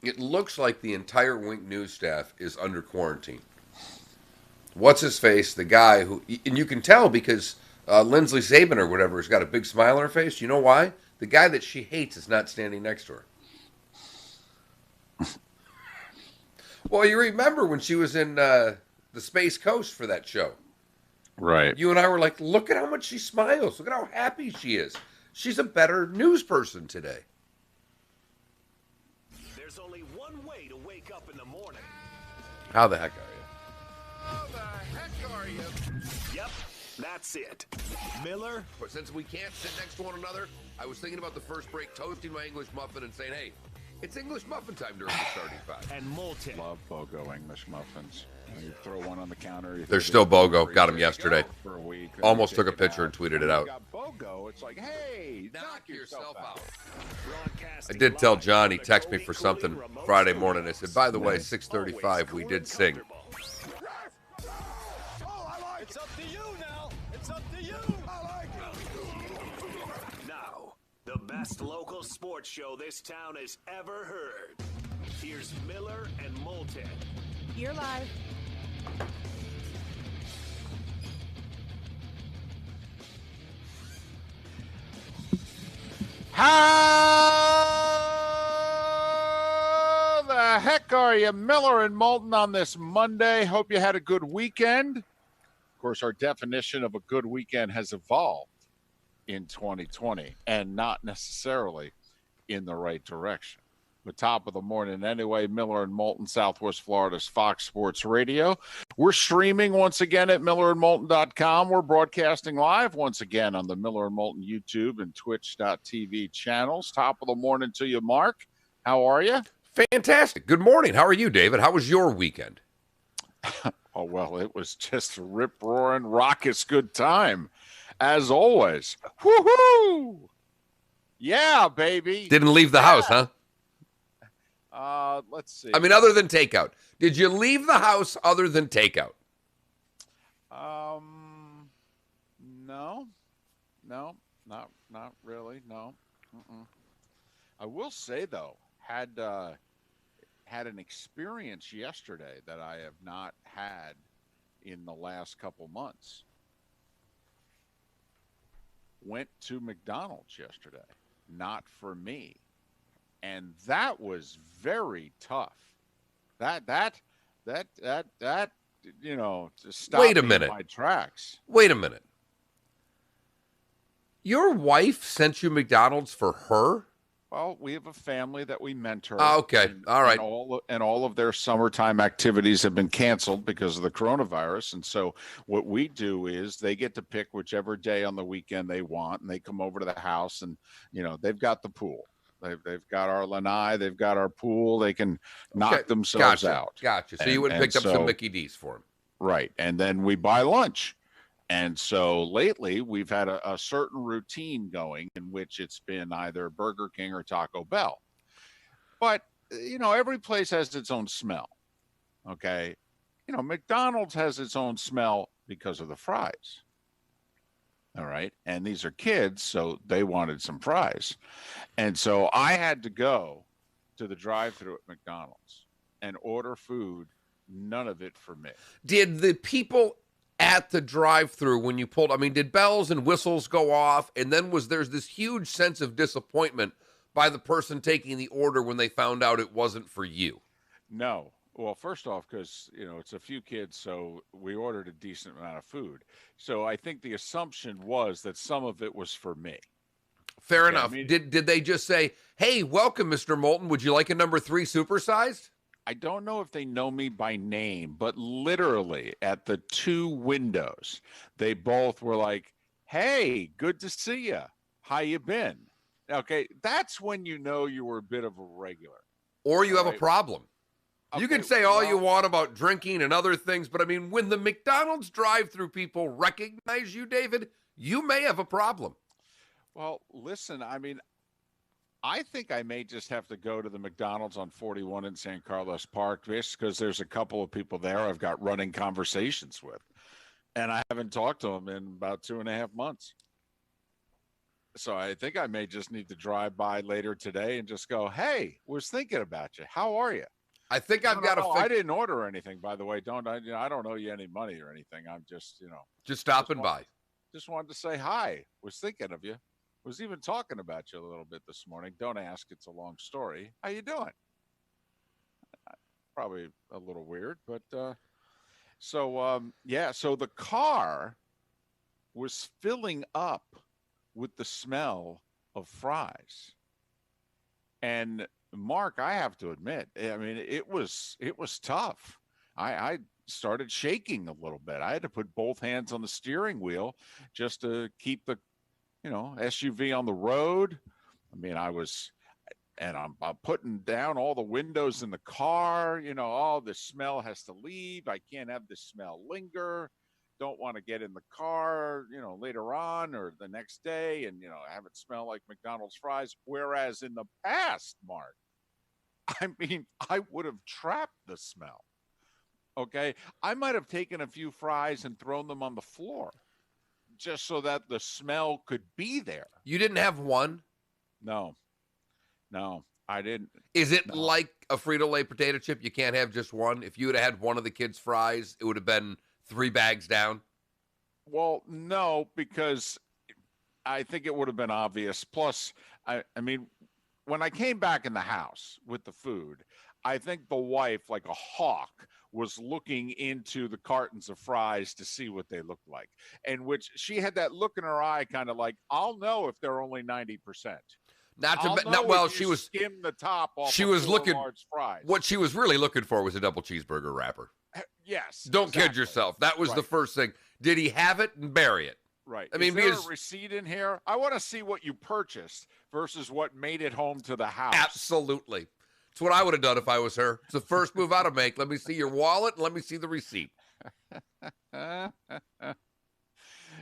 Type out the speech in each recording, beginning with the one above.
It looks like the entire Wink News staff is under quarantine. What's his face? The guy who, and you can tell because Lindsley Saban or whatever has got a big smile on her face. You know why? The guy that she hates is not standing next to her. Well, you remember when she was in the Space Coast for that show. Right. You and I were like, look at how much she smiles. Look at how happy she is. She's a better news person today. There's only one way to wake up in the morning. How the heck are you? How the heck are you? Yep, that's it. Miller. But since we can't sit next to one another, I was thinking about the first break, toasting my English muffin and saying, hey, it's English muffin time during the starting five. And Moulton. Love BOGO English muffins. You throw one on the counter. They're still BOGO. Got them yesterday. For a week. Almost took a picture and tweeted it out. Got BOGO. It's like, hey, knock yourself out. I did tell John, he texted me for something Friday morning. I said, by the way, 6:35, we did sing. It's up to you now. It's up to you. I like it. Now, the best local sports show this town has ever heard. Here's Miller and Moulton. You're live. How the heck are you, Miller and Moulton, on this Monday? Hope you had a good weekend. Of course, our definition of a good weekend has evolved in 2020 and not necessarily in the right direction. The top of the morning anyway. Miller and Moulton, Southwest Florida's Fox Sports Radio. We're streaming once again at millerandmoulton.com. We're broadcasting live once again on the Miller and Moulton YouTube and twitch.tv channels. Top of the morning to you, Mark. How are you? Fantastic. Good morning. How are you, David? How was your weekend? Oh, well, it was just a rip-roaring, raucous good time, as always. Woohoo! Yeah, baby. Didn't leave the house, huh? Let's see. I mean, other than takeout. Did you leave the house other than takeout? No, not really. No. I will say though, had an experience yesterday that I have not had in the last couple months. Went to McDonald's yesterday, not for me. And that was very tough. That you know, to stop Wait a me in minute. my tracks. Wait a minute. Your wife sent you McDonald's for her? Well, we have a family that we mentor. Okay. All right. And all of their summertime activities have been canceled because of the coronavirus. And so what we do is they get to pick whichever day on the weekend they want, and they come over to the house, and you know, they've got the pool. They've got our lanai, they've got our pool. They can knock themselves out. Gotcha. So you went and picked up some Mickey D's for them. Right. And then we buy lunch. And so lately we've had a certain routine going in which it's been either Burger King or Taco Bell. But, you know, every place has its own smell. Okay. You know, McDonald's has its own smell because of the fries. All right. And these are kids, so they wanted some fries. And so I had to go to the drive-thru at McDonald's and order food, none of it for me. Did the people at the drive-thru when you pulled, I mean, did bells and whistles go off? And then there's this huge sense of disappointment by the person taking the order when they found out it wasn't for you? No. Well, first off, because, you know, it's a few kids, so we ordered a decent amount of food. So I think the assumption was that some of it was for me. Fair enough. I mean, did they just say, hey, welcome, Mr. Moulton. Would you like a number 3 supersized? I don't know if they know me by name, but literally at the 2 windows, they both were like, hey, good to see you. How you been? Okay, that's when you know you were a bit of a regular. Or you have a problem. Okay, you can say all you want about drinking and other things, but I mean, when the McDonald's drive-thru people recognize you, David, you may have a problem. Well, listen, I mean, I think I may just have to go to the McDonald's on 41 in San Carlos Park just because there's a couple of people there I've got running conversations with. And I haven't talked to them in about 2.5 months. So I think I may just need to drive by later today and just go, "Hey, was thinking about you. How are you?" I think I've got No, to I didn't order anything, by the way. I don't owe you any money or anything. I'm just, just stopping by. Just wanted to say hi. Was thinking of you. Was even talking about you a little bit this morning. Don't ask. It's a long story. How you doing? Probably a little weird, but so the car was filling up with the smell of fries. And Mark, I have to admit, I mean, it was tough. I started shaking a little bit. I had to put both hands on the steering wheel just to keep the, SUV on the road. I mean, I'm putting down all the windows in the car. The smell has to leave. I can't have this smell linger. Don't want to get in the car, later on or the next day and, have it smell like McDonald's fries. Whereas in the past, Mark, I mean, I would have trapped the smell. Okay. I might have taken a few fries and thrown them on the floor just so that the smell could be there. You didn't have one? No, I didn't. Is it like a Frito-Lay potato chip? You can't have just one? If you would have had one of the kids' fries, it would have been 3 bags down? Well, no, because I think it would have been obvious. Plus, I mean, when I came back in the house with the food, I think the wife, like a hawk, was looking into the cartons of fries to see what they looked like. And which she had that look in her eye, kind of like, I'll know if they're only 90%. She was skim the top off. She was looking. Large fries. What she was really looking for was a double cheeseburger wrapper. Yes. Don't kid yourself. That was the first thing. Did he have it and bury it? Right. I mean, is there a receipt in here? I want to see what you purchased versus what made it home to the house. Absolutely. It's what I would have done if I was her. It's the first move I'd make. Let me see your wallet and let me see the receipt.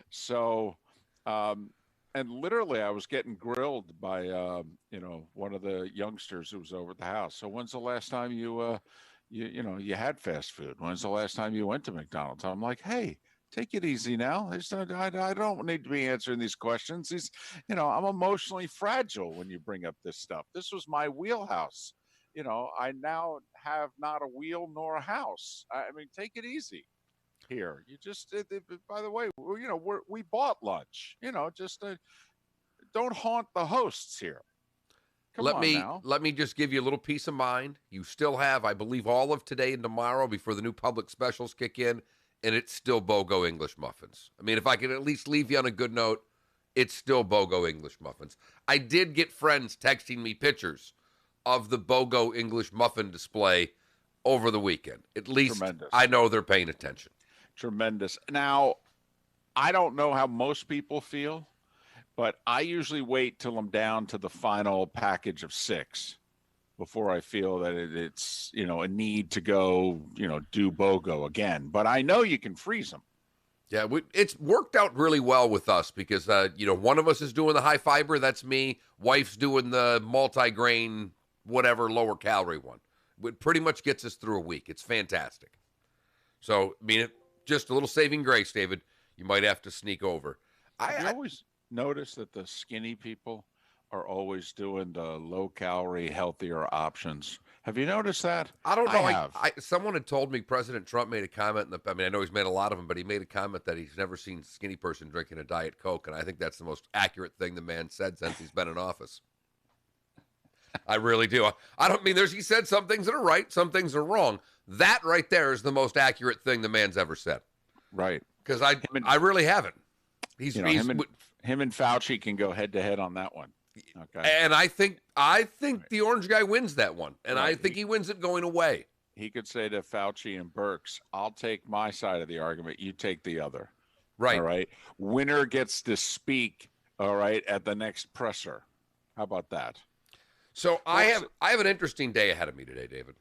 So, and literally I was getting grilled by, one of the youngsters who was over at the house. So when's the last time you had fast food? When's the last time you went to McDonald's? I'm like, hey, take it easy now. I don't need to be answering these questions. I'm emotionally fragile when you bring up this stuff. This was my wheelhouse. I now have not a wheel nor a house. I mean, take it easy here. You just, by the way, we bought lunch. Don't haunt the hosts here. Let me just give you a little peace of mind. You still have, I believe, all of today and tomorrow before the new public specials kick in, and it's still BOGO English muffins. I mean, if I could at least leave you on a good note, it's still BOGO English muffins. I did get friends texting me pictures of the BOGO English muffin display over the weekend. At least tremendous. I know they're paying attention. Tremendous. Now, I don't know how most people feel, but I usually wait till I'm down to the final package of 6 before I feel that it's, a need to go, do BOGO again. But I know you can freeze them. Yeah, it's worked out really well with us because, one of us is doing the high fiber. That's me. Wife's doing the multi-grain, whatever, lower calorie one. It pretty much gets us through a week. It's fantastic. So, I mean, just a little saving grace, David. You might have to sneak over. I always notice that the skinny people are always doing the low-calorie, healthier options. Have you noticed that? I don't know. Someone had told me President Trump made a comment. I know he's made a lot of them, but he made a comment that he's never seen a skinny person drinking a Diet Coke, and I think that's the most accurate thing the man said since he's been in office. I really do. I don't mean he said some things that are right, some things are wrong. That right there is the most accurate thing the man's ever said. Right. Because I really haven't. Him and Fauci can go head to head on that one. Okay. And I think the orange guy wins that one, and I think he wins it going away. He could say to Fauci and Birx, "I'll take my side of the argument. You take the other." Right. All right. Winner gets to speak. All right, at the next presser. How about that? So I have an interesting day ahead of me today, David.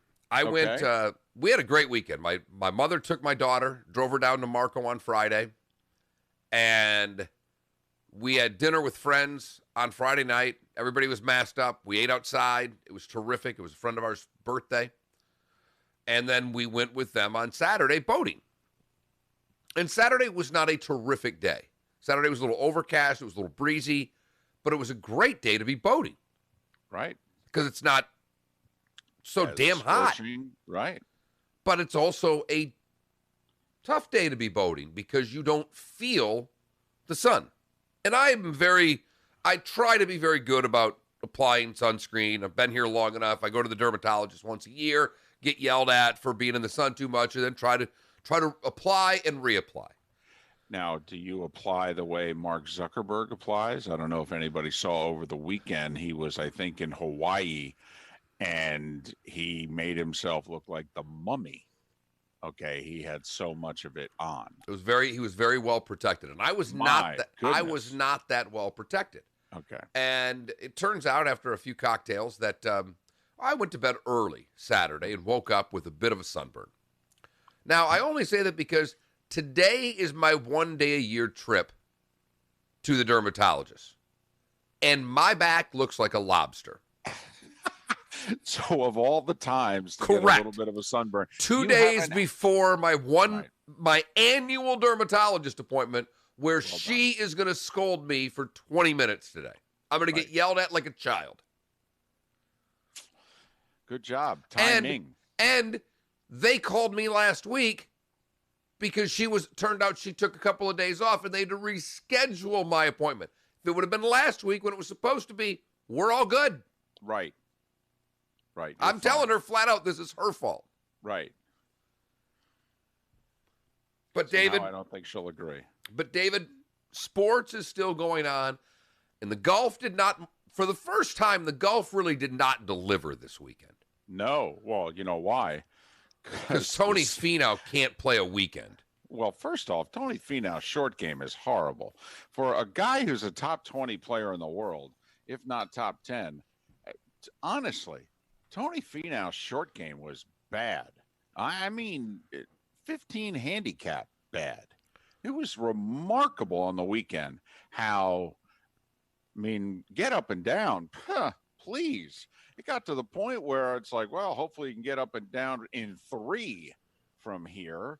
We had a great weekend. My mother took my daughter, drove her down to Marco on Friday, and we had dinner with friends on Friday night. Everybody was masked up. We ate outside. It was terrific. It was a friend of ours' birthday. And then we went with them on Saturday boating. And Saturday was not a terrific day. Saturday was a little overcast. It was a little breezy. but it was a great day to be boating. Right. Because it's not so As damn hot. Right. But it's also a tough day to be boating because you don't feel the sun. And I try to be very good about applying sunscreen. I've been here long enough. I go to the dermatologist once a year, get yelled at for being in the sun too much, and then try to apply and reapply. Now, do you apply the way Mark Zuckerberg applies? I don't know if anybody saw over the weekend. He was, I think, in Hawaii, and he made himself look like the mummy. Okay, he had so much of it on. He was very well protected, and I was not that well protected. Okay. And it turns out after a few cocktails that I went to bed early Saturday and woke up with a bit of a sunburn. Now, I only say that because today is my 1 day a year trip to the dermatologist, and my back looks like a lobster. So of all the times to Correct. Get a little bit of a sunburn. 2 days before my annual dermatologist appointment where she is going to scold me for 20 minutes today. I'm going to get yelled at like a child. Good job. Timing. And they called me last week because turned out she took a couple of days off and they had to reschedule my appointment. If it would have been last week when it was supposed to be, we're all good. Right. I'm telling her flat out this is her fault. Right. But David, I don't think she'll agree. But David, sports is still going on, and the golf did not, for the first time, the golf really did not deliver this weekend. No. Well, you know why? Because Tony Finau can't play a weekend. Well, first off, Tony Finau's short game is horrible. For a guy who's a top 20 player in the world, if not top 10, honestly, Tony Finau's short game was bad. I mean, 15 handicap bad. It was remarkable on the weekend how, get up and down. Please. It got to the point where it's like, well, hopefully you can get up and down in 3 from here.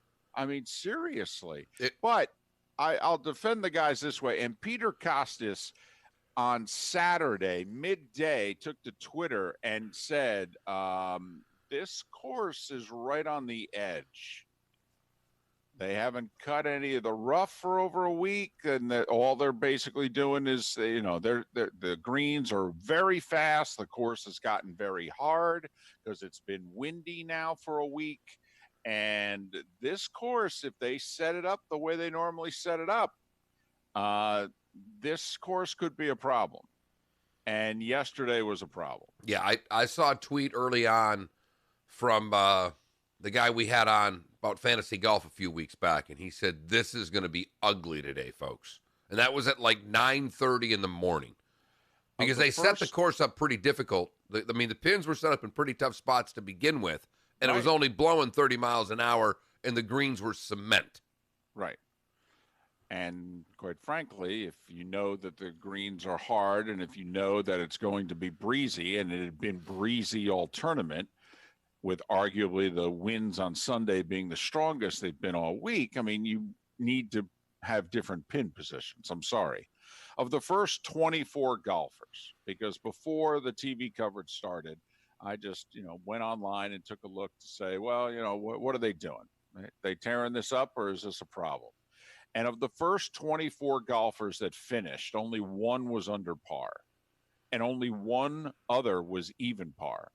Seriously. But I'll defend the guys this way. And Peter Kostis on Saturday, midday, took to Twitter and said, this course is right on the edge. They haven't cut any of the rough for over a week, and all they're basically doing is, the greens are very fast. The course has gotten very hard because it's been windy now for a week. And this course, if they set it up the way they normally set it up, this course could be a problem. And yesterday was a problem. Yeah, I saw a tweet early on from the guy we had on about fantasy golf a few weeks back, and he said, this is going to be ugly today, folks. And that was at like 9:30 in the morning. Because they set the course up pretty difficult. The pins were set up in pretty tough spots to begin with, and it was only blowing 30 miles an hour, and the greens were cement. Right. And quite frankly, if you know that the greens are hard and if you know that it's going to be breezy, and it had been breezy all tournament, with arguably the winds on Sunday being the strongest they've been all week, you need to have different pin positions. I'm sorry. Of the first 24 golfers, because before the TV coverage started, I just, went online and took a look to say, well, what are they doing? Are they tearing this up, or is this a problem? And of the first 24 golfers that finished, only one was under par, and only one other was even par.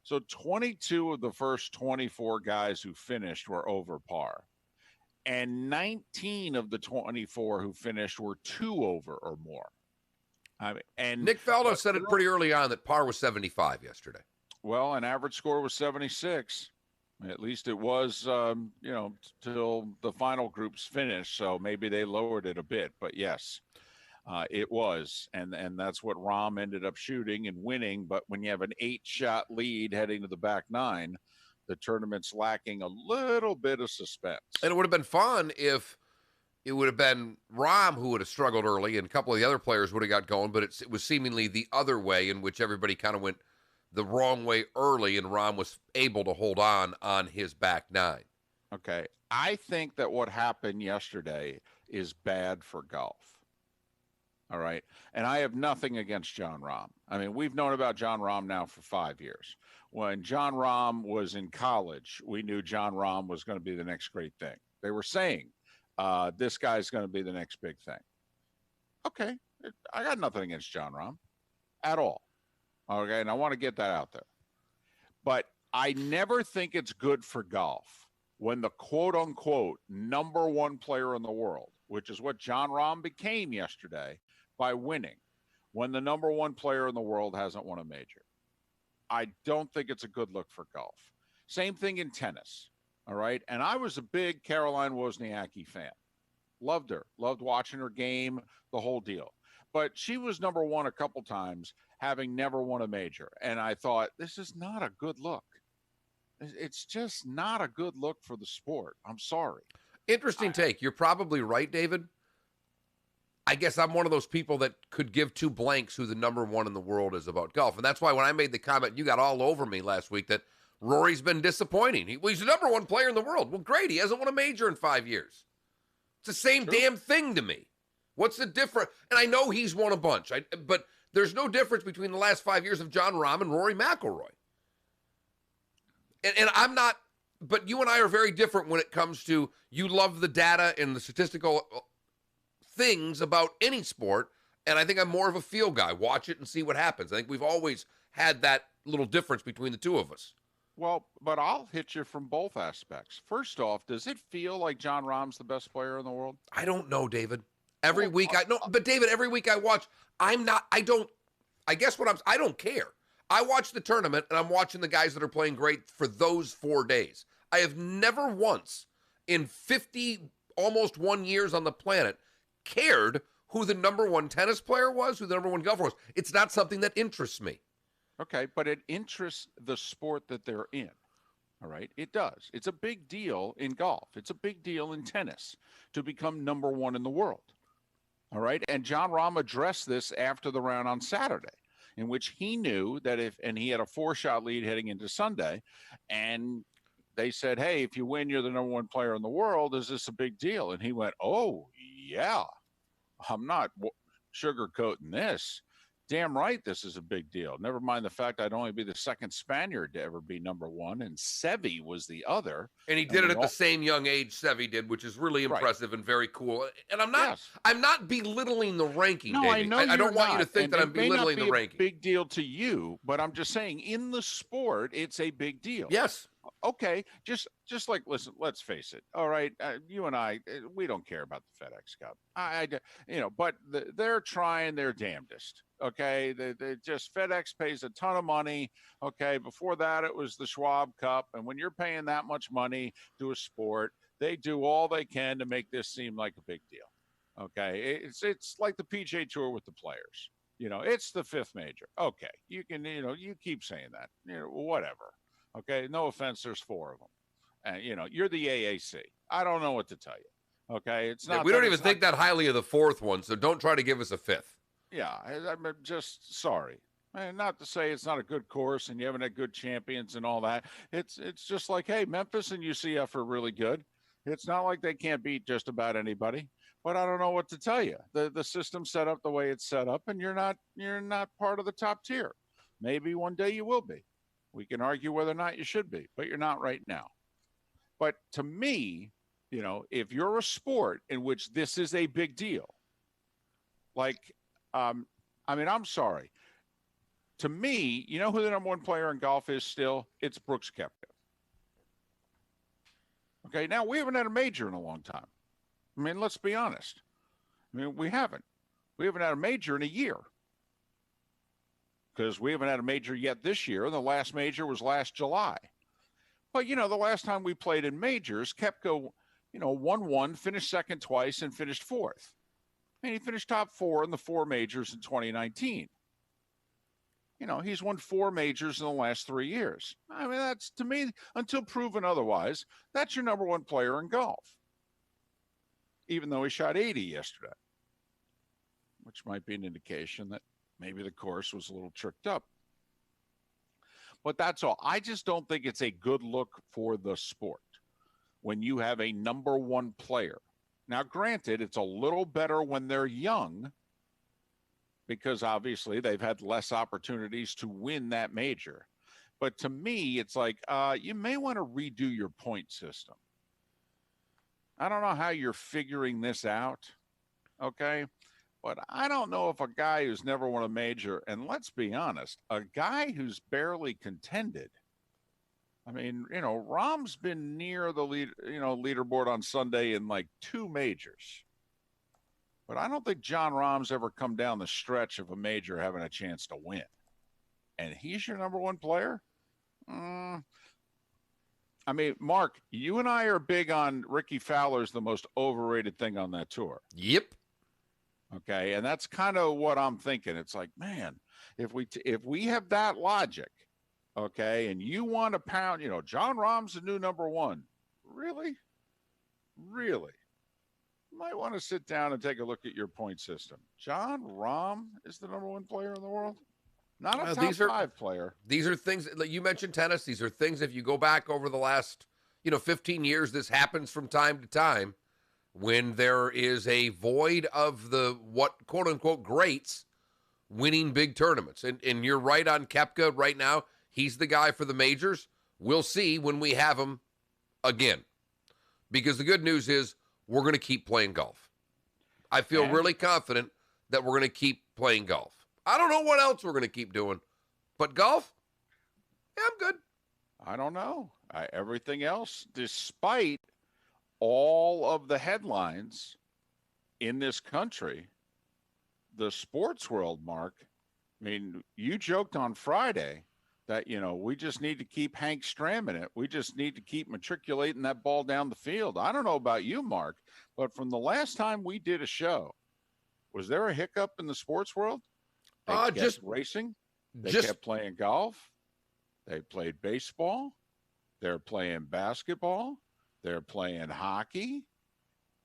So 22 of the first 24 guys who finished were over par, and 19 of the 24 who finished were 2 over or more. And Nick Faldo said it pretty early on that par was 75 yesterday. Well, an average score was 76. At least it was, till the final groups finished. So maybe they lowered it a bit. But yes, it was. And that's what Rahm ended up shooting and winning. But when you have an 8-shot lead heading to the back 9, the tournament's lacking a little bit of suspense. And it would have been fun if it would have been Rahm who would have struggled early and a couple of the other players would have got going. But it was seemingly the other way, in which everybody kind of went the wrong way early, and Rahm was able to hold on his back 9. Okay. I think that what happened yesterday is bad for golf. All right. And I have nothing against John Rahm. I mean, we've known about John Rahm now for 5 years. When John Rahm was in college, we knew John Rahm was going to be the next great thing. They were saying, this guy's going to be the next big thing. Okay. I got nothing against John Rahm at all. Okay. And I want to get that out there. But I never think it's good for golf when the quote unquote number one player in the world, which is what John Rahm became yesterday by winning, when the number one player in the world hasn't won a major. I don't think it's a good look for golf. Same thing in tennis. All right. And I was a big Caroline Wozniacki fan. Loved her, loved watching her game, the whole deal. But she was number one a couple times, having never won a major. And I thought, this is not a good look. It's just not a good look for the sport. I'm sorry. Interesting take. You're probably right, David. I guess I'm one of those people that could give two blanks who the number one in the world is about golf. And that's why when I made the comment, you got all over me last week that Rory's been disappointing. He's the number one player in the world. Well, great. He hasn't won a major in 5 years. It's the same damn thing to me. What's the difference? And I know he's won a bunch, but there's no difference between the last 5 years of John Rahm and Rory McIlroy. And I'm not, but you and I are very different when it comes to you love the data and the statistical things about any sport, and I think I'm more of a feel guy. Watch it and see what happens. I think we've always had that little difference between the two of us. Well, but I'll hit you from both aspects. First off, does it feel like John Rahm's the best player in the world? I don't know, David. Every week but David, every week I watch, I don't care. I watch the tournament, and I'm watching the guys that are playing great for those 4 days. I have never once in 50, almost 1 years on the planet, cared who the number one tennis player was, who the number one golfer was. It's not something that interests me. Okay, but it interests the sport that they're in. All right, it does. It's a big deal in golf. It's a big deal in tennis to become number one in the world. All right, and John Rahm addressed this after the round on Saturday, in which he knew that and he had a 4-shot lead heading into Sunday, and they said, hey, if you win, you're the number one player in the world. Is this a big deal? And he went, oh, yeah, I'm not sugarcoating this. Damn right this is a big deal. Never mind the fact I'd only be the second Spaniard to ever be number one, and Seve was the other. And he did it at the same young age Seve did, which is really impressive and very cool. And I'm not belittling the ranking, no, David. I don't want you to think that I'm belittling the ranking. Big deal to you, but I'm just saying in the sport, it's a big deal. Yes. Okay, just like, listen, let's face it. All right, you and I, we don't care about the FedEx Cup. But they're trying their damnedest. Okay, they just FedEx pays a ton of money. Okay, before that it was the Schwab Cup, and when you're paying that much money to a sport, they do all they can to make this seem like a big deal. Okay, it's like the PGA Tour with the players. It's the fifth major. Okay, you can you keep saying that. Whatever. Okay, no offense, there's 4 of them. And, you're the AAC. I don't know what to tell you. Okay, it's not. We don't even think that highly of the 4th one, so don't try to give us a 5th. Yeah, I'm just sorry. And not to say it's not a good course and you haven't had good champions and all that. It's just like, hey, Memphis and UCF are really good. It's not like they can't beat just about anybody. But I don't know what to tell you. The system's set up the way it's set up, and you're not part of the top tier. Maybe one day you will be. We can argue whether or not you should be, but you're not right now. But to me, if you're a sport in which this is a big deal, like, I'm sorry. To me, you know who the number one player in golf is still? It's Brooks Koepka. Okay, now we haven't had a major in a long time. I mean, let's be honest. We haven't. We haven't had a major in a year. Because we haven't had a major yet this year. The last major was last July. But, the last time we played in majors, Koepka, won one, finished second twice, and finished 4th. And he finished top 4 in the 4 majors in 2019. He's won 4 majors in the last 3 years. I mean, that's, to me, until proven otherwise, that's your number one player in golf. Even though he shot 80 yesterday, which might be an indication that maybe the course was a little tricked up. But that's all. I just don't think it's a good look for the sport when you have a number one player. Now, granted, it's a little better when they're young because obviously they've had less opportunities to win that major. But to me, it's like you may want to redo your point system. I don't know how you're figuring this out, okay? But I don't know if a guy who's never won a major, and let's be honest, a guy who's barely contended. I mean, Rahm's been near the leaderboard on Sunday in like 2 majors. But I don't think John Rahm's ever come down the stretch of a major having a chance to win. And he's your number 1 player? I mean, Mark, you and I are big on Ricky Fowler's the most overrated thing on that tour. Yep. Okay, and that's kind of what I'm thinking. It's like, man, if we have that logic, okay, and you want to pound, John Rahm's the new number 1. Really? Really? You might want to sit down and take a look at your point system. John Rahm is the number 1 player in the world? Not a top 5 player. These are things, like you mentioned tennis, these are things, if you go back over the last, 15 years, this happens from time to time when there is a void of the what quote-unquote greats winning big tournaments. And you're right on Koepka right now. He's the guy for the majors. We'll see when we have him again. Because the good news is we're going to keep playing golf. I feel really confident that we're going to keep playing golf. I don't know what else we're going to keep doing, but golf, yeah, I'm good. I don't know. Everything else, despite all of the headlines in this country, the sports world, Mark, I mean, you joked on Friday that, we just need to keep Hank Stramming it. We just need to keep matriculating that ball down the field. I don't know about you, Mark, but from the last time we did a show, was there a hiccup in the sports world? They kept racing. They kept playing golf. They played baseball. They're playing basketball. They're playing hockey.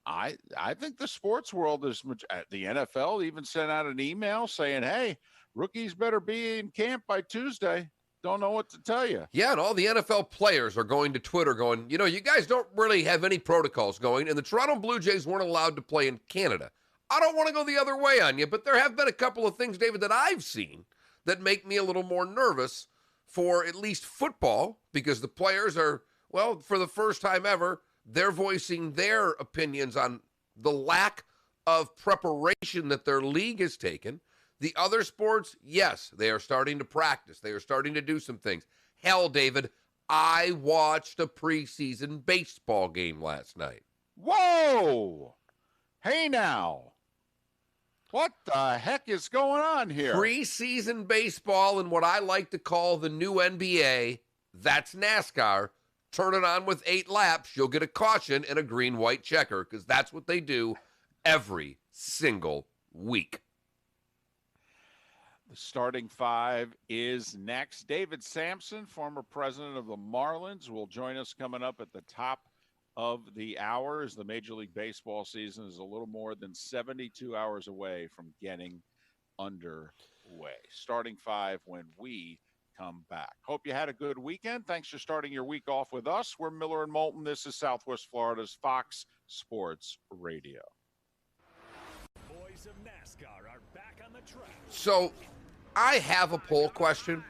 I think the sports world is much. The NFL even sent out an email saying, "Hey, rookies better be in camp by Tuesday." Don't know what to tell you. Yeah, and all the NFL players are going to Twitter going, you guys don't really have any protocols going, and the Toronto Blue Jays weren't allowed to play in Canada. I don't want to go the other way on you, but there have been a couple of things, David, that I've seen that make me a little more nervous for at least football, because the players are, well, for the first time ever, they're voicing their opinions on the lack of preparation that their league has taken. The other sports, yes, they are starting to practice. They are starting to do some things. Hell, David, I watched a preseason baseball game last night. Whoa! Hey now. What the heck is going on here? Preseason baseball in what I like to call the new NBA. That's NASCAR. Turn it on with 8 laps. You'll get a caution and a green-white checker, because that's what they do every single week. The starting 5 is next. David Sampson, former president of the Marlins, will join us coming up at the top of the hour as the Major League Baseball season is a little more than 72 hours away from getting underway. Starting 5 when we come back. Hope you had a good weekend. Thanks for starting your week off with us. We're Miller and Moulton. This is Southwest Florida's Fox Sports Radio. Boys of NASCAR are back on the track. So, I have a poll question.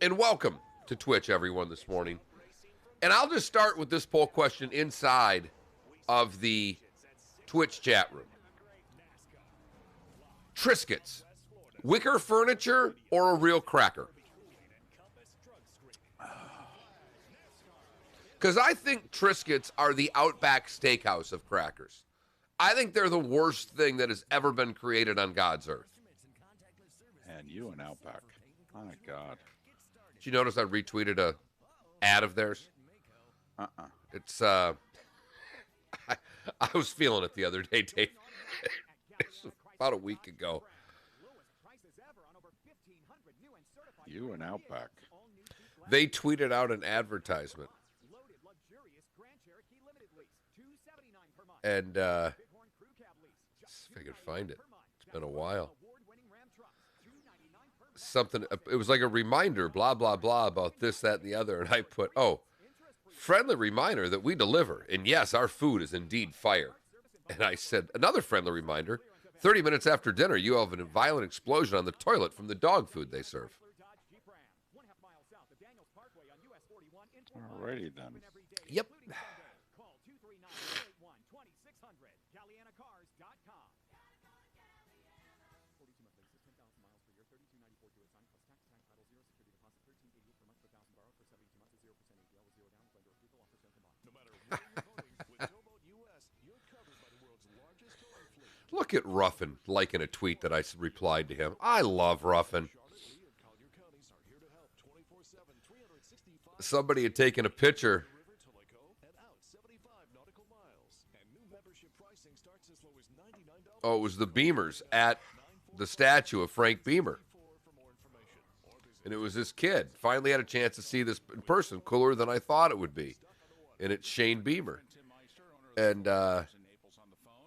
And welcome to Twitch, everyone, this morning. And I'll just start with this poll question inside of the Twitch chat room. Triscuits, wicker furniture or a real cracker? Because I think Triscuits are the Outback Steakhouse of crackers. I think they're the worst thing that has ever been created on God's earth. And you and Outback. My God. Did you notice I retweeted a ad of theirs? It's, I was feeling it the other day, Dave. It's about a week ago. You and Outback. They tweeted out an advertisement. And, if I can find it. It's been a while. Something, it was like a reminder, blah, blah, blah, about this, that, and the other. And I put, friendly reminder that we deliver. And yes, our food is indeed fire. And I said, another friendly reminder 30 minutes after dinner, you have a violent explosion on the toilet from the dog food they serve. Alrighty then. Yep. Look at Ruffin liking a tweet that I replied to him. I love Ruffin. Somebody had taken a picture. Oh, it was the Beamers at the statue of Frank Beamer. And it was this kid. Finally had a chance to see this in person, cooler than I thought it would be. And it's Shane Beamer. And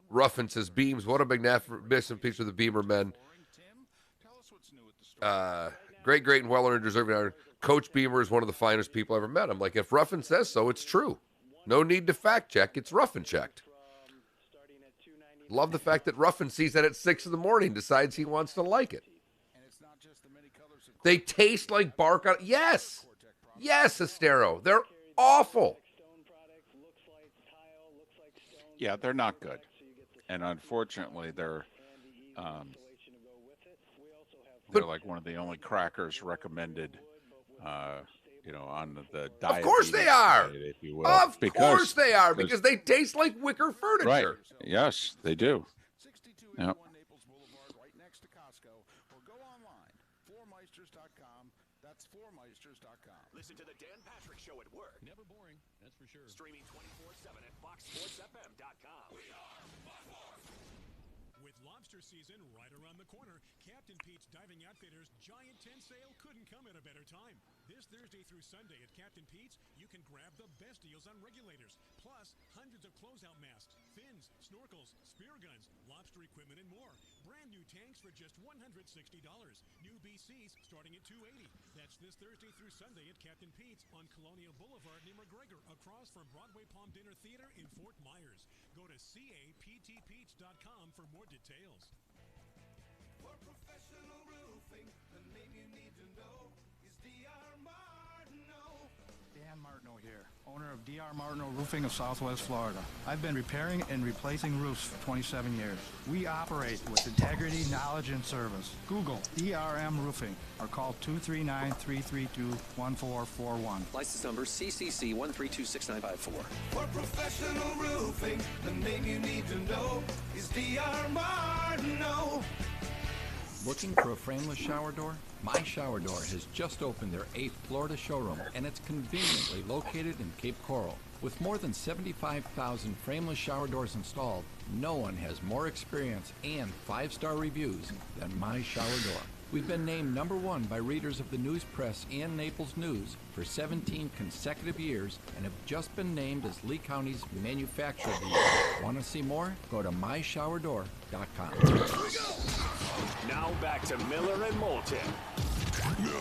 Ruffin says, Beams, what a magnificent picture of the Beamer men. Great, and well-earned, deserving honor. Coach Beamer is one of the finest people I ever met. I'm like, if Ruffin says so, it's true. No need to fact check. It's Ruffin checked. Love the fact that Ruffin sees that at 6 in the morning, decides he wants to like it. They taste like bark on. Yes, Estero. They're awful. Yeah, they're not good. And unfortunately, they're like one of the only crackers recommended, on the diet. Of course they are. Diet, if you will. Of course they are, because they taste like wicker furniture. Right. Yes, they do. Yep. Right next to Costco, or go online, fourmeisters.com. That's fourmeisters.com. Listen to the Dan Patrick Show at work. Never boring, that's for sure. Streaming 24/7 at foxsportsfm.com. With lobster season right around the corner, Captain Pete's Diving Outfitters Giant 10 Sale couldn't come at a better time. This Thursday through Sunday at Captain Pete's, you can grab the best deals on regulators, plus hundreds of closeout masks, fins, snorkels, spear guns, lobster equipment, and more. Brand new tanks for just $160. New BCs starting at $280. That's this Thursday through Sunday at Captain Pete's on Colonial Boulevard near McGregor, across from Broadway Palm Dinner Theater in Fort Myers. Go to captpeats.com for more details. For professional roofing, the name you need to know is D.R. Martineau. Dan Martineau here, owner of D.R. Martineau Roofing of Southwest Florida. I've been repairing and replacing roofs for 27 years. We operate with integrity, knowledge, and service. Google DRM Roofing or call 239-332-1441. License number CCC 1326954. For professional roofing, the name you need to know is D.R. Martineau. Looking for a frameless shower door? My Shower Door has just opened their 8th Florida showroom, and it's conveniently located in Cape Coral. With more than 75,000 frameless shower doors installed, no one has more experience and 5-star reviews than My Shower Door. We've been named #1 by readers of the News Press and Naples News for 17 consecutive years and have just been named as Lee County's Manufacturer of the Year. Want to see more? Go to myshowerdor.com. Now back to Miller and Moulton. No.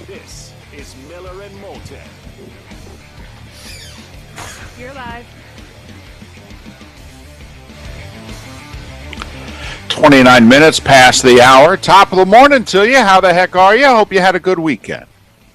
This is Miller and Moulton. You're live. 29 minutes past the hour. Top of the morning to you. How the heck are you? I hope you had a good weekend.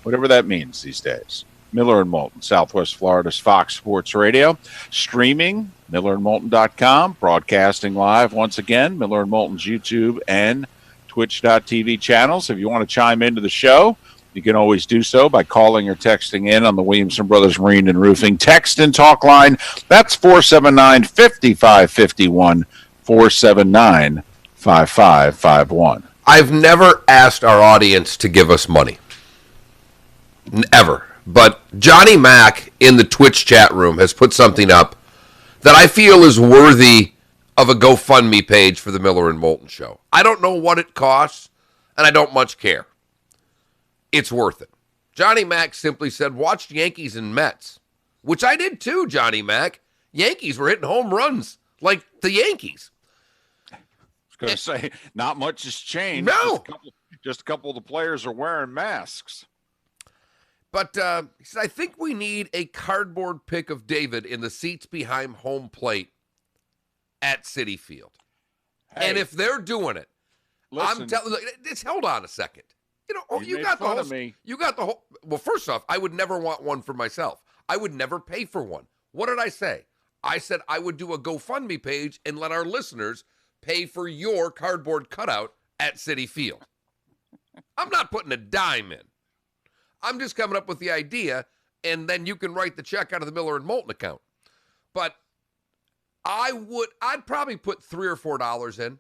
Whatever that means these days. Miller and Moulton, Southwest Florida's Fox Sports Radio. Streaming, millerandmoulton.com. Broadcasting live once again, Miller and Moulton's YouTube and Twitch.tv channels. If you want to chime into the show, you can always do so by calling or texting in on the Williamson Brothers Marine and Roofing text and talk line. That's 479-5551, 479-5551. I've never asked our audience to give us money. Ever. But Johnny Mack in the Twitch chat room has put something up that I feel is worthy of a GoFundMe page for the Miller and Moulton Show. I don't know what it costs, and I don't much care. It's worth it. Johnny Mack simply said, watch Yankees and Mets, which I did too, Johnny Mack. Yankees were hitting home runs like the Yankees. I was going to say, not much has changed. No. Just a couple of the players are wearing masks. But he said, I think we need a cardboard pic of David in the seats behind home plate at Citi Field. And if they're doing it, listen, I'm telling. Just hold on a second. You made got the fun whole. of me. You got the whole. Well, first off, I would never want one for myself. I would never pay for one. What did I say? I said I would do a GoFundMe page and let our listeners pay for your cardboard cutout at Citi Field. I'm not putting a dime in. I'm just coming up with the idea, and then you can write the check out of the Miller and Moulton account. But I'd probably put $3 or $4 in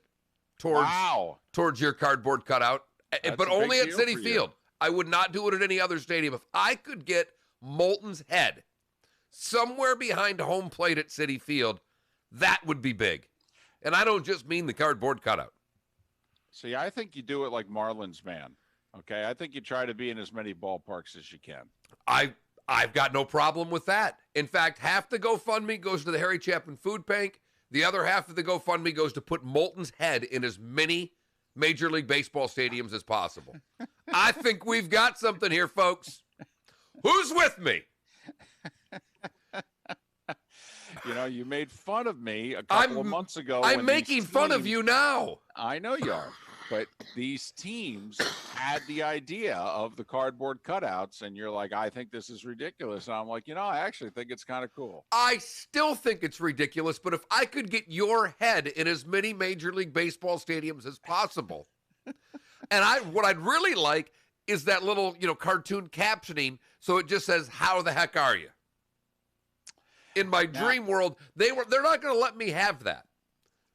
towards your cardboard cutout, but only at Citi Field. I would not do it at any other stadium. If I could get Moulton's head somewhere behind home plate at Citi Field, that would be big. And I don't just mean the cardboard cutout. See, I think you do it like Marlins man. Okay, I think you try to be in as many ballparks as you can. I've got no problem with that. In fact, half the GoFundMe goes to the Harry Chapman Food Bank. The other half of the GoFundMe goes to put Moulton's head in as many Major League Baseball stadiums as possible. I think we've got something here, folks. Who's with me? You made fun of me a couple of months ago. I'm making fun of you now. I know you are. But these teams had the idea of the cardboard cutouts, and you're like, I think this is ridiculous. And I'm like, I actually think it's kind of cool. I still think it's ridiculous, but if I could get your head in as many Major League Baseball stadiums as possible, and what I'd really like is that little, cartoon captioning, so it just says, "How the heck are you?" In my dream world, they're not going to let me have that.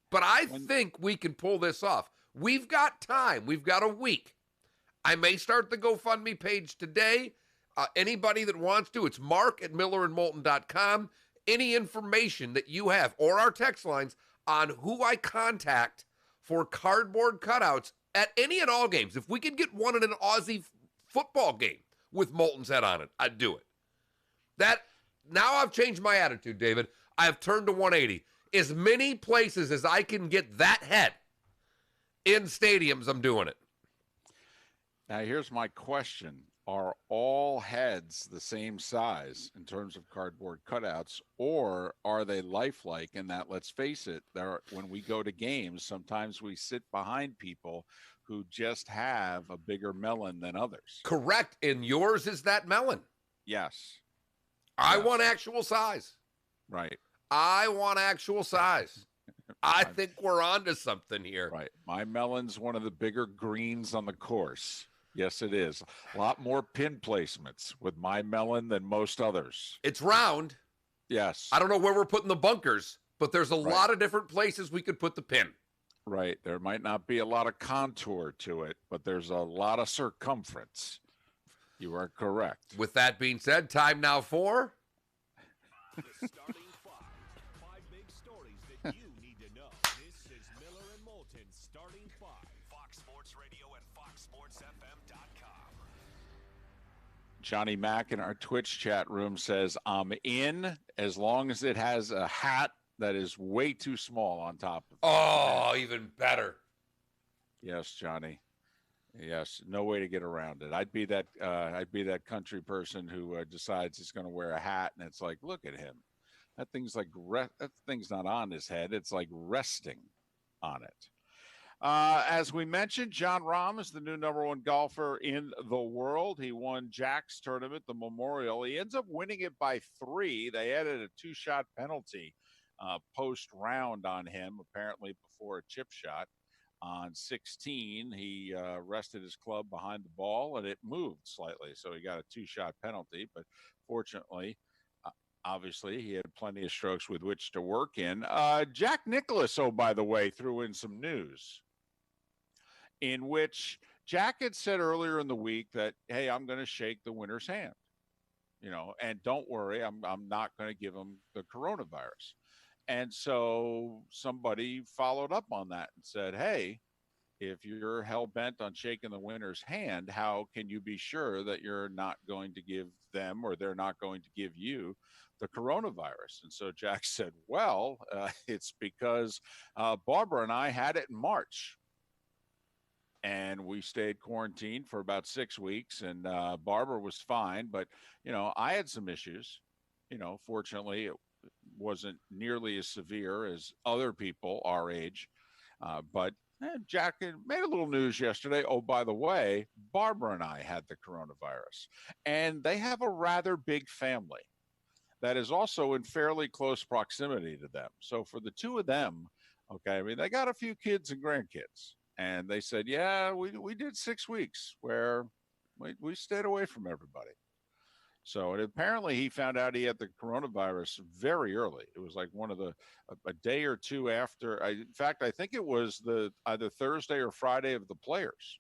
But I think we can pull this off. We've got time. We've got a week. I may start the GoFundMe page today. Anybody that wants to, it's mark@millerandmoulton.com. Any information that you have or our text lines on who I contact for cardboard cutouts at any and all games. If we could get one in an Aussie football game with Moulton's head on it, I'd do it. Now I've changed my attitude, David. I've turned to 180. As many places as I can get that head in stadiums, I'm doing it. Now, here's my question. Are all heads the same size in terms of cardboard cutouts, or are they lifelike in that, let's face it, when we go to games, sometimes we sit behind people who just have a bigger melon than others? Correct. And yours is that melon. Yes. I want actual size. Right. I want actual size. I think we're onto something here. Right. My melon's one of the bigger greens on the course. Yes, it is. A lot more pin placements with my melon than most others. It's round. Yes. I don't know where we're putting the bunkers, but there's a lot of different places we could put the pin. Right. There might not be a lot of contour to it, but there's a lot of circumference. You are correct. With that being said, time now for The starting five big stories that you need to know. This is Miller and Moulton's starting five. Fox Sports Radio and FoxSportsFM.com. Johnny Mack in our Twitch chat room says, I'm in as long as it has a hat that is way too small on top of it. Oh, even better. Yes, Johnny. Yes, no way to get around it. I'd be that country person who decides he's going to wear a hat, and it's like, look at him. That thing's not on his head. It's like resting on it. As we mentioned, Jon Rahm is the new #1 golfer in the world. He won Jack's tournament, the Memorial. He ends up winning it by 3. They added a 2-shot penalty post round on him, apparently before a chip shot. On 16, he rested his club behind the ball, and it moved slightly, so he got a 2-shot penalty. But fortunately, obviously, he had plenty of strokes with which to work in. Jack Nicklaus, by the way, threw in some news in which Jack had said earlier in the week that, hey, I'm going to shake the winner's hand, and don't worry, I'm not going to give him the coronavirus. And so somebody followed up on that and said, hey, if you're hell-bent on shaking the winner's hand, how can you be sure that you're not going to give them or they're not going to give you the coronavirus? And so Jack said, well, it's because Barbara and I had it in March. And we stayed quarantined for about 6 weeks, and Barbara was fine. But, I had some issues. Fortunately, it wasn't nearly as severe as other people our age. But Jack made a little news yesterday. Oh, by the way, Barbara and I had the coronavirus, and they have a rather big family that is also in fairly close proximity to them. So for the two of them, okay, I mean, they got a few kids and grandkids. And they said, yeah, we did 6 weeks where we stayed away from everybody. So and apparently he found out he had the coronavirus very early. It was like a day or two after. In fact, I think it was either Thursday or Friday of the players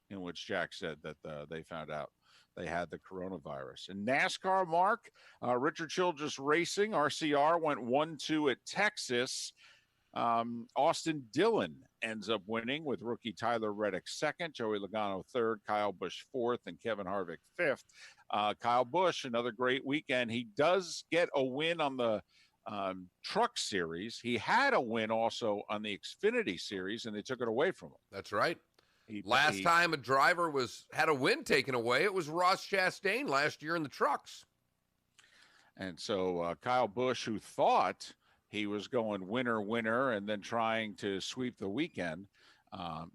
in which Jack said that they found out they had the coronavirus. In NASCAR, Mark, Richard Childress Racing, RCR, went 1-2 at Texas. Austin Dillon ends up winning with rookie Tyler Reddick second, Joey Logano third, Kyle Busch fourth, and Kevin Harvick fifth. Kyle Busch, another great weekend. He does get a win on the Truck Series. He had a win also on the Xfinity Series, and they took it away from him. That's right. Last time a driver had a win taken away, it was Ross Chastain last year in the trucks. And so Kyle Busch, who thought he was going winner, and then trying to sweep the weekend,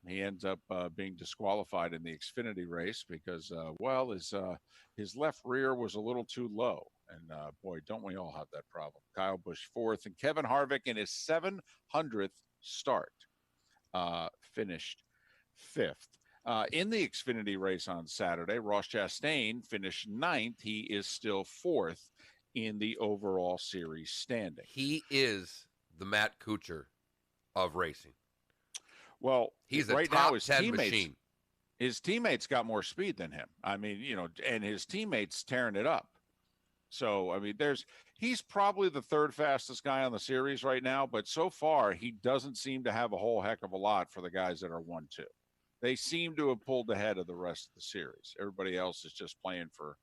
he ends up being disqualified in the Xfinity race because, his left rear was a little too low. And, boy, don't we all have that problem. Kyle Busch fourth, and Kevin Harvick in his 700th start finished fifth. In the Xfinity race on Saturday, Ross Chastain finished ninth. He is still fourth in the overall series standing. He is the Matt Kuchar of racing. Well, he's right a top now, 10 machine. His teammates got more speed than him. I mean, and his teammates tearing it up. So, I mean, he's probably the third fastest guy on the series right now, but so far he doesn't seem to have a whole heck of a lot for the guys that are 1-2. They seem to have pulled ahead of the rest of the series. Everybody else is just playing for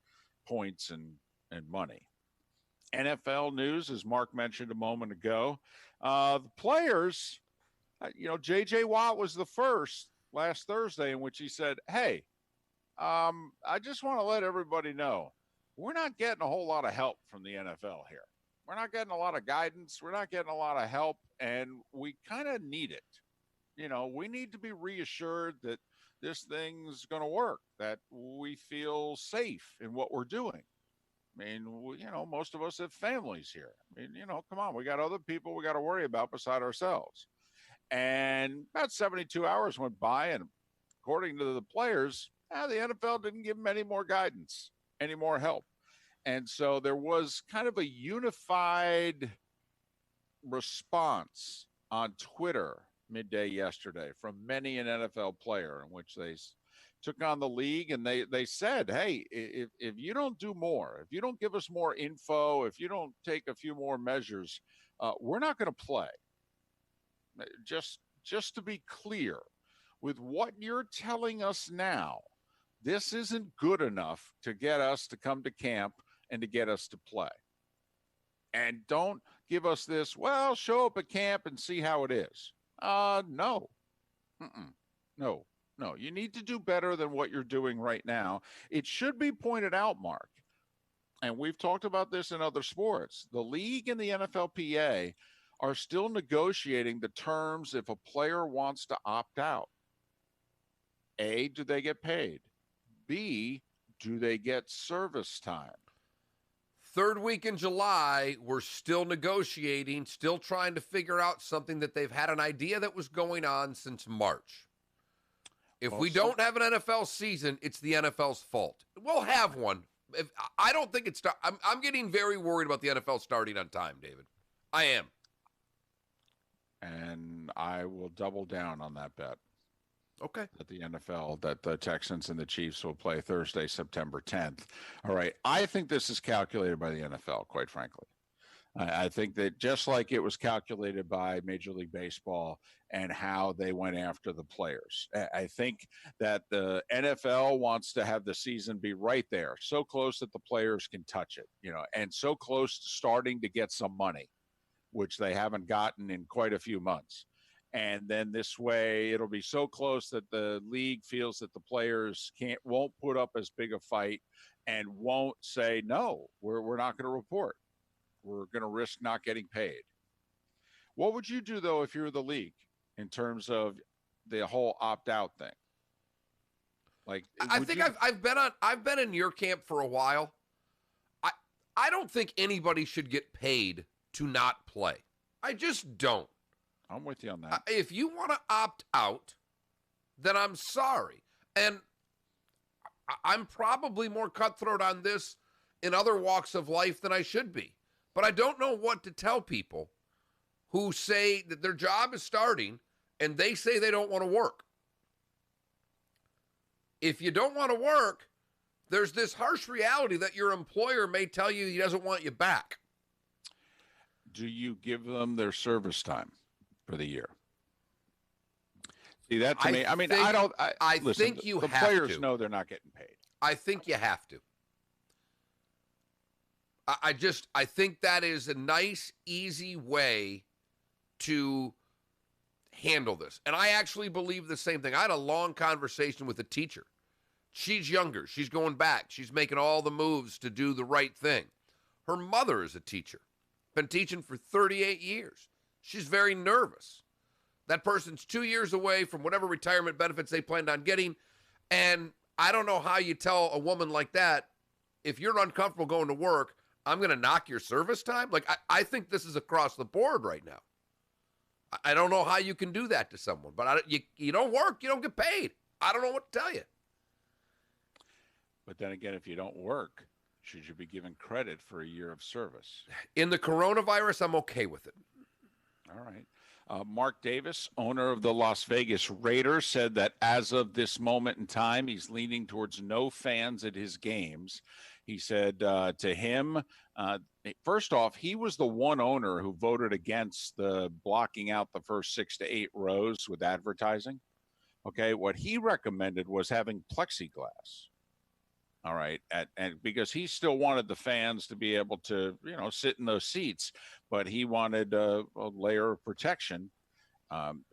points and money. NFL news, as Mark mentioned a moment ago, the players, J.J. Watt was the first last Thursday in which he said, hey, I just want to let everybody know we're not getting a whole lot of help from the NFL here. We're not getting a lot of guidance. We're not getting a lot of help, and we kind of need it. We need to be reassured that this thing's going to work, that we feel safe in what we're doing. I mean, most of us have families here. I mean, come on, we got other people we got to worry about beside ourselves. And about 72 hours went by, and according to the players, the NFL didn't give them any more guidance, any more help. And so there was kind of a unified response on Twitter midday yesterday from many an NFL player in which they took on the league, and they said, hey, if you don't do more, if you don't give us more info, if you don't take a few more measures, we're not going to play. Just to be clear, with what you're telling us now, this isn't good enough to get us to come to camp and to get us to play. And don't give us this, show up at camp and see how it is. No. No, you need to do better than what you're doing right now. It should be pointed out, Mark, and we've talked about this in other sports, the league and the NFLPA are still negotiating the terms if a player wants to opt out. A, do they get paid? B, do they get service time? Third week in July, we're still negotiating, still trying to figure out something that they've had an idea that was going on since March. If we don't have an NFL season, it's the NFL's fault. We'll have one. I don't think it's – I'm getting very worried about the NFL starting on time, David. I am. And I will double down on that bet. Okay. That the Texans and the Chiefs will play Thursday, September 10th. All right. I think this is calculated by the NFL, quite frankly. I think that just like it was calculated by Major League Baseball and how they went after the players, I think that the NFL wants to have the season be right there, so close that the players can touch it, and so close to starting to get some money, which they haven't gotten in quite a few months. And then this way it'll be so close that the league feels that the players won't put up as big a fight and won't say, no, we're not going to report. We're going to risk not getting paid. What would you do, though, if you're the league? in terms of the whole opt-out thing? Like, I think I've been in your camp for a while. I don't think anybody should get paid to not play. I just don't. I'm with you on that. If you want to opt out, then I'm sorry. And I'm probably more cutthroat on this in other walks of life than I should be. But I don't know what to tell people who say that their job is starting and they say they don't want to work. If you don't want to work, there's this harsh reality that your employer may tell you he doesn't want you back. Do you give them their service time for the year? See, that to me, I mean, I don't. Listen, think you the have players to. know they're not getting paid. I think you have to. I think that is a nice, easy way to handle this. And I actually believe the same thing. I had a long conversation with a teacher. She's younger. She's going back. She's making all the moves to do the right thing. Her mother is a teacher. Been teaching for 38 years. She's very nervous. That person's 2 years away from whatever retirement benefits they planned on getting. And I don't know how you tell a woman like that, if you're uncomfortable going to work, I'm going to knock your service time? Like, I think this is across the board right now. I don't know how you can do that to someone. But you don't work, you don't get paid. I don't know what to tell you. But then again, if you don't work, should you be given credit for a year of service? In the coronavirus, I'm okay with it. All right. Mark Davis, owner of the Las Vegas Raiders, said that as of this moment in time, he's leaning towards no fans at his games. He said to him, first off, he was the one owner who voted against the blocking out the first 6 to 8 rows with advertising. Okay, what he recommended was having plexiglass. All right, and because he still wanted the fans to be able to, sit in those seats, but he wanted a layer of protection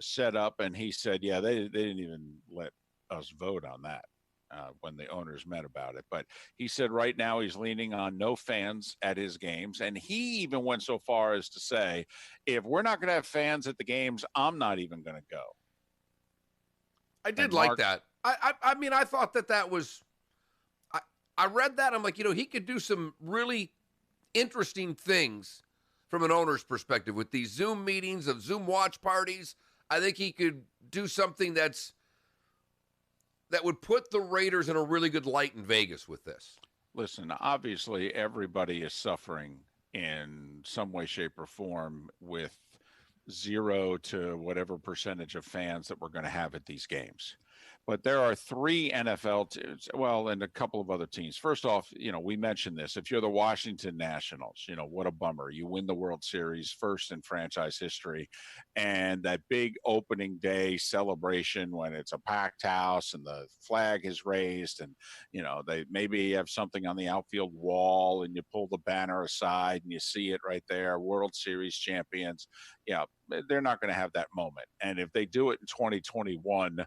set up, and he said, yeah, they didn't even let us vote on that when the owners met about it. But he said right now he's leaning on no fans at his games, and he even went so far as to say, if we're not going to have fans at the games, I'm not even going to go. I did like that. I mean, I thought that was. I read that. I'm like, he could do some really interesting things from an owner's perspective with these Zoom meetings of Zoom watch parties. I think he could do something that would put the Raiders in a really good light in Vegas with this. Listen, obviously everybody is suffering in some way, shape, or form with 0 to whatever percentage of fans that we're going to have at these games. But there are 3 NFL teams, and a couple of other teams. First off, we mentioned this. If you're the Washington Nationals, what a bummer. You win the World Series, first in franchise history. And that big opening day celebration when it's a packed house and the flag is raised and, they maybe have something on the outfield wall and you pull the banner aside and you see it right there, World Series champions. Yeah, they're not going to have that moment. And if they do it in 2021,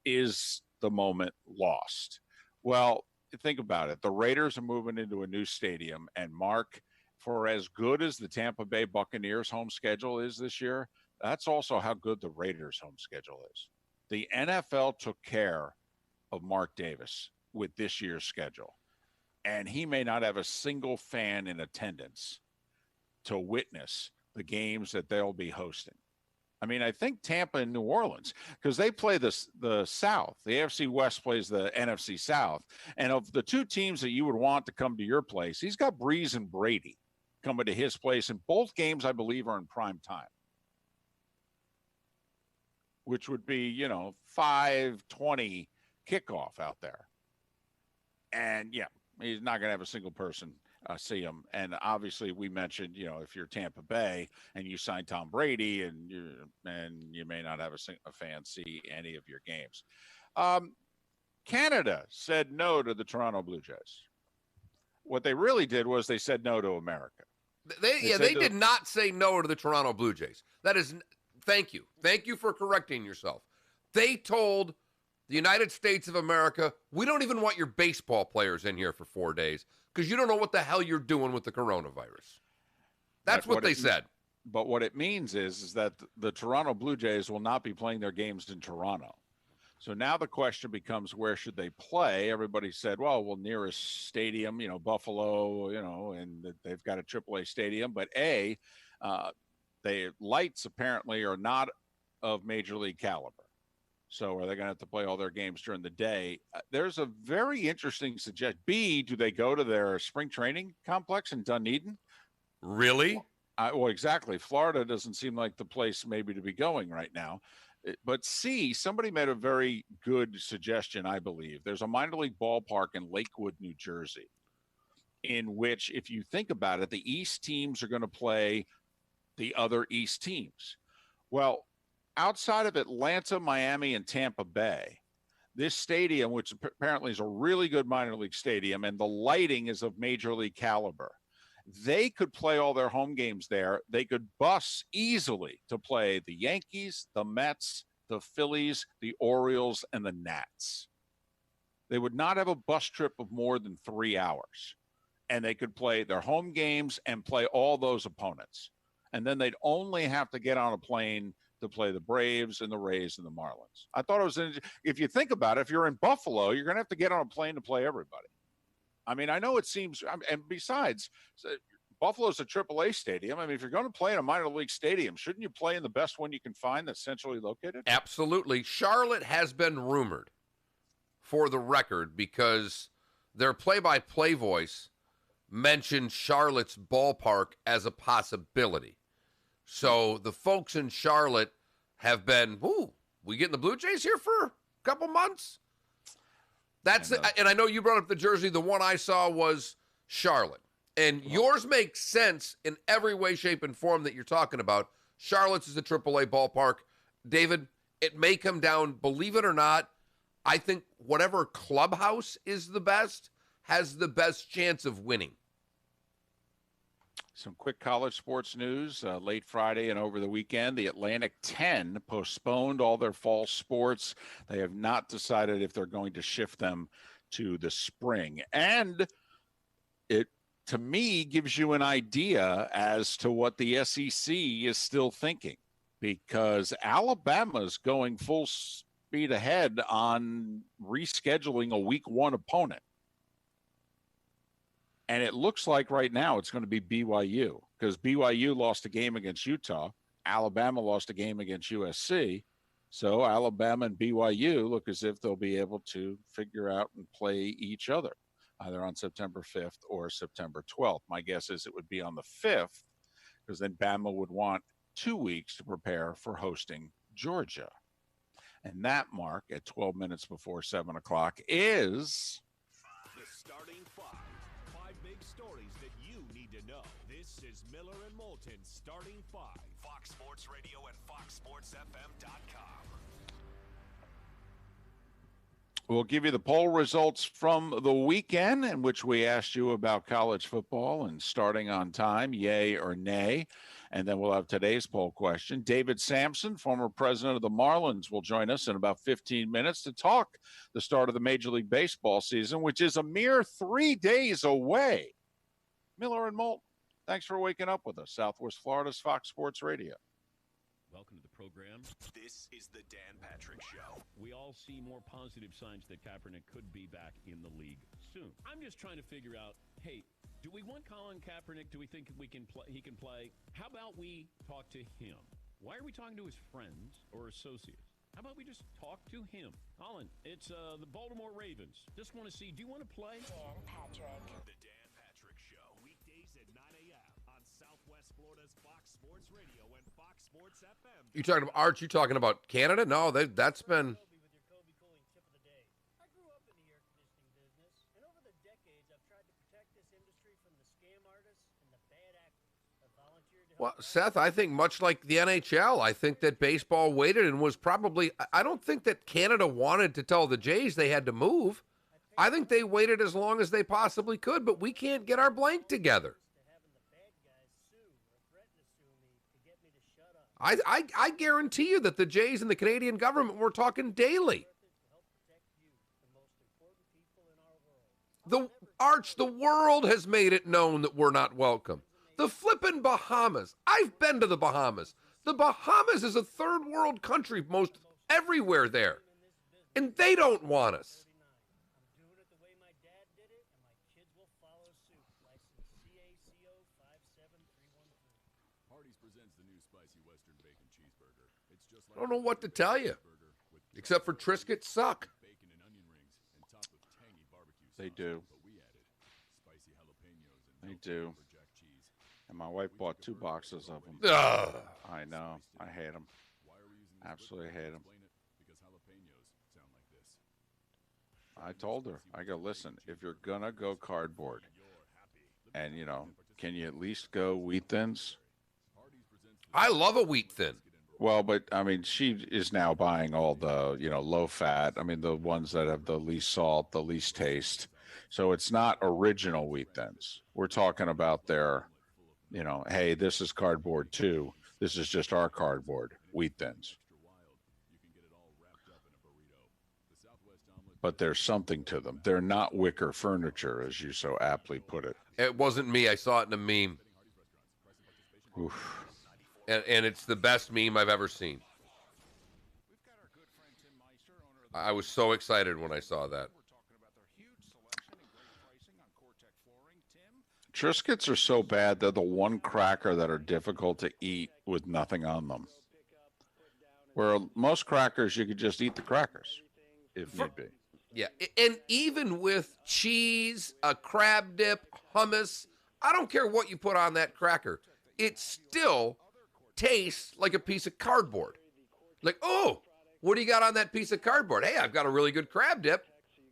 is the moment lost? Well, think about it. The Raiders are moving into a new stadium, and Mark, for as good as the Tampa Bay Buccaneers home schedule is this year, that's also how good the Raiders home schedule is. The NFL took care of Mark Davis with this year's schedule, and he may not have a single fan in attendance to witness the games that they'll be hosting. I mean, I think Tampa and New Orleans, because they play the South. The AFC West plays the NFC South. And of the 2 teams that you would want to come to your place, he's got Breeze and Brady coming to his place. And both games, I believe, are in prime time, which would be, 5:20 kickoff out there. And, yeah, he's not going to have a single person see him. And obviously we mentioned, if you're Tampa Bay and you sign Tom Brady and you may not have a fan see any of your games. Canada said no to the Toronto Blue Jays. What they really did was they said no to America. They did not say no to the Toronto Blue Jays. That is, thank you. Thank you for correcting yourself. They told the United States of America, we don't even want your baseball players in here for 4 days because you don't know what the hell you're doing with the coronavirus. That's what they said. But what it means is that the Toronto Blue Jays will not be playing their games in Toronto. So now the question becomes, where should they play? Everybody said, well, nearest stadium, Buffalo, and they've got a AAA stadium. But the lights apparently are not of major league caliber. So are they going to have to play all their games during the day? There's a very interesting suggestion. B, do they go to their spring training complex in Dunedin? Really? Well, exactly. Florida doesn't seem like the place maybe to be going right now. But C, somebody made a very good suggestion, I believe. There's a minor league ballpark in Lakewood, New Jersey, in which, if you think about it, the East teams are going to play the other East teams. Well, outside of Atlanta, Miami, and Tampa Bay, this stadium, which apparently is a really good minor league stadium, and the lighting is of major league caliber, they could play all their home games there. They could bus easily to play the Yankees, the Mets, the Phillies, the Orioles, and the Nats. They would not have a bus trip of more than 3 hours. And they could play their home games and play all those opponents. And then they'd only have to get on a plane to play the Braves and the Rays and the Marlins. I thought it was, if you think about it, if you're in Buffalo, you're going to have to get on a plane to play everybody. I mean, I know it seems, and besides, Buffalo's a AAA stadium. I mean, if you're going to play in a minor league stadium, shouldn't you play in the best one you can find that's centrally located? Absolutely. Charlotte has been rumored, for the record, because their play-by-play voice mentioned Charlotte's ballpark as a possibility. So the folks in Charlotte have been, we getting the Blue Jays here for a couple months? And I know you brought up the jersey. The one I saw was Charlotte. And yours makes sense in every way, shape, and form that you're talking about. Charlotte's is a AAA ballpark. David, it may come down, believe it or not, I think whatever clubhouse is the best has the best chance of winning. Some quick college sports news. Late Friday and over the weekend, the Atlantic 10 postponed all their fall sports. They have not decided if they're going to shift them to the spring. And it, to me, gives you an idea as to what the SEC is still thinking, because Alabama's going full speed ahead on rescheduling a week one opponent. And it looks like right now it's going to be BYU, because BYU lost a game against Utah. Alabama lost a game against USC. So Alabama and BYU look as if they'll be able to figure out and play each other, either on September 5th or September 12th. My guess is it would be on the 5th, because then Bama would want 2 weeks to prepare for hosting Georgia. And that, Mark, at 12 minutes before 7 o'clock is... The starting five. Big stories that you need to know. This is Miller and Moulton starting five. Fox Sports Radio and FoxSportsFM.com. We'll give you the poll results from the weekend in which we asked you about college football and starting on time, yay or nay. And then we'll have today's poll question. David Sampson, former president of the Marlins, will join us in about 15 minutes to talk the start of the Major League Baseball season, which is a mere 3 days away. Miller and Moulton, thanks for waking up with us. Southwest Florida's Fox Sports Radio. Welcome to the program. This is the Dan Patrick Show. We all see more positive signs that Kaepernick could be back in the league soon. I'm just trying to figure out, hey, do we want Colin Kaepernick? Do we think he can play? How about we talk to him? Why are we talking to his friends or associates? How about we just talk to him? Colin, it's the Baltimore Ravens. Just want to see, do you want to play? Dan Patrick. The Dan Patrick Show. Weekdays at 9 a.m. on Southwest Florida's Fox Sports Radio and Fox Sports FM. You talking about Arch? You talking about Canada? No, that's been. Well, Seth, I think much like the NHL, I think that baseball waited and was probably, I don't think that Canada wanted to tell the Jays they had to move. I think they waited as long as they possibly could, but we can't get our blank together. I guarantee you that the Jays and the Canadian government were talking daily. The world has made it known that we're not welcome. The flippin' Bahamas. I've been to the Bahamas. The Bahamas is a third world country most everywhere there. And they don't want us. I'm doing it the way my dad did it, and my kids will follow suit. License CACO 57313. Hardee's presents the new spicy Western bacon cheeseburger. It's just I don't know what to tell you. Except for Triscuits suck. bacon and onion rings and topped with tangy barbecue sauce. They do. But we added spicy jalapenos and They milk do. lumberjack cheese. And my wife bought 2 boxes of them. Ugh. I know. I hate them. Why are we using this Absolutely whip? hate them. Explain it, because jalapenos sound like this. I told her, I go, listen, if you're going to go cardboard and, you know, can you at least go wheat thins? I love a wheat thin. Well, but I mean, she is now buying all the, you know, low fat. I mean, the ones that have the least salt, the least taste. So it's not original wheat thins. We're talking about their, you know, hey, this is cardboard too. This is just our cardboard wheat thins. But there's something to them. They're not wicker furniture, as you so aptly put it. It wasn't me. I saw it in a meme. Oof. And it's the best meme I've ever seen. I was so excited when I saw that. Triscuits are so bad, they're the one cracker that are difficult to eat with nothing on them. Where most crackers, you could just eat the crackers, if need be. Yeah, and even with cheese, a crab dip, hummus, I don't care what you put on that cracker. It still tastes like a piece of cardboard. Like, oh, what do you got on that piece of cardboard? Hey, I've got a really good crab dip.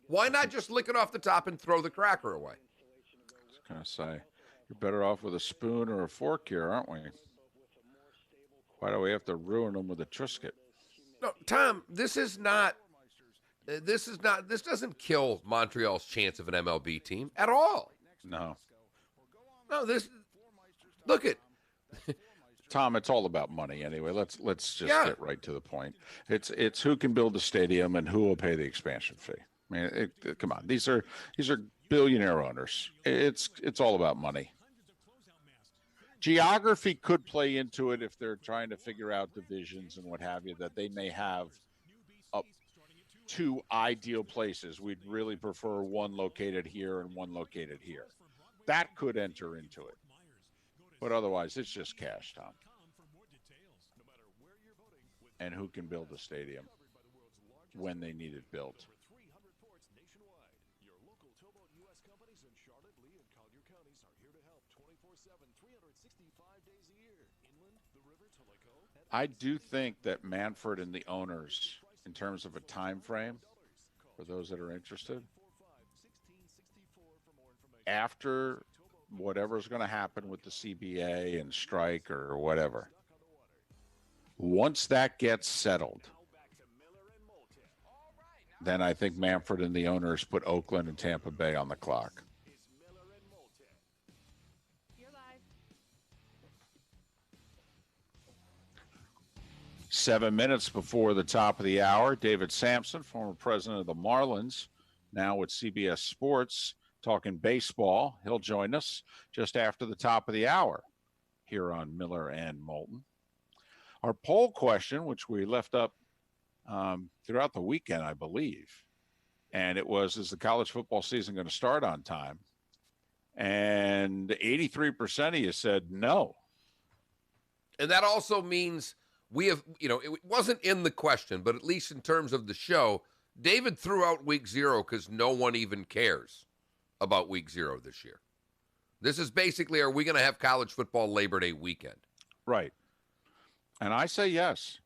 Why not just lick it off the top and throw the cracker away? I was going to say, you're better off with a spoon or a fork here, aren't we? Why do we have to ruin them with a Triscuit? No, Tom, this doesn't kill Montreal's chance of an MLB team at all. No. No, look at Tom, it's all about money anyway. Let's just get right to the point. It's who can build the stadium and who will pay the expansion fee. I mean, come on. These are billionaire owners. It's all about money. Geography could play into it if they're trying to figure out divisions and what have you, that they may have up 2 ideal places. We'd really prefer one located here and one located here. That could enter into it. But otherwise, it's just cash, Tom. And who can build a stadium when they need it built? I do think that Manfred and the owners, in terms of a time frame, for those that are interested, after whatever's going to happen with the CBA and strike or whatever, once that gets settled, then I think Manfred and the owners put Oakland and Tampa Bay on the clock. You're live. 7 minutes before the top of the hour, David Sampson, former president of the Marlins, now with CBS Sports, talking baseball. He'll join us just after the top of the hour here on Miller and Moulton. Our poll question, which we left up throughout the weekend, I believe, and it was, is the college football season going to start on time? And 83% of you said no. And that also means we have, it wasn't in the question, but at least in terms of the show, David threw out week 0 because no one even cares about week 0 this year. This is basically, are we going to have college football Labor Day weekend? Right. And I say yes.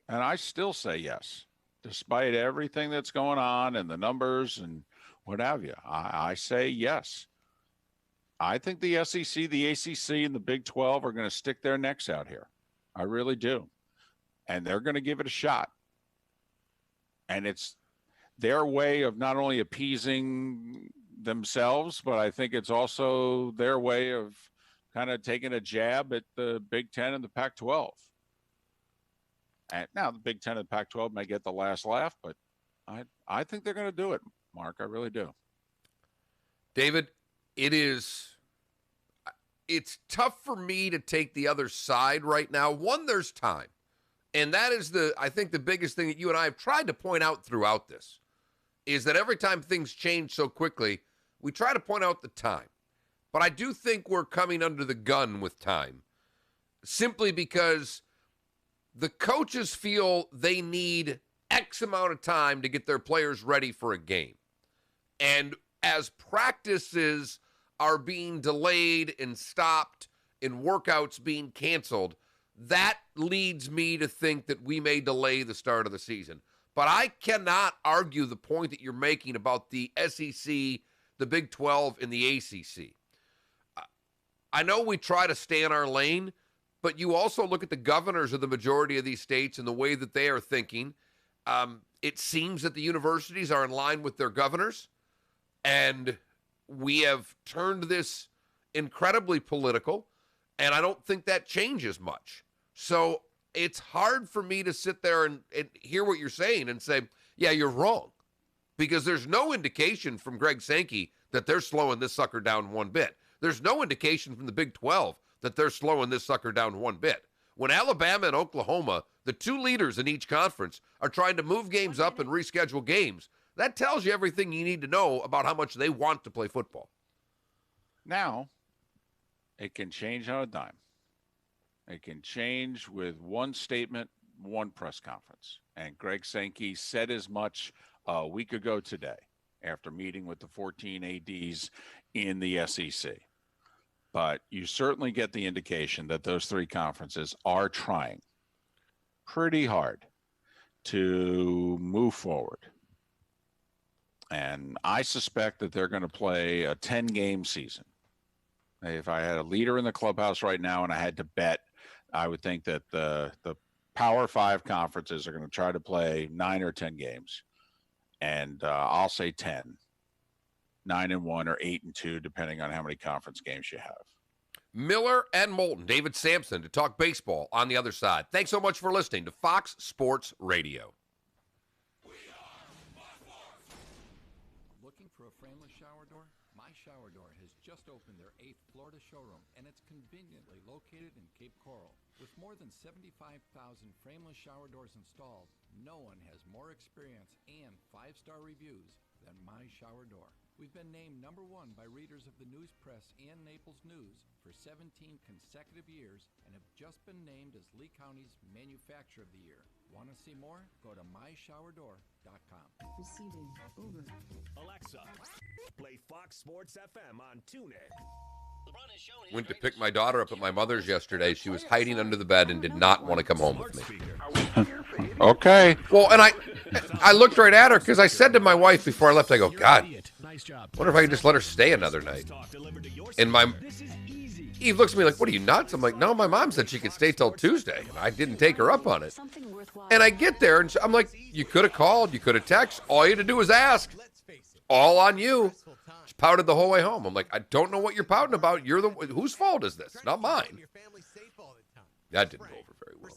And I still say yes, despite everything that's going on and the numbers and what have you. I say yes. I think the SEC, the ACC, and the Big 12 are going to stick their necks out here. I really do. And they're going to give it a shot. And it's their way of not only appeasing themselves, but I think it's also their way of kind of taking a jab at the Big 10 and the Pac-12. And now the Big 10 and the Pac-12 may get the last laugh, but I think they're going to do it, Mark. I really do. David, it is, it's tough for me to take the other side right now. One, there's time. And that is I think the biggest thing that you and I have tried to point out throughout this is that every time things change so quickly, we try to point out the time. But I do think we're coming under the gun with time simply because the coaches feel they need X amount of time to get their players ready for a game. And as practices are being delayed and stopped and workouts being canceled, that leads me to think that we may delay the start of the season. But I cannot argue the point that you're making about the SEC, the Big 12, and the ACC. I know we try to stay in our lane, but you also look at the governors of the majority of these states and the way that they are thinking. It seems that the universities are in line with their governors, and we have turned this incredibly political, and I don't think that changes much. So it's hard for me to sit there and hear what you're saying and say, yeah, you're wrong, because there's no indication from Greg Sankey that they're slowing this sucker down one bit. There's no indication from the Big 12 that they're slowing this sucker down one bit. When Alabama and Oklahoma, the two leaders in each conference, are trying to move games up and reschedule games, that tells you everything you need to know about how much they want to play football. Now, it can change on a dime. It can change with one statement, one press conference. And Greg Sankey said as much a week ago today after meeting with the 14 ADs in the SEC. But you certainly get the indication that those three conferences are trying pretty hard to move forward. And I suspect that they're going to play a 10-game season. If I had a leader in the clubhouse right now and I had to bet, I would think that the Power 5 conferences are going to try to play 9 or 10 games. And I'll say 10. 9-1 or 8-2, depending on how many conference games you have. Miller and Moulton, David Sampson to talk baseball on the other side. Thanks so much for listening to Fox Sports Radio. Looking for a frameless shower door? My Shower Door has just opened their 8th Florida showroom, and it's conveniently located in Cape Coral. With more than 75,000 frameless shower doors installed, no one has more experience and 5-star reviews than My Shower Door. We've been named #1 by readers of the News Press and Naples News for 17 consecutive years and have just been named as Lee County's Manufacturer of the Year. Want to see more? Go to myshowerdor.com. Receiving. Over. Alexa, play Fox Sports FM on TuneIn. Went to pick my daughter up at my mother's yesterday. She was hiding under the bed and did not want to come home with me. Okay. Well, and I looked right at her because I said to my wife before I left, I go, God, wonder if I could just let her stay another night. And Eve looks at me like, what are you, nuts? I'm like, no, my mom said she could stay till Tuesday. And I didn't take her up on it. And I get there and I'm like, you could have called, you could have texted. All you had to do was ask. All on you. She pouted the whole way home. I'm like, I don't know what you're pouting about. You're whose fault is this? Not mine. That didn't go over very well.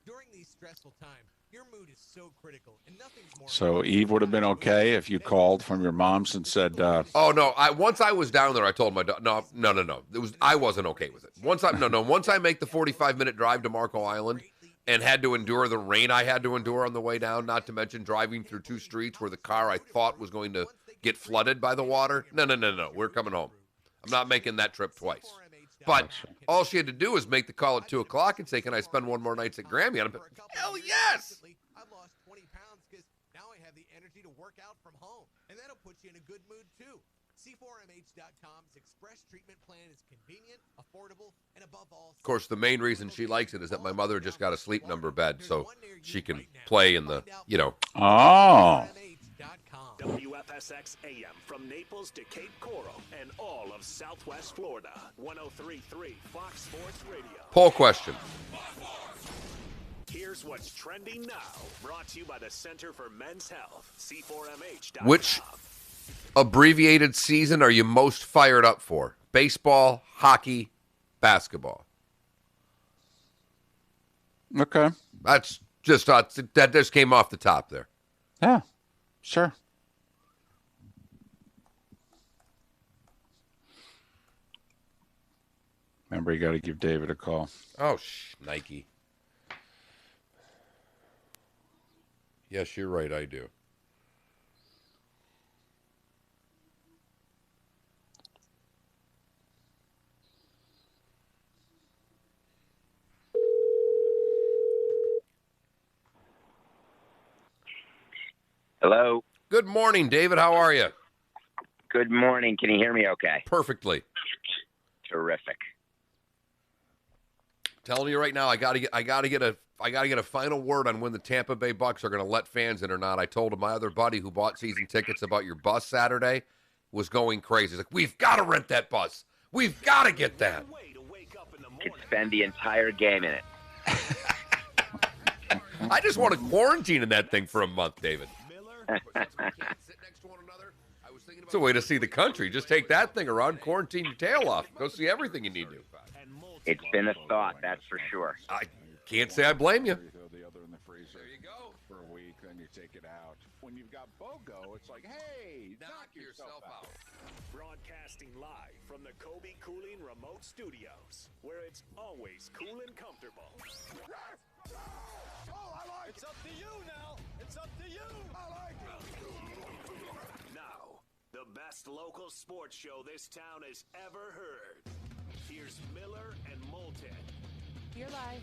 During these stressful times, your mood is so critical, and nothing's more. So Eve would have been okay if you called from your mom's and said, "Oh no!" Once I was down there, I told my no. I wasn't okay with it. Once I make the 45-minute drive to Marco Island and had to endure the rain I had to endure on the way down, not to mention driving through two streets where the car I thought was going to get flooded by the water. No. We're coming home. I'm not making that trip twice. But all she had to do was make the call at 2 o'clock and say, can I spend one more night at Grammy? And I'm like, hell yes! I've lost 20 pounds because now I have the energy to work out from home. And that'll put you in a good mood, too. C4MH.com's express treatment plan is convenient, affordable, and above all... Of course, the main reason she likes it is that my mother just got a sleep number bed, so she can play in the, Oh. WFSX AM from Naples to Cape Coral and all of Southwest Florida. 103.3 Fox Sports Radio. Poll question. Here's what's trending now. Brought to you by the Center for Men's Health. C4MH.com. Which abbreviated season are you most fired up for? Baseball, hockey, basketball? Okay. That's just that just came off the top there. Yeah, sure. Remember, you got to give David a call. Oh, Nike. Yes, you're right. I do. Hello. Good morning, David. How are you? Good morning. Can you hear me okay? Perfectly. Terrific. Telling you right now, I gotta get a final word on when the Tampa Bay Bucks are gonna let fans in or not. I told my other buddy who bought season tickets about your bus Saturday, was going crazy. He's like, we've got to rent that bus. We've got to get that. Could spend the entire game in it. I just want to quarantine in that thing for a month, David. It's a way to see the country. Just take that thing around, quarantine your tail off, go see everything you need to. It's been a thought, that's for sure. I can't say I blame you. Throw the other in the freezer. There you go. For a week, then you take it out. When you've got BOGO, it's like, hey, knock yourself out. Broadcasting live from the Kobe Cooling Remote Studios, where it's always cool and comfortable. It's up to you now. It's up to you. I like it. Now, the best local sports show this town has ever heard. Here's Miller and Moulton. You're live.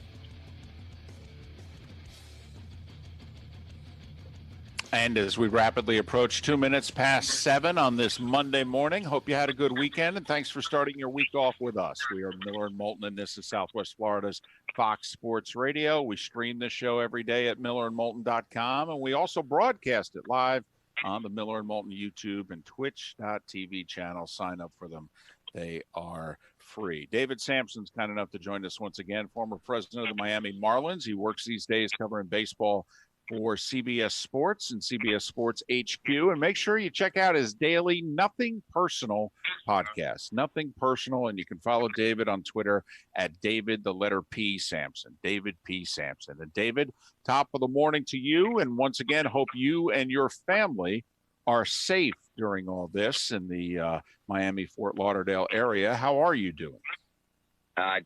And as we rapidly approach 2 minutes past 7 on this Monday morning, hope you had a good weekend, and thanks for starting your week off with us. We are Miller and Moulton, and this is Southwest Florida's Fox Sports Radio. We stream this show every day at millerandmoulton.com, and we also broadcast it live on the Miller and Moulton YouTube and Twitch.tv channel. Sign up for them. They are free. David Sampson's kind enough to join us once again, former president of the Miami Marlins. He works these days covering baseball for CBS Sports and CBS Sports HQ. And make sure you check out his daily Nothing Personal podcast. Nothing Personal. And you can follow David on Twitter at David, the letter P, Sampson. David P. Sampson. And David, top of the morning to you. And once again, hope you and your family are safe during all this in the Miami-Fort Lauderdale area. How are you doing?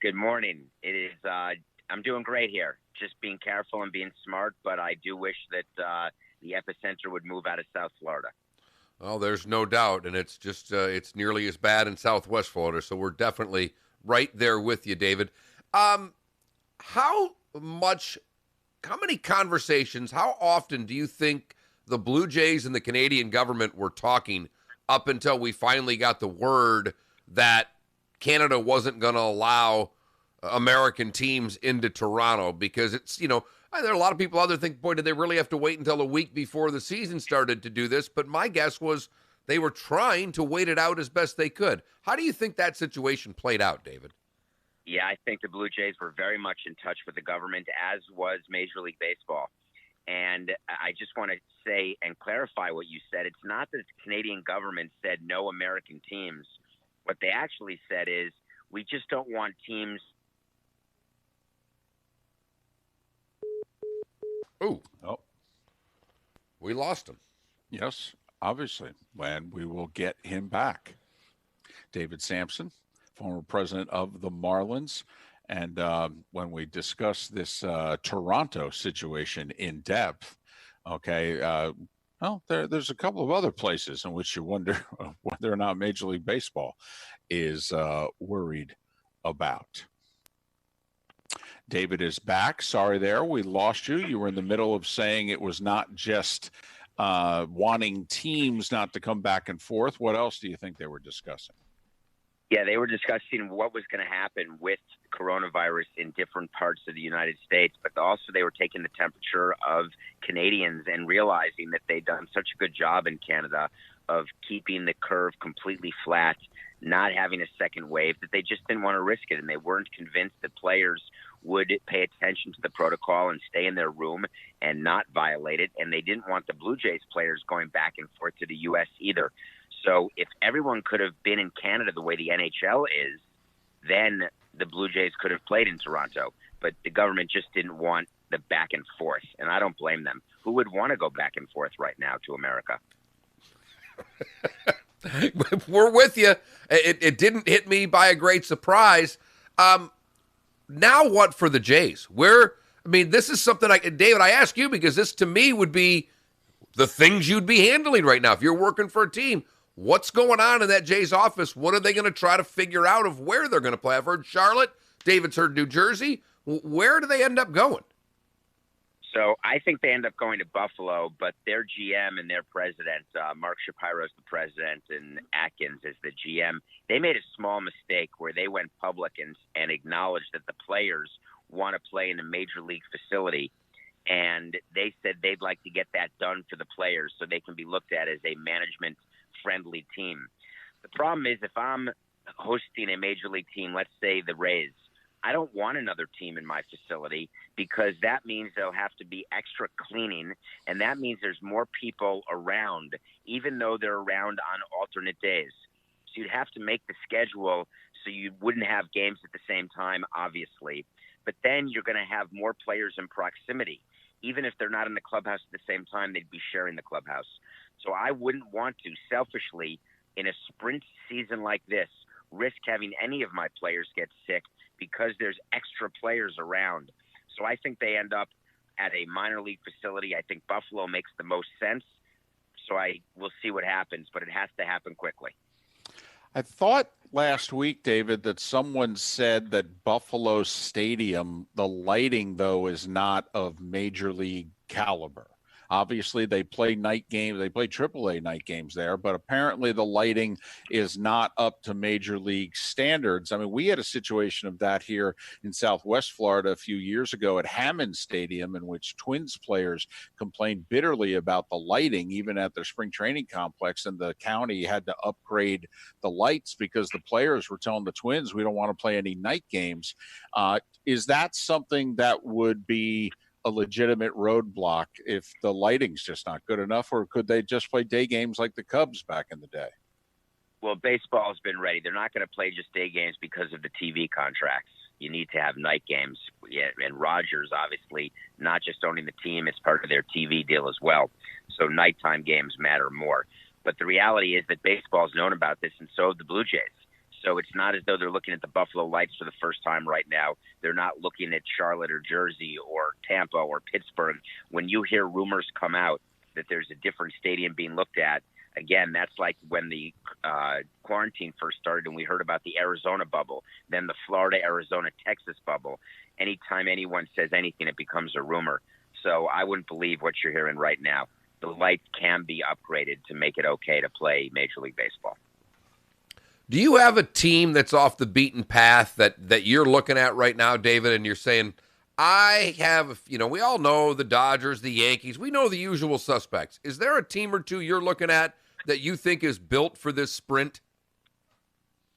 Good morning. It is. I'm doing great here. Just being careful and being smart, but I do wish that the epicenter would move out of South Florida. Well, there's no doubt, and it's just it's nearly as bad in Southwest Florida, so we're definitely right there with you, David. How many conversations, how often do you think the Blue Jays and the Canadian government were talking up until we finally got the word that Canada wasn't going to allow American teams into Toronto? Because it's, there are a lot of people out there think, boy, did they really have to wait until a week before the season started to do this? But my guess was they were trying to wait it out as best they could. How do you think that situation played out, David? Yeah, I think the Blue Jays were very much in touch with the government, as was Major League Baseball. And I just want to say and clarify what you said. It's not that the Canadian government said no American teams. What they actually said is, we just don't want teams. Oh, we lost him. Yes, obviously. And we will get him back. David Sampson, former president of the Marlins. And when we discuss this Toronto situation in depth, there's a couple of other places in which you wonder whether or not Major League Baseball is worried about. David is back. Sorry there, we lost you. You were in the middle of saying it was not just wanting teams not to come back and forth. What else do you think they were discussing? Yeah, they were discussing what was going to happen with coronavirus in different parts of the United States, but also they were taking the temperature of Canadians and realizing that they'd done such a good job in Canada of keeping the curve completely flat, not having a second wave, that they just didn't want to risk it, and they weren't convinced that players would pay attention to the protocol and stay in their room and not violate it, and they didn't want the Blue Jays players going back and forth to the U.S. either. So if everyone could have been in Canada the way the NHL is, then the Blue Jays could have played in Toronto. But the government just didn't want the back and forth, and I don't blame them. Who would want to go back and forth right now to America? We're with you. It didn't hit me by a great surprise. Now what for the Jays? This is something David, I ask you because this to me would be the things you'd be handling right now. If you're working for a team, what's going on in that Jays office? What are they going to try to figure out of where they're going to play? I've heard Charlotte. David's heard New Jersey. Where do they end up going? So I think they end up going to Buffalo, but their GM and their president, Mark Shapiro's the president and Atkins is the GM. They made a small mistake where they went public and acknowledged that the players want to play in a major league facility. And they said they'd like to get that done for the players so they can be looked at as a management-friendly team. The problem is if I'm hosting a major league team, let's say the Rays, I don't want another team in my facility because that means there'll have to be extra cleaning, and that means there's more people around, even though they're around on alternate days. So you'd have to make the schedule so you wouldn't have games at the same time, obviously. But then you're going to have more players in proximity. Even if they're not in the clubhouse at the same time, they'd be sharing the clubhouse. So I wouldn't want to, selfishly, in a sprint season like this, risk having any of my players get sick because there's extra players around. So I think they end up at a minor league facility. I think Buffalo makes the most sense. So I will see what happens, but it has to happen quickly. I thought last week, David, that someone said that Buffalo Stadium, the lighting, though, is not of major league caliber. Obviously, they play night games. They play AAA night games there, but apparently the lighting is not up to major league standards. I mean, we had a situation of that here in Southwest Florida a few years ago at Hammond Stadium, in which Twins players complained bitterly about the lighting, even at their spring training complex, and the county had to upgrade the lights because the players were telling the Twins, we don't want to play any night games. Is that something that would be a legitimate roadblock if the lighting's just not good enough, or could they just play day games like the Cubs back in the day? Well, baseball's been ready. They're not going to play just day games because of the TV contracts. You need to have night games. Yeah, and Rogers, obviously, not just owning the team, it's part of their TV deal as well. So nighttime games matter more. But the reality is that baseball's known about this, and so have the Blue Jays. So it's not as though they're looking at the Buffalo Lights for the first time right now. They're not looking at Charlotte or Jersey or Tampa or Pittsburgh. When you hear rumors come out that there's a different stadium being looked at, again, that's like when the quarantine first started and we heard about the Arizona bubble, then the Florida, Arizona, Texas bubble. Anytime anyone says anything, it becomes a rumor. So I wouldn't believe what you're hearing right now. The lights can be upgraded to make it okay to play Major League Baseball. Do you have a team that's off the beaten path that you're looking at right now, David, and you're saying, I have, we all know the Dodgers, the Yankees. We know the usual suspects. Is there a team or two you're looking at that you think is built for this sprint?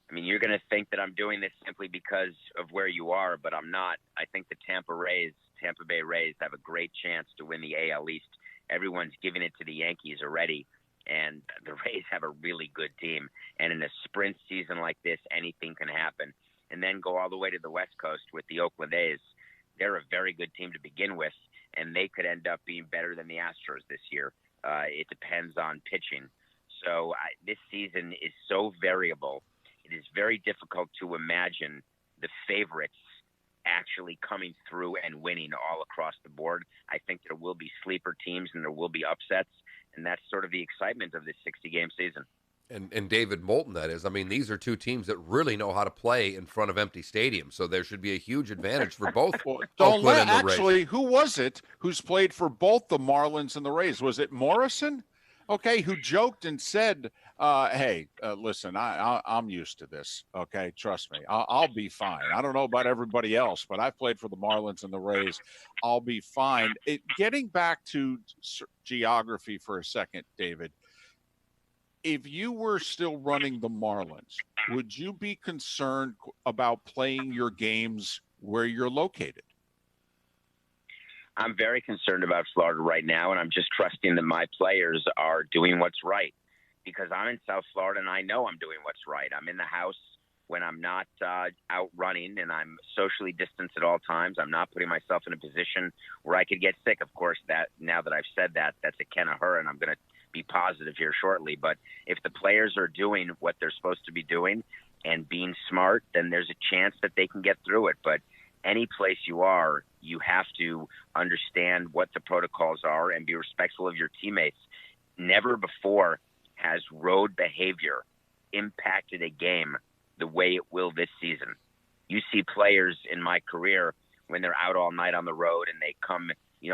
I mean, you're going to think that I'm doing this simply because of where you are, but I'm not. I think the Tampa Bay Rays have a great chance to win the AL East. Everyone's giving it to the Yankees already. And the Rays have a really good team. And in a sprint season like this, anything can happen. And then go all the way to the West Coast with the Oakland A's. They're a very good team to begin with, and they could end up being better than the Astros this year. It depends on pitching. So this season is so variable. It is very difficult to imagine the favorites actually coming through and winning all across the board. I think there will be sleeper teams and there will be upsets. And that's sort of the excitement of this 60-game season. And David Moulton, that is. I mean, these are two teams that really know how to play in front of empty stadiums, so there should be a huge advantage for both Oakland and the Rays. Actually, who was it who's played for both the Marlins and the Rays? Was it Morrison? Okay, who joked and said, hey, listen, I'm used to this, okay? Trust me. I'll be fine. I don't know about everybody else, but I've played for the Marlins and the Rays. I'll be fine. Getting back to geography for a second, David, if you were still running the Marlins, would you be concerned about playing your games where you're located? I'm very concerned about Florida right now, and I'm just trusting that my players are doing what's right because I'm in South Florida, and I know I'm doing what's right. I'm in the house when I'm not out running, and I'm socially distanced at all times. I'm not putting myself in a position where I could get sick. Of course, that now that I've said that, that's a can of her, and I'm going to be positive here shortly. But if the players are doing what they're supposed to be doing, and being smart, then there's a chance that they can get through it. But any place you are, you have to understand what the protocols are and be respectful of your teammates. Never before has road behavior impacted a game the way it will this season. You see players in my career when they're out all night on the road and they come,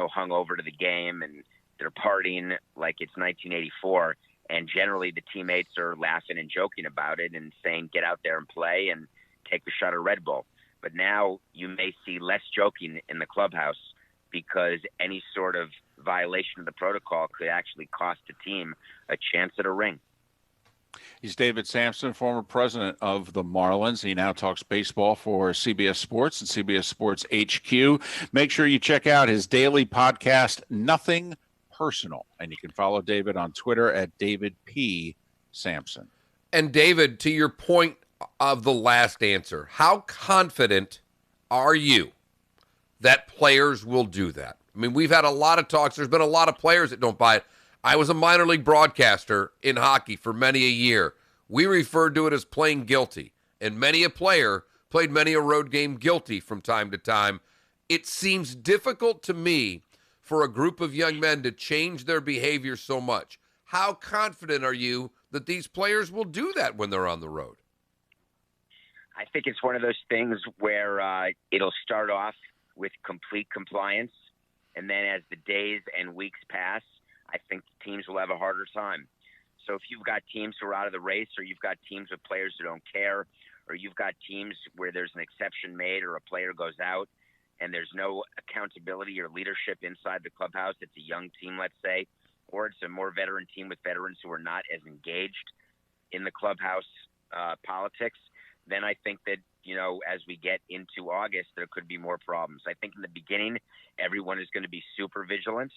hung over to the game and they're partying like it's 1984. And generally the teammates are laughing and joking about it and saying, get out there and play and take a shot of Red Bull. But now you may see less joking in the clubhouse because any sort of violation of the protocol could actually cost a team a chance at a ring. He's David Sampson, former president of the Marlins. He now talks baseball for CBS Sports and CBS Sports HQ. Make sure you check out his daily podcast, Nothing Personal. And you can follow David on Twitter at David P. Sampson. And David, to your point of the last answer, how confident are you that players will do that? I mean, we've had a lot of talks. There's been a lot of players that don't buy it. I was a minor league broadcaster in hockey for many a year. We referred to it as playing guilty, and many a player played many a road game guilty from time to time. It seems difficult to me for a group of young men to change their behavior so much. How confident are you that these players will do that when they're on the road? I think it's one of those things where it'll start off with complete compliance, and then as the days and weeks pass, I think teams will have a harder time. So if you've got teams who are out of the race, or you've got teams with players who don't care, or you've got teams where there's an exception made or a player goes out and there's no accountability or leadership inside the clubhouse, it's a young team, let's say, or it's a more veteran team with veterans who are not as engaged in the clubhouse politics, then I think that, as we get into August, there could be more problems. I think in the beginning, everyone is going to be super vigilant.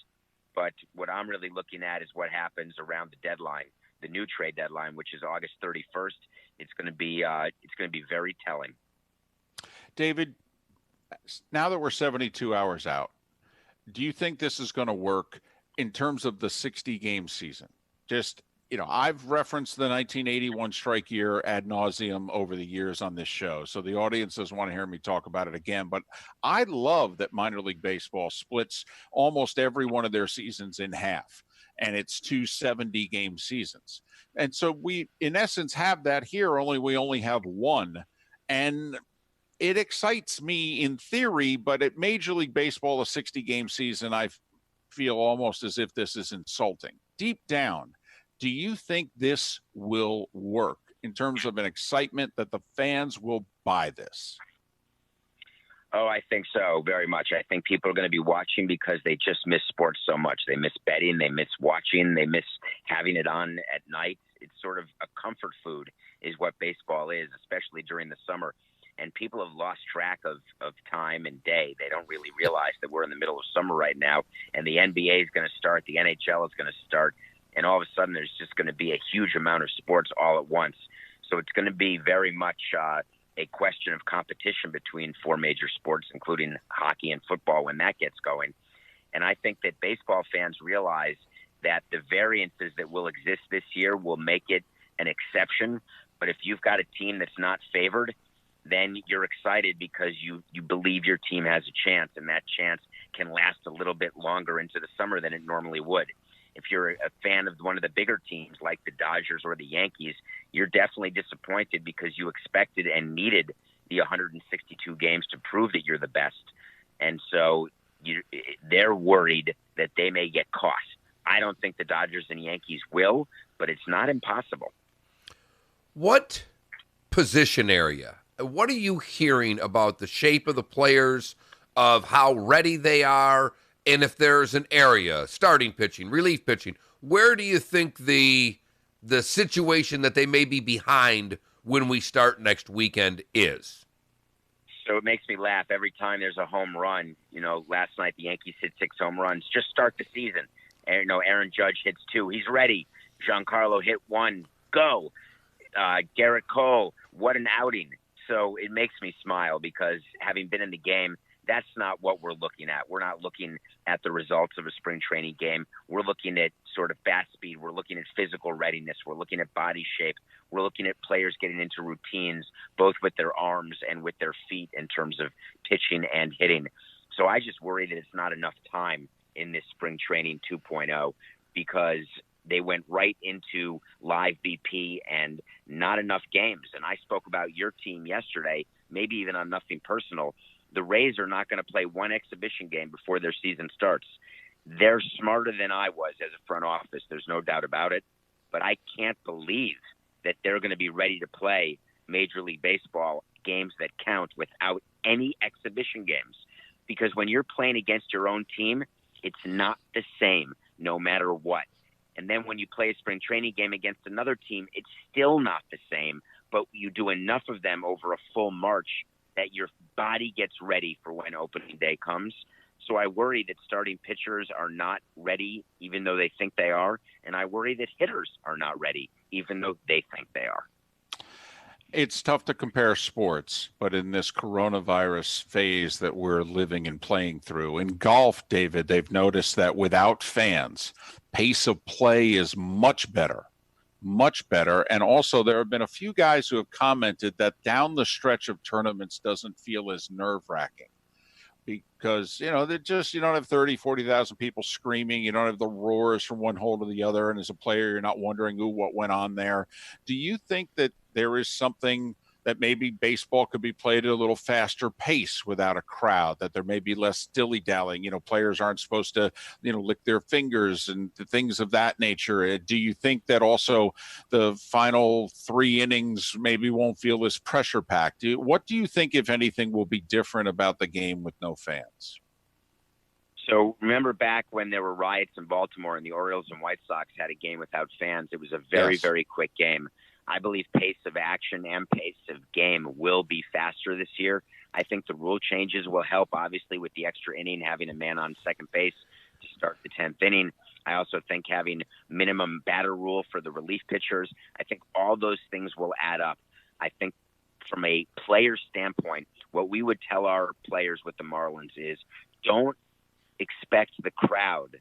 But what I'm really looking at is what happens around the deadline, the new trade deadline, which is August 31st. It's going to be very telling. David, now that we're 72 hours out, do you think this is going to work in terms of the 60-game season? Just, I've referenced the 1981 strike year ad nauseum over the years on this show, so the audience doesn't want to hear me talk about it again. But I love that minor league baseball splits almost every one of their seasons in half, and it's 2 70-game seasons. And so we, in essence, have that here, we only have one. And it excites me in theory, but at Major League Baseball, a 60-game season, I feel almost as if this is insulting. Deep down, do you think this will work in terms of an excitement that the fans will buy this? Oh, I think so, very much. I think people are going to be watching because they just miss sports so much. They miss betting, they miss watching, they miss having it on at night. It's sort of a comfort food is what baseball is, especially during the summer. And people have lost track of time and day. They don't really realize that we're in the middle of summer right now, and the NBA is going to start, the NHL is going to start, and all of a sudden there's just going to be a huge amount of sports all at once. So it's going to be very much a question of competition between 4 major sports, including hockey and football, when that gets going. And I think that baseball fans realize that the variances that will exist this year will make it an exception. But if you've got a team that's not favored, then you're excited because you believe your team has a chance, and that chance can last a little bit longer into the summer than it normally would. If you're a fan of one of the bigger teams like the Dodgers or the Yankees, you're definitely disappointed because you expected and needed the 162 games to prove that you're the best. And so they're worried that they may get caught. I don't think the Dodgers and Yankees will, but it's not impossible. What position area? What are you hearing about the shape of the players, of how ready they are, and if there's an area, starting pitching, relief pitching, where do you think the situation that they may be behind when we start next weekend is? So it makes me laugh every time there's a home run. Last night the Yankees hit 6 home runs. Just start the season. And, Aaron Judge hits 2. He's ready. Giancarlo hit 1. Go. Garrett Cole, what an outing. So it makes me smile because having been in the game, That's not what we're looking at. We're not looking at the results of a spring training game. We're looking at sort of bat speed. We're looking at physical readiness. We're looking at body shape. We're looking at players getting into routines, both with their arms and with their feet in terms of pitching and hitting. So I just worry that it's not enough time in this spring training 2.0 because they went right into live BP and not enough games. And I spoke about your team yesterday, maybe even on Nothing Personal. The Rays are not going to play one exhibition game before their season starts. They're smarter than I was as a front office. There's no doubt about it. But I can't believe that they're going to be ready to play Major League Baseball games that count without any exhibition games. Because when you're playing against your own team, it's not the same no matter what. And then when you play a spring training game against another team, it's still not the same. But you do enough of them over a full March that your body gets ready for when opening day comes. So I worry that starting pitchers are not ready, even though they think they are. And I worry that hitters are not ready, even though they think they are. It's tough to compare sports, but in this coronavirus phase that we're living and playing through, in golf, David, they've noticed that without fans, pace of play is much better. Much better. And also there have been a few guys who have commented that down the stretch of tournaments doesn't feel as nerve-wracking because, they're just, you don't have 30, 40,000 people screaming. You don't have the roars from one hole to the other. And as a player, you're not wondering, what went on there. Do you think that there is something that maybe baseball could be played at a little faster pace without a crowd, that there may be less dilly-dallying? Players aren't supposed to, lick their fingers and things of that nature. Do you think that also the final 3 innings maybe won't feel as pressure-packed? What do you think, if anything, will be different about the game with no fans? So remember back when there were riots in Baltimore and the Orioles and White Sox had a game without fans? It was a very, very quick game. I believe pace of action and pace of game will be faster this year. I think the rule changes will help, obviously, with the extra inning, having a man on second base to start the 10th inning. I also think having minimum batter rule for the relief pitchers, I think all those things will add up. I think from a player standpoint, what we would tell our players with the Marlins is don't expect the crowd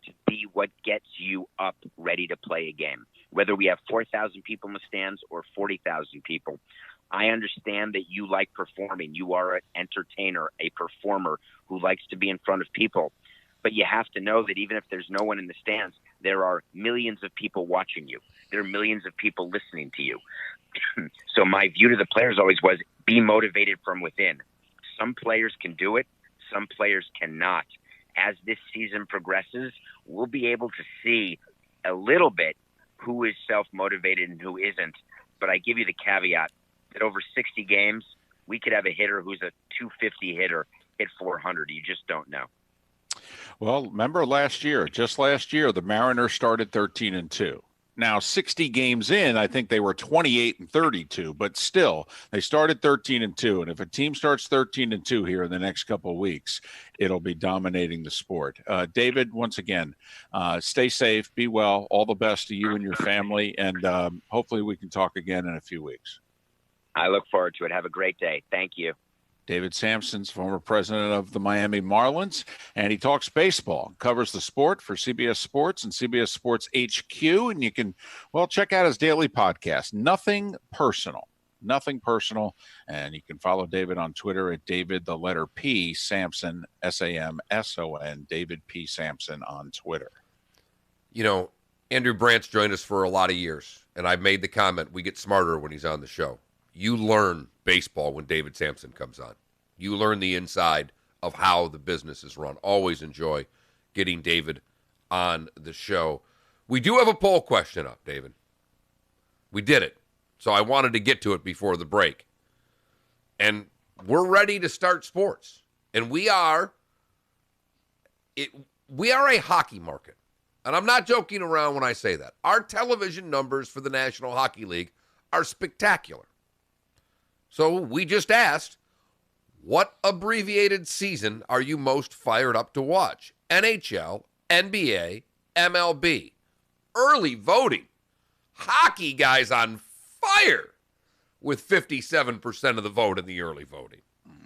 to be what gets you up ready to play a game. Whether we have 4,000 people in the stands or 40,000 people, I understand that you like performing. You are an entertainer, a performer who likes to be in front of people. But you have to know that even if there's no one in the stands, there are millions of people watching you. There are millions of people listening to you. So my view to the players always was be motivated from within. Some players can do it. Some players cannot. As this season progresses, we'll be able to see a little bit who is self-motivated and who isn't. But I give you the caveat that over 60 games, we could have a hitter who's a 250 hitter hit 400. You just don't know. Well, remember just last year, the Mariners started 13-2. Now, 60 games in, I think they were 28-32, but still, they started 13-2. And if a team starts 13-2 here in the next couple of weeks, it'll be dominating the sport. David, once again, stay safe, be well, all the best to you and your family, and hopefully we can talk again in a few weeks. I look forward to it. Have a great day. Thank you. David Sampson's former president of the Miami Marlins, and he talks baseball, covers the sport for CBS Sports and CBS Sports HQ. And you can, check out his daily podcast, Nothing Personal. And you can follow David on Twitter at David, the letter P, Sampson, Samson, David P. Sampson on Twitter. Andrew Brandt's joined us for a lot of years, and I've made the comment, we get smarter when he's on the show. You learn baseball when David Sampson comes on. You learn the inside of how the business is run. Always enjoy getting David on the show. We do have a poll question up, David. We did it. So I wanted to get to it before the break. And we're ready to start sports. And we are a hockey market. And I'm not joking around when I say that. Our television numbers for the National Hockey League are spectacular. So we just asked, what abbreviated season are you most fired up to watch? NHL, NBA, MLB. Early voting. Hockey guys on fire with 57% of the vote in the early voting.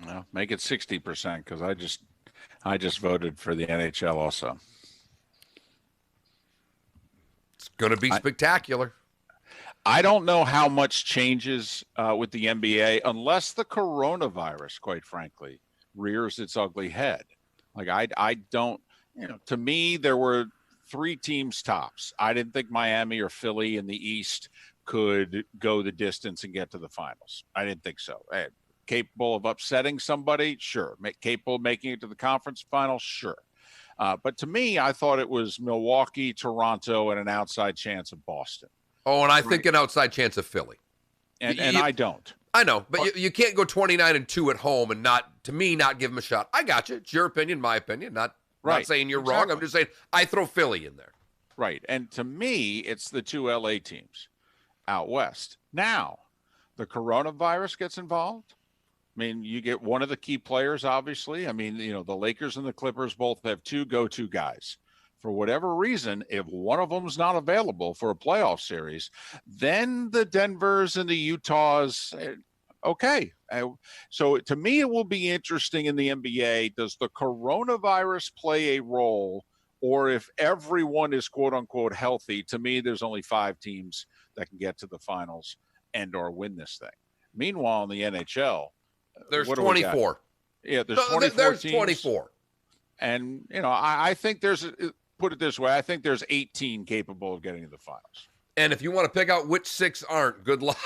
Well, make it 60% because I just voted for the NHL also. It's going to be spectacular. I don't know how much changes with the NBA unless the coronavirus, quite frankly, rears its ugly head. Like I don't, to me, there were 3 teams tops. I didn't think Miami or Philly in the East could go the distance and get to the finals. I didn't think so. Capable of upsetting somebody? Sure. Capable of making it to the conference finals? Sure. But to me, I thought it was Milwaukee, Toronto, and an outside chance of Boston. Oh, and I think an outside chance of Philly. And I don't. I know, but you can't go 29-2 at home and not give them a shot. I got you. It's your opinion, my opinion. Not saying you're wrong. I'm just saying I throw Philly in there. Right. And to me, it's the 2 LA teams out west. Now, the coronavirus gets involved. I mean, you get one of the key players, obviously. I mean, the Lakers and the Clippers both have 2 go-to guys. For whatever reason, if one of them's not available for a playoff series, then the Denvers and the Utahs, okay. So to me, it will be interesting in the NBA. Does the coronavirus play a role, or if everyone is quote unquote healthy? To me, there's only 5 teams that can get to the finals and or win this thing. Meanwhile, in the NHL, there's 24. Yeah, there's 24 there's teams. 24. And, I think put it this way, I think there's 18 capable of getting to the finals. And if you want to pick out which 6 aren't, good luck.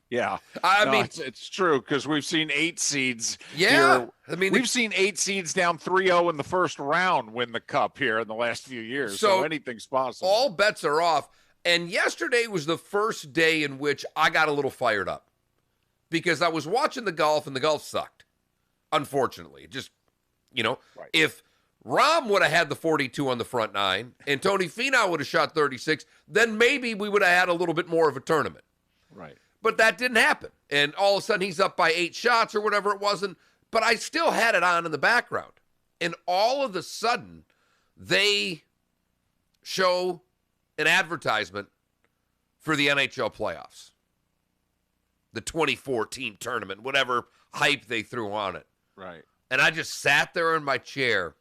Yeah. I mean, it's true because we've seen 8 seeds. Yeah. Here. I mean, we've seen 8 seeds down 3-0 in the first round win the cup here in the last few years. So anything's possible. All bets are off. And yesterday was the first day in which I got a little fired up because I was watching the golf and the golf sucked. Unfortunately, just, if Rahm would have had the 42 on the front 9 and Tony Finau would have shot 36, then maybe we would have had a little bit more of a tournament. Right. But that didn't happen. And all of a sudden he's up by 8 shots or whatever it wasn't. But I still had it on in the background. And all of a sudden they show an advertisement for the NHL playoffs. The 2014 tournament, whatever hype they threw on it. Right. And I just sat there in my chair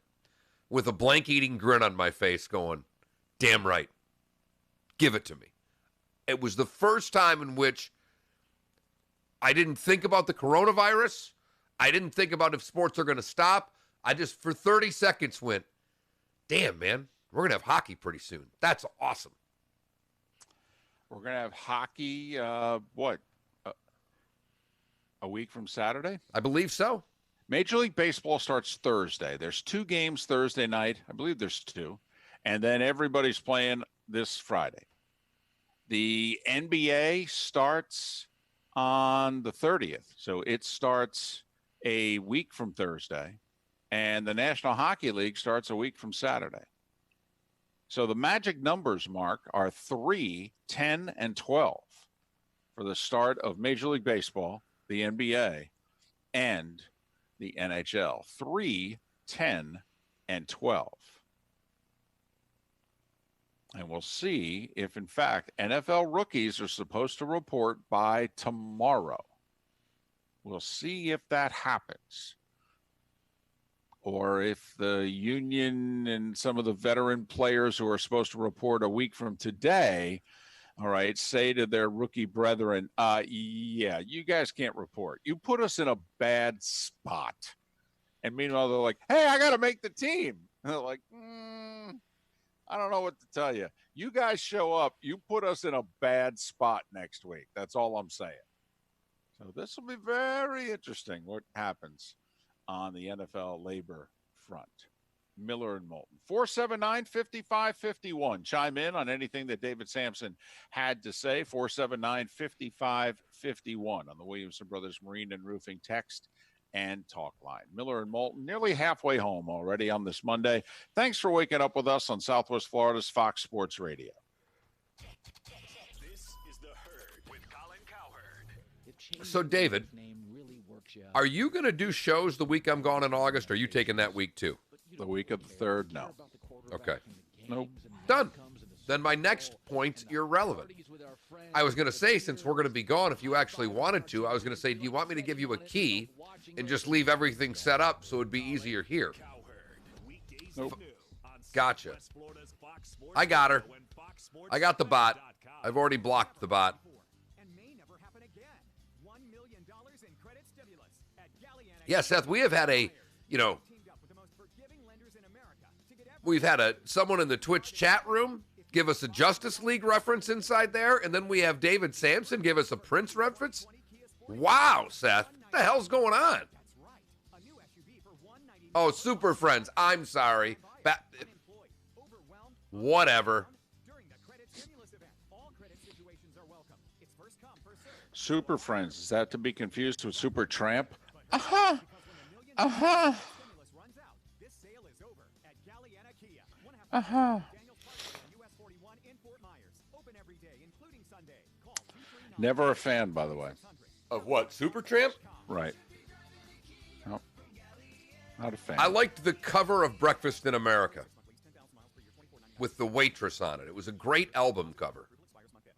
with a blank-eating grin on my face going, damn right. Give it to me. It was the first time in which I didn't think about the coronavirus. I didn't think about if sports are going to stop. I just, for 30 seconds, went, damn, man, we're going to have hockey pretty soon. That's awesome. We're going to have hockey, a week from Saturday? I believe so. Major League Baseball starts Thursday. There's 2 games Thursday night. I believe there's 2. And then everybody's playing this Friday. The NBA starts on the 30th. So it starts a week from Thursday. And the National Hockey League starts a week from Saturday. So the magic numbers, Mark, are 3, 10, and 12 for the start of Major League Baseball, the NBA, and the NHL. 3, 10, and 12. And we'll see if, in fact, NFL rookies are supposed to report by tomorrow. We'll see if that happens. Or if the union and some of the veteran players who are supposed to report a week from today, all right, say to their rookie brethren, yeah, you guys can't report. You put us in a bad spot. And meanwhile, they're like, hey, I got to make the team. And they're like, I don't know what to tell you. You guys show up. You put us in a bad spot next week. That's all I'm saying. So this will be very interesting what happens on the NFL labor front. Miller and Moulton. 479-5551. Chime in on anything that David Sampson had to say. 479-5551 on the Williamson Brothers Marine and Roofing text and talk line. Miller and Moulton nearly halfway home already on this Monday. Thanks for waking up with us on Southwest Florida's Fox Sports Radio. This is The Herd with Colin Cowherd. So, David, are you going to do shows the week I'm gone in August, or are you taking that week too? The week of the 3rd? No. Okay. Nope. Done. then my next point's irrelevant. I was going to say, since we're going to be gone, if you actually wanted to, I was going to say, do you want me to give you a key and just leave everything set up so it'd be easier here? Nope. Gotcha. I got her. I got the bot. I've already blocked the bot. Yeah, Seth, we have had we've had someone in the Twitch chat room give us a Justice League reference inside there, and then we have David Sampson give us a Prince reference. Wow, Seth, what the hell's going on? Oh, Super Friends, I'm sorry. Whatever. Super Friends, is that to be confused with Super Tramp? Never a fan, by the way. Of what, Supertramp? Right. Nope. Not a fan. I liked the cover of Breakfast in America with the waitress on it. It was a great album cover.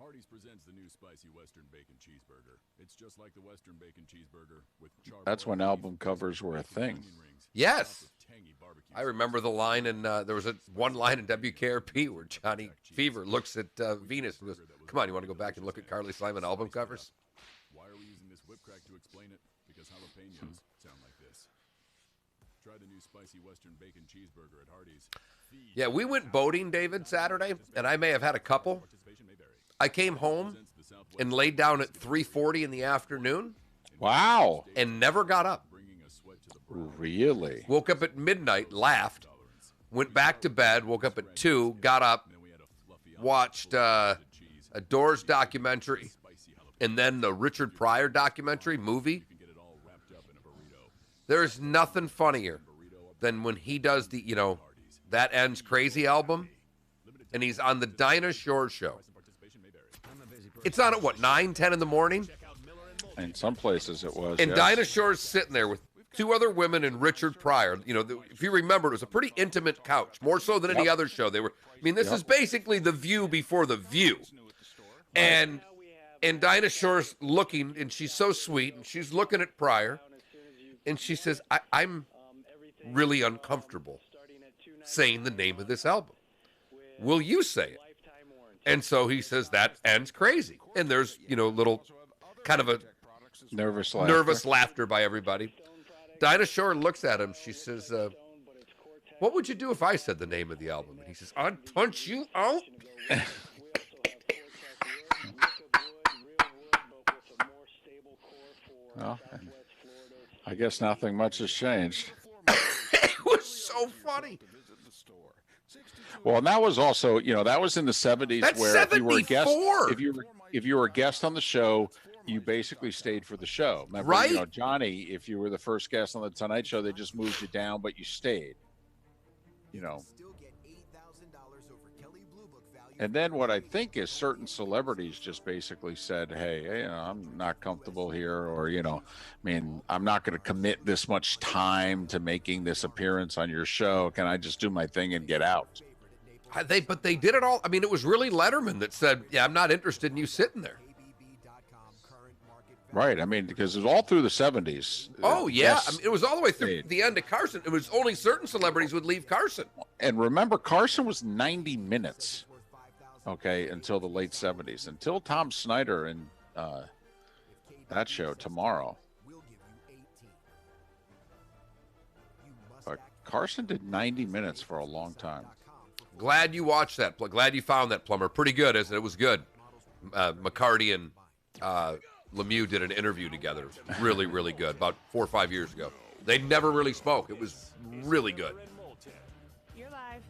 Hardee's presents the new spicy Western bacon cheeseburger. It's just like the Western bacon cheeseburger with That's when album covers were a thing. Yes. I remember the line in, there was one line in WKRP where Johnny Fever looks at Venus and goes, come on, you want to go back and look at Carly Simon album covers? Why are we using this whip crack to explain it? Because jalapenos sound like this. Try the new spicy Western bacon cheeseburger at Hardee's. Yeah, we went boating, David, Saturday, and I may have had a couple. I came home and laid down at 3:40 in the afternoon. Wow. And never got up. Really? Woke up at midnight, laughed, went back to bed, woke up at 2, got up, watched a Doors documentary, and then the Richard Pryor documentary movie. There's nothing funnier than when he does the, That Ends Crazy album, and he's on the Dinah Shore show. It's on at, 9, 10 in the morning? In some places it was, And yes. Dinah Shore's sitting there with 2 other women and Richard Pryor. If you remember, it was a pretty intimate couch, more so than any other show. This is basically The View before The View. And Dinah Shore's looking, and she's so sweet, and she's looking at Pryor, and she says, I'm really uncomfortable saying the name of this album. Will you say it? And so he says, That Ends Crazy. And there's, little kind of a nervous laughter by everybody. Dinah Shore looks at him. She says, what would you do if I said the name of the album? And he says, I'd punch you out. Well, I guess nothing much has changed. It was so funny. Well, and that was also, that was in the 70s. That's where 74. if you were a guest on the show, you basically stayed for the show. Remember, right? Johnny, if you were the first guest on the Tonight Show, they just moved you down, but you stayed. And then what I think is certain celebrities just basically said, hey, I'm not comfortable here, or, I'm not going to commit this much time to making this appearance on your show. Can I just do my thing and get out? But they did it all. It was really Letterman that said, yeah, I'm not interested in you sitting there. Right. Because it was all through the 70s. Oh, yeah. It was all the way through the end of Carson. It was only certain celebrities would leave Carson. And remember, Carson was 90 minutes, until the late 70s, until Tom Snyder and that show Tomorrow. But Carson did 90 minutes for a long time. Glad you watched that. Glad you found that, Plumber. Pretty good, isn't it? It was good. McCarty and Lemieux did an interview together. Really, really good. About 4 or 5 years ago. They never really spoke. It was really good. You're live.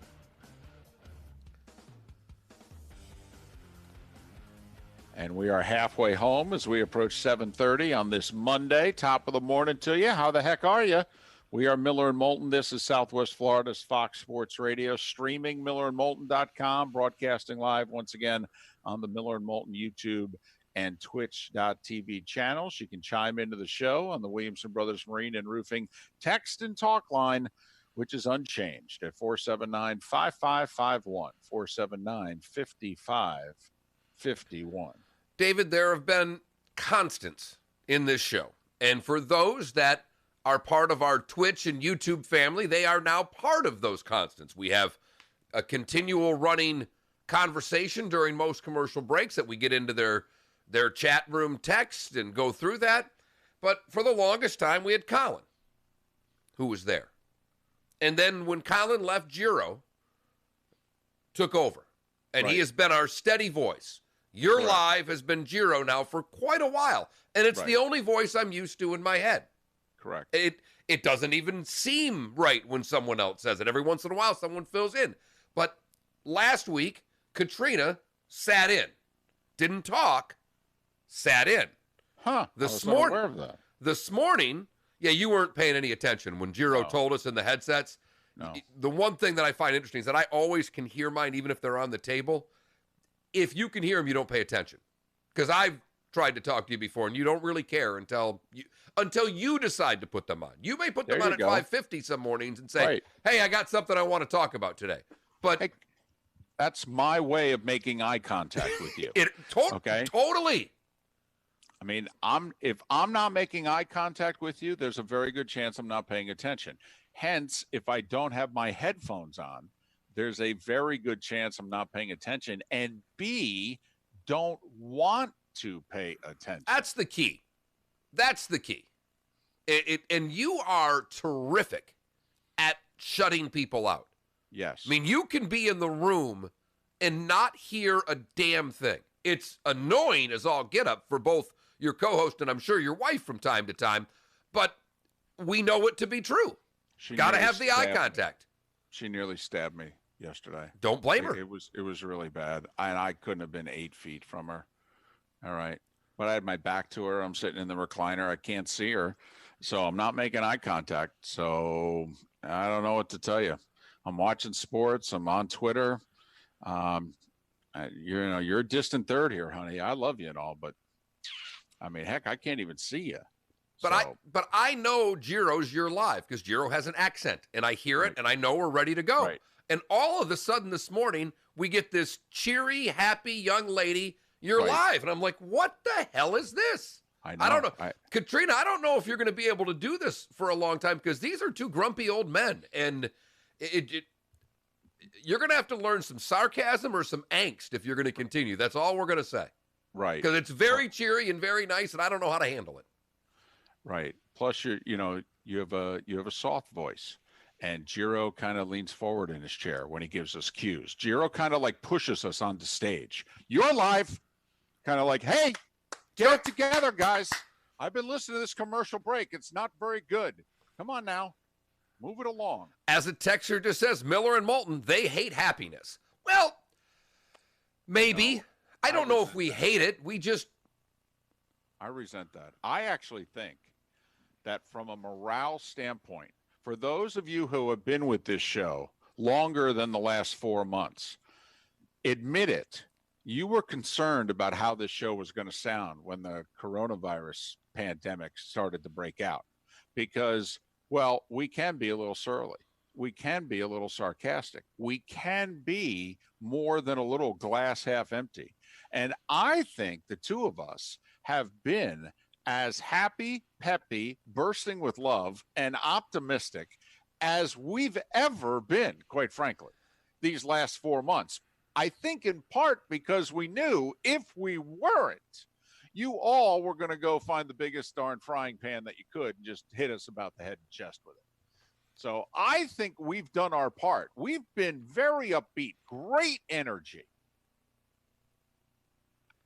And we are halfway home as we approach 7:30 on this Monday. Top of the morning to you. How the heck are you? We are Miller and Moulton. This is Southwest Florida's Fox Sports Radio, streaming millerandmoulton.com, broadcasting live once again on the Miller and Moulton YouTube and Twitch.tv channels. You can chime into the show on the Williamson Brothers Marine and Roofing text and talk line, which is unchanged at 479-5551, 479-5551. David, there have been constants in this show. And for those that are part of our Twitch and YouTube family, they are now part of those constants. We have a continual running conversation during most commercial breaks that we get into their chat room text and go through that. But for the longest time, we had Colin, who was there. And then when Colin left, Giro took over. And he has been our steady voice. Your Live has been Giro now for quite a while. And it's the only voice I'm used to in my head. Correct. It doesn't even seem right when someone else says it. Every once in a while, someone fills in. But last week, Katrina sat in. Didn't talk, sat in. Huh. I was not aware of that. This morning, yeah, you weren't paying any attention when Giro told us in the headsets. No. The one thing that I find interesting is that I always can hear mine, even if they're on the table. If you can hear them, you don't pay attention. Because I've tried to talk to you before, and you don't really care until you decide to put them on. You may put them on at 5:50 some mornings and say, hey, I got something I want to talk about today. But hey, that's my way of making eye contact with you. Totally. I mean, if I'm not making eye contact with you, there's a very good chance I'm not paying attention. Hence, if I don't have my headphones on, there's a very good chance I'm not paying attention, and B, don't want to pay attention. That's the key. That's the key. And you are terrific at shutting people out. Yes. I mean, you can be in the room and not hear a damn thing. It's annoying as all get up for both your co-host and I'm sure your wife from time to time, but we know it to be true. Got to have the eye contact. She nearly stabbed me yesterday. Don't blame her. It was really bad, and I couldn't have been 8 feet from her. All right, but I had my back to her. I'm sitting in the recliner. I can't see her, so I'm not making eye contact. So I don't know what to tell you. I'm watching sports. I'm on Twitter. You're a distant third here, honey. I love you and all, but I mean, heck, I can't even see you. But I know Giro's Your Live because Giro has an accent, and I hear it, and I know we're ready to go. Right. And all of a sudden this morning, we get this cheery, happy young lady, You're Live. And I'm like, what the hell is this? I don't know. Katrina, I don't know if you're going to be able to do this for a long time because these are two grumpy old men. And you're going to have to learn some sarcasm or some angst if you're going to continue. That's all we're going to say. Right. Because it's very cheery and very nice, and I don't know how to handle it. Right. Plus, you have a soft voice. And Giro kind of leans forward in his chair when he gives us cues. Giro kind of like pushes us onto stage. You're Live. Kind of like, hey, get it together, guys. I've been listening to this commercial break. It's not very good. Come on now. Move it along. As a texter just says, Miller and Moulton, they hate happiness. Well, maybe. No, I don't know if we hate it. I resent that. I actually think that from a morale standpoint, for those of you who have been with this show longer than the last 4 months, admit it. You were concerned about how this show was going to sound when the coronavirus pandemic started to break out because, well, we can be a little surly. We can be a little sarcastic. We can be more than a little glass half empty. And I think the two of us have been as happy, peppy, bursting with love, and optimistic as we've ever been, quite frankly, these last 4 months. I think in part because we knew if we weren't, you all were going to go find the biggest darn frying pan that you could and just hit us about the head and chest with it. So I think we've done our part. We've been very upbeat, great energy.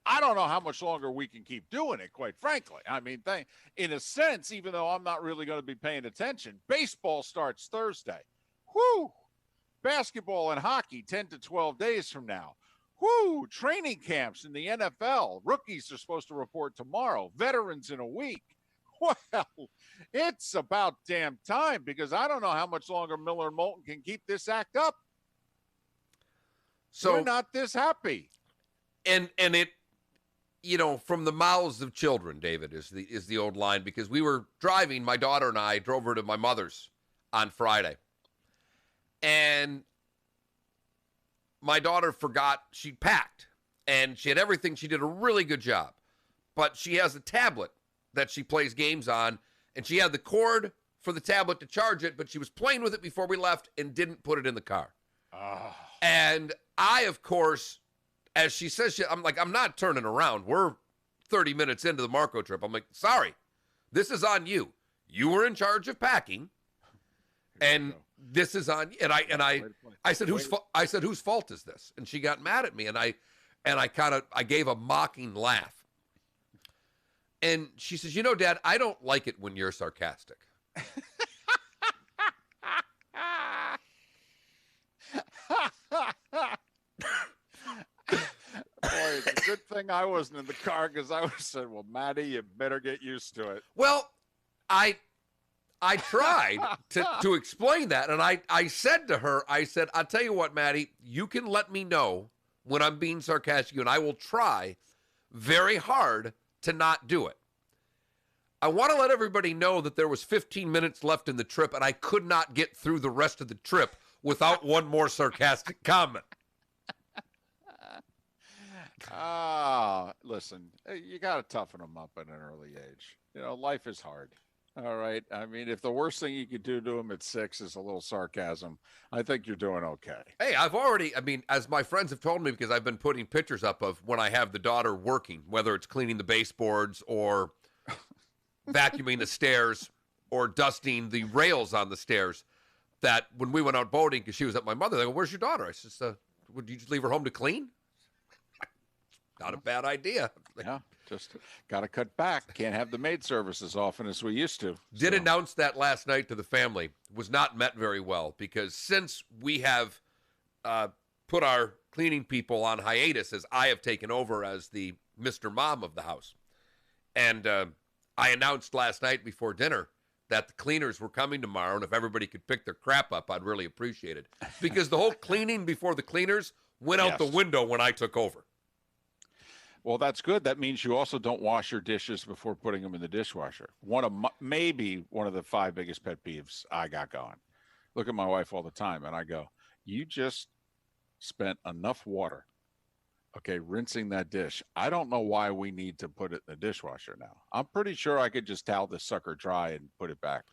I don't know how much longer we can keep doing it, quite frankly. I mean, in a sense, even though I'm not really going to be paying attention, baseball starts Thursday. Whoo! Basketball and hockey 10 to 12 days from now. Whoo! Training camps in the NFL. Rookies are supposed to report tomorrow. Veterans in a week. Well, it's about damn time because I don't know how much longer Miller and Moulton can keep this act up. So we're not this happy. And it, from the mouths of children, David, is the old line, because we were driving, my daughter and I drove her to my mother's on Friday. And my daughter forgot she'd packed, and she had everything. She did a really good job, but she has a tablet that she plays games on, and she had the cord for the tablet to charge it, but she was playing with it before we left and didn't put it in the car. And I, of course, as she says, I'm like, I'm not turning around. We're 30 minutes into the Marco trip. I'm like, sorry, this is on you. You were in charge of packing, and this is on you. And I said, whose fault is this? And she got mad at me, and I gave a mocking laugh. And she says, you know, Dad, I don't like it when you're sarcastic. Boy, it's a good thing I wasn't in the car, because I would have said, well, Maddie, you better get used to it. Well, I tried to explain that, and I said to her, I said, I'll tell you what, Maddie, you can let me know when I'm being sarcastic, and I will try very hard to not do it. I want to let everybody know that there was 15 minutes left in the trip, and I could not get through the rest of the trip without one more sarcastic comment. Listen, you got to toughen them up at an early age. You know, life is hard. All right. I mean, if the worst thing you could do to them at 6 is a little sarcasm, I think you're doing okay. Hey, as my friends have told me, because I've been putting pictures up of when I have the daughter working, whether it's cleaning the baseboards or vacuuming the stairs or dusting the rails on the stairs, that when we went out boating, because she was at my mother, they go, where's your daughter? I said, would you just leave her home to clean? Not a bad idea. Yeah, just got to cut back. Can't have the maid service as often as we used to. Did announce that last night to the family. Was not met very well, because since we have put our cleaning people on hiatus, as I have taken over as the Mr. Mom of the house. And I announced last night before dinner that the cleaners were coming tomorrow, and if everybody could pick their crap up, I'd really appreciate it. Because the whole cleaning before the cleaners went out the window when I took over. Well, that's good. That means you also don't wash your dishes before putting them in the dishwasher. Maybe one of the 5 biggest pet peeves I got going. Look at my wife all the time, and I go, you just spent enough water, rinsing that dish. I don't know why we need to put it in the dishwasher now. I'm pretty sure I could just towel this sucker dry and put it back.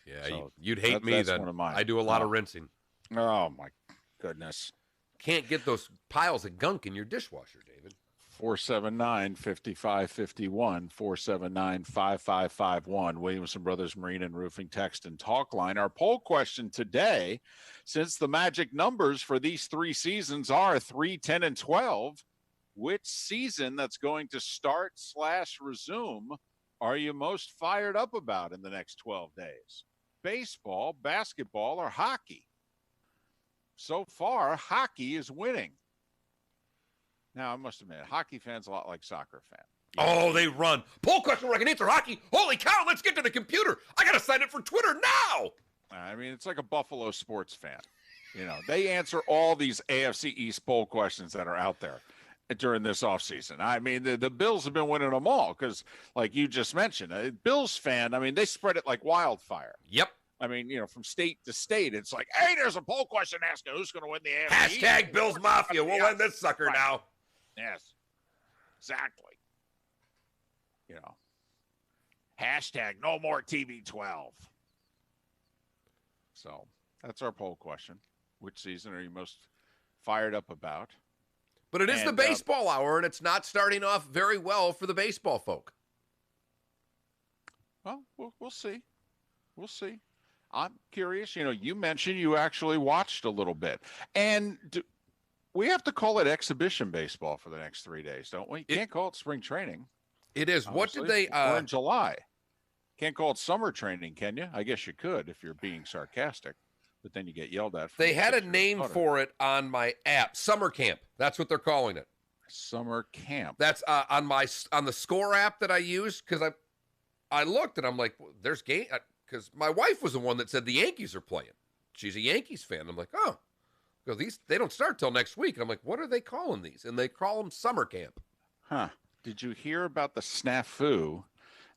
Yeah, so you'd hate me then. I do a lot of rinsing. Oh, my goodness. Can't get those piles of gunk in your dishwasher, David. 479-5551, 479-5551, Williamson Brothers Marine and Roofing text and talk line. Our poll question today, since the magic numbers for these 3 seasons are 3, 10, and 12, which season that's going to start / resume are you most fired up about in the next 12 days? Baseball, basketball, or hockey? So far, hockey is winning. Now, I must admit, hockey fans a lot like soccer fans. Oh, they run. Poll question where I can answer hockey. Holy cow, let's get to the computer. I got to sign up for Twitter now. I mean, it's like a Buffalo sports fan. You know, they answer all these AFC East poll questions that are out there during this offseason. I mean, the Bills have been winning them all because, like you just mentioned, a Bills fan, I mean, they spread it like wildfire. Yep. I mean, you know, from state to state, it's like, hey, there's a poll question asking who's going to win the AFC. Hashtag Bills Mafia. We'll end this sucker now. Yes, exactly. You know, hashtag no more TB12. So that's our poll question. Which season are you most fired up about? But it is the baseball hour, and it's not starting off very well for the baseball folk. Well, we'll see. We'll see. I'm curious. You know, you mentioned you actually watched a little bit. And we have to call it exhibition baseball for the next 3 days, don't we? You can't call it spring training. It is. Honestly. What did they... We're in July. Can't call it summer training, can you? I guess you could if you're being sarcastic, but then you get yelled at. They had a name for it on my app. Summer camp. That's what they're calling it. Summer camp. That's on the Score app that I use, because I looked and I'm like, well, there's game... Because my wife was the one that said the Yankees are playing. She's a Yankees fan. I'm like, oh. They don't start till next week. And I'm like, what are they calling these? And they call them summer camp. Huh. Did you hear about the snafu?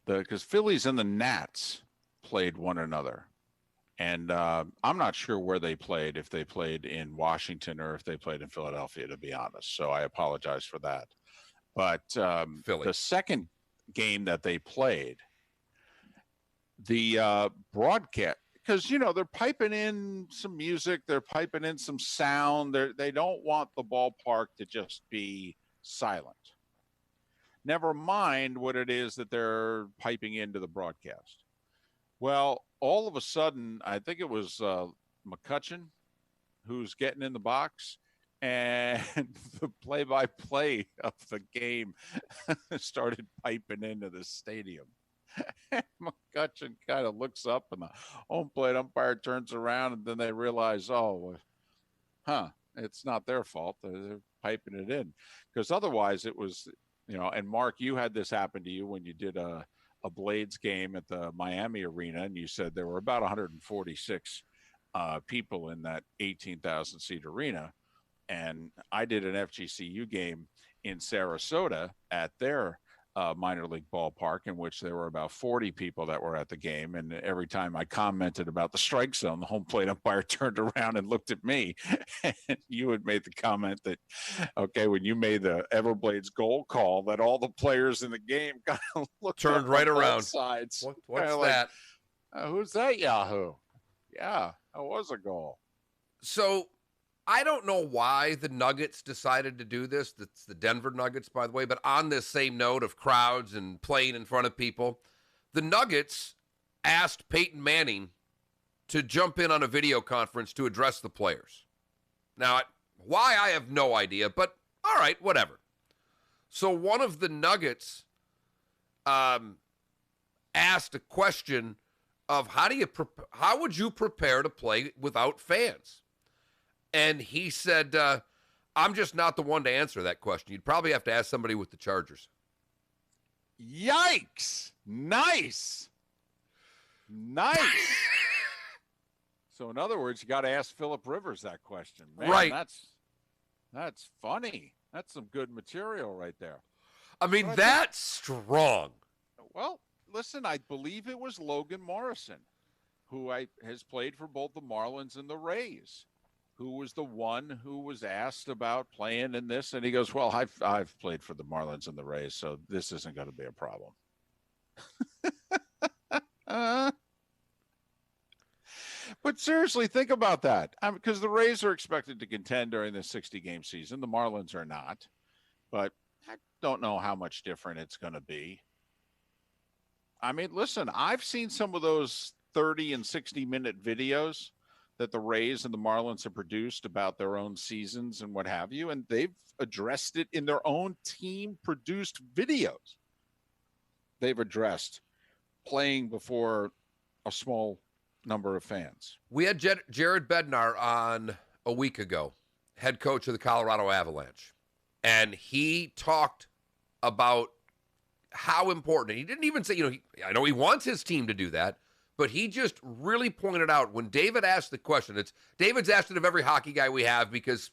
Because Phillies and the Nats played one another. And I'm not sure where they played, if they played in Washington or if they played in Philadelphia, to be honest. So I apologize for that. But the second game that they played, the broadcast, because, they're piping in some music, they're piping in some sound. They don't want the ballpark to just be silent. Never mind what it is that they're piping into the broadcast. Well, all of a sudden, I think it was McCutcheon who's getting in the box, and the play-by-play of the game started piping into the stadium. And McCutcheon kind of looks up, and the home plate umpire turns around, and then they realize, it's not their fault. They're piping it in. Because otherwise it was, and Mark, you had this happen to you when you did a Blades game at the Miami arena, and you said there were about 146 people in that 18,000 seat arena. And I did an FGCU game in Sarasota at their minor league ballpark, in which there were about 40 people that were at the game. And every time I commented about the strike zone, the home plate umpire turned around and looked at me. And you had made the comment that, okay, when you made the Everblades goal call, that all the players in the game kind of looked turned right around. Sides. What's that? Who's that Yahoo? Yeah, that was a goal. So I don't know why the Nuggets decided to do this. That's the Denver Nuggets, by the way. But on this same note of crowds and playing in front of people, the Nuggets asked Peyton Manning to jump in on a video conference to address the players. Now, why, I have no idea, but all right, whatever. So one of the Nuggets asked a question of how would you prepare to play without fans? And he said, I'm just not the one to answer that question. You'd probably have to ask somebody with the Chargers. Yikes. Nice. So in other words, you got to ask Phillip Rivers that question. Man, right. That's funny. That's some good material right there. I mean, that's strong. Well, listen, I believe it was Logan Morrison, who has played for both the Marlins and the Rays, who was the one who was asked about playing in this. And he goes, well, I've played for the Marlins and the Rays, so this isn't going to be a problem. But seriously, think about that. Because the Rays are expected to contend during the 60-game season. The Marlins are not. But I don't know how much different it's going to be. I mean, listen, I've seen some of those 30 and 60-minute videos that the Rays and the Marlins have produced about their own seasons and what have you, and they've addressed it in their own team-produced videos. They've addressed playing before a small number of fans. We had Jared Bednar on a week ago, head coach of the Colorado Avalanche, and he talked about how important, he didn't even say, I know he wants his team to do that, but he just really pointed out when David asked the question, David's asked it of every hockey guy we have, because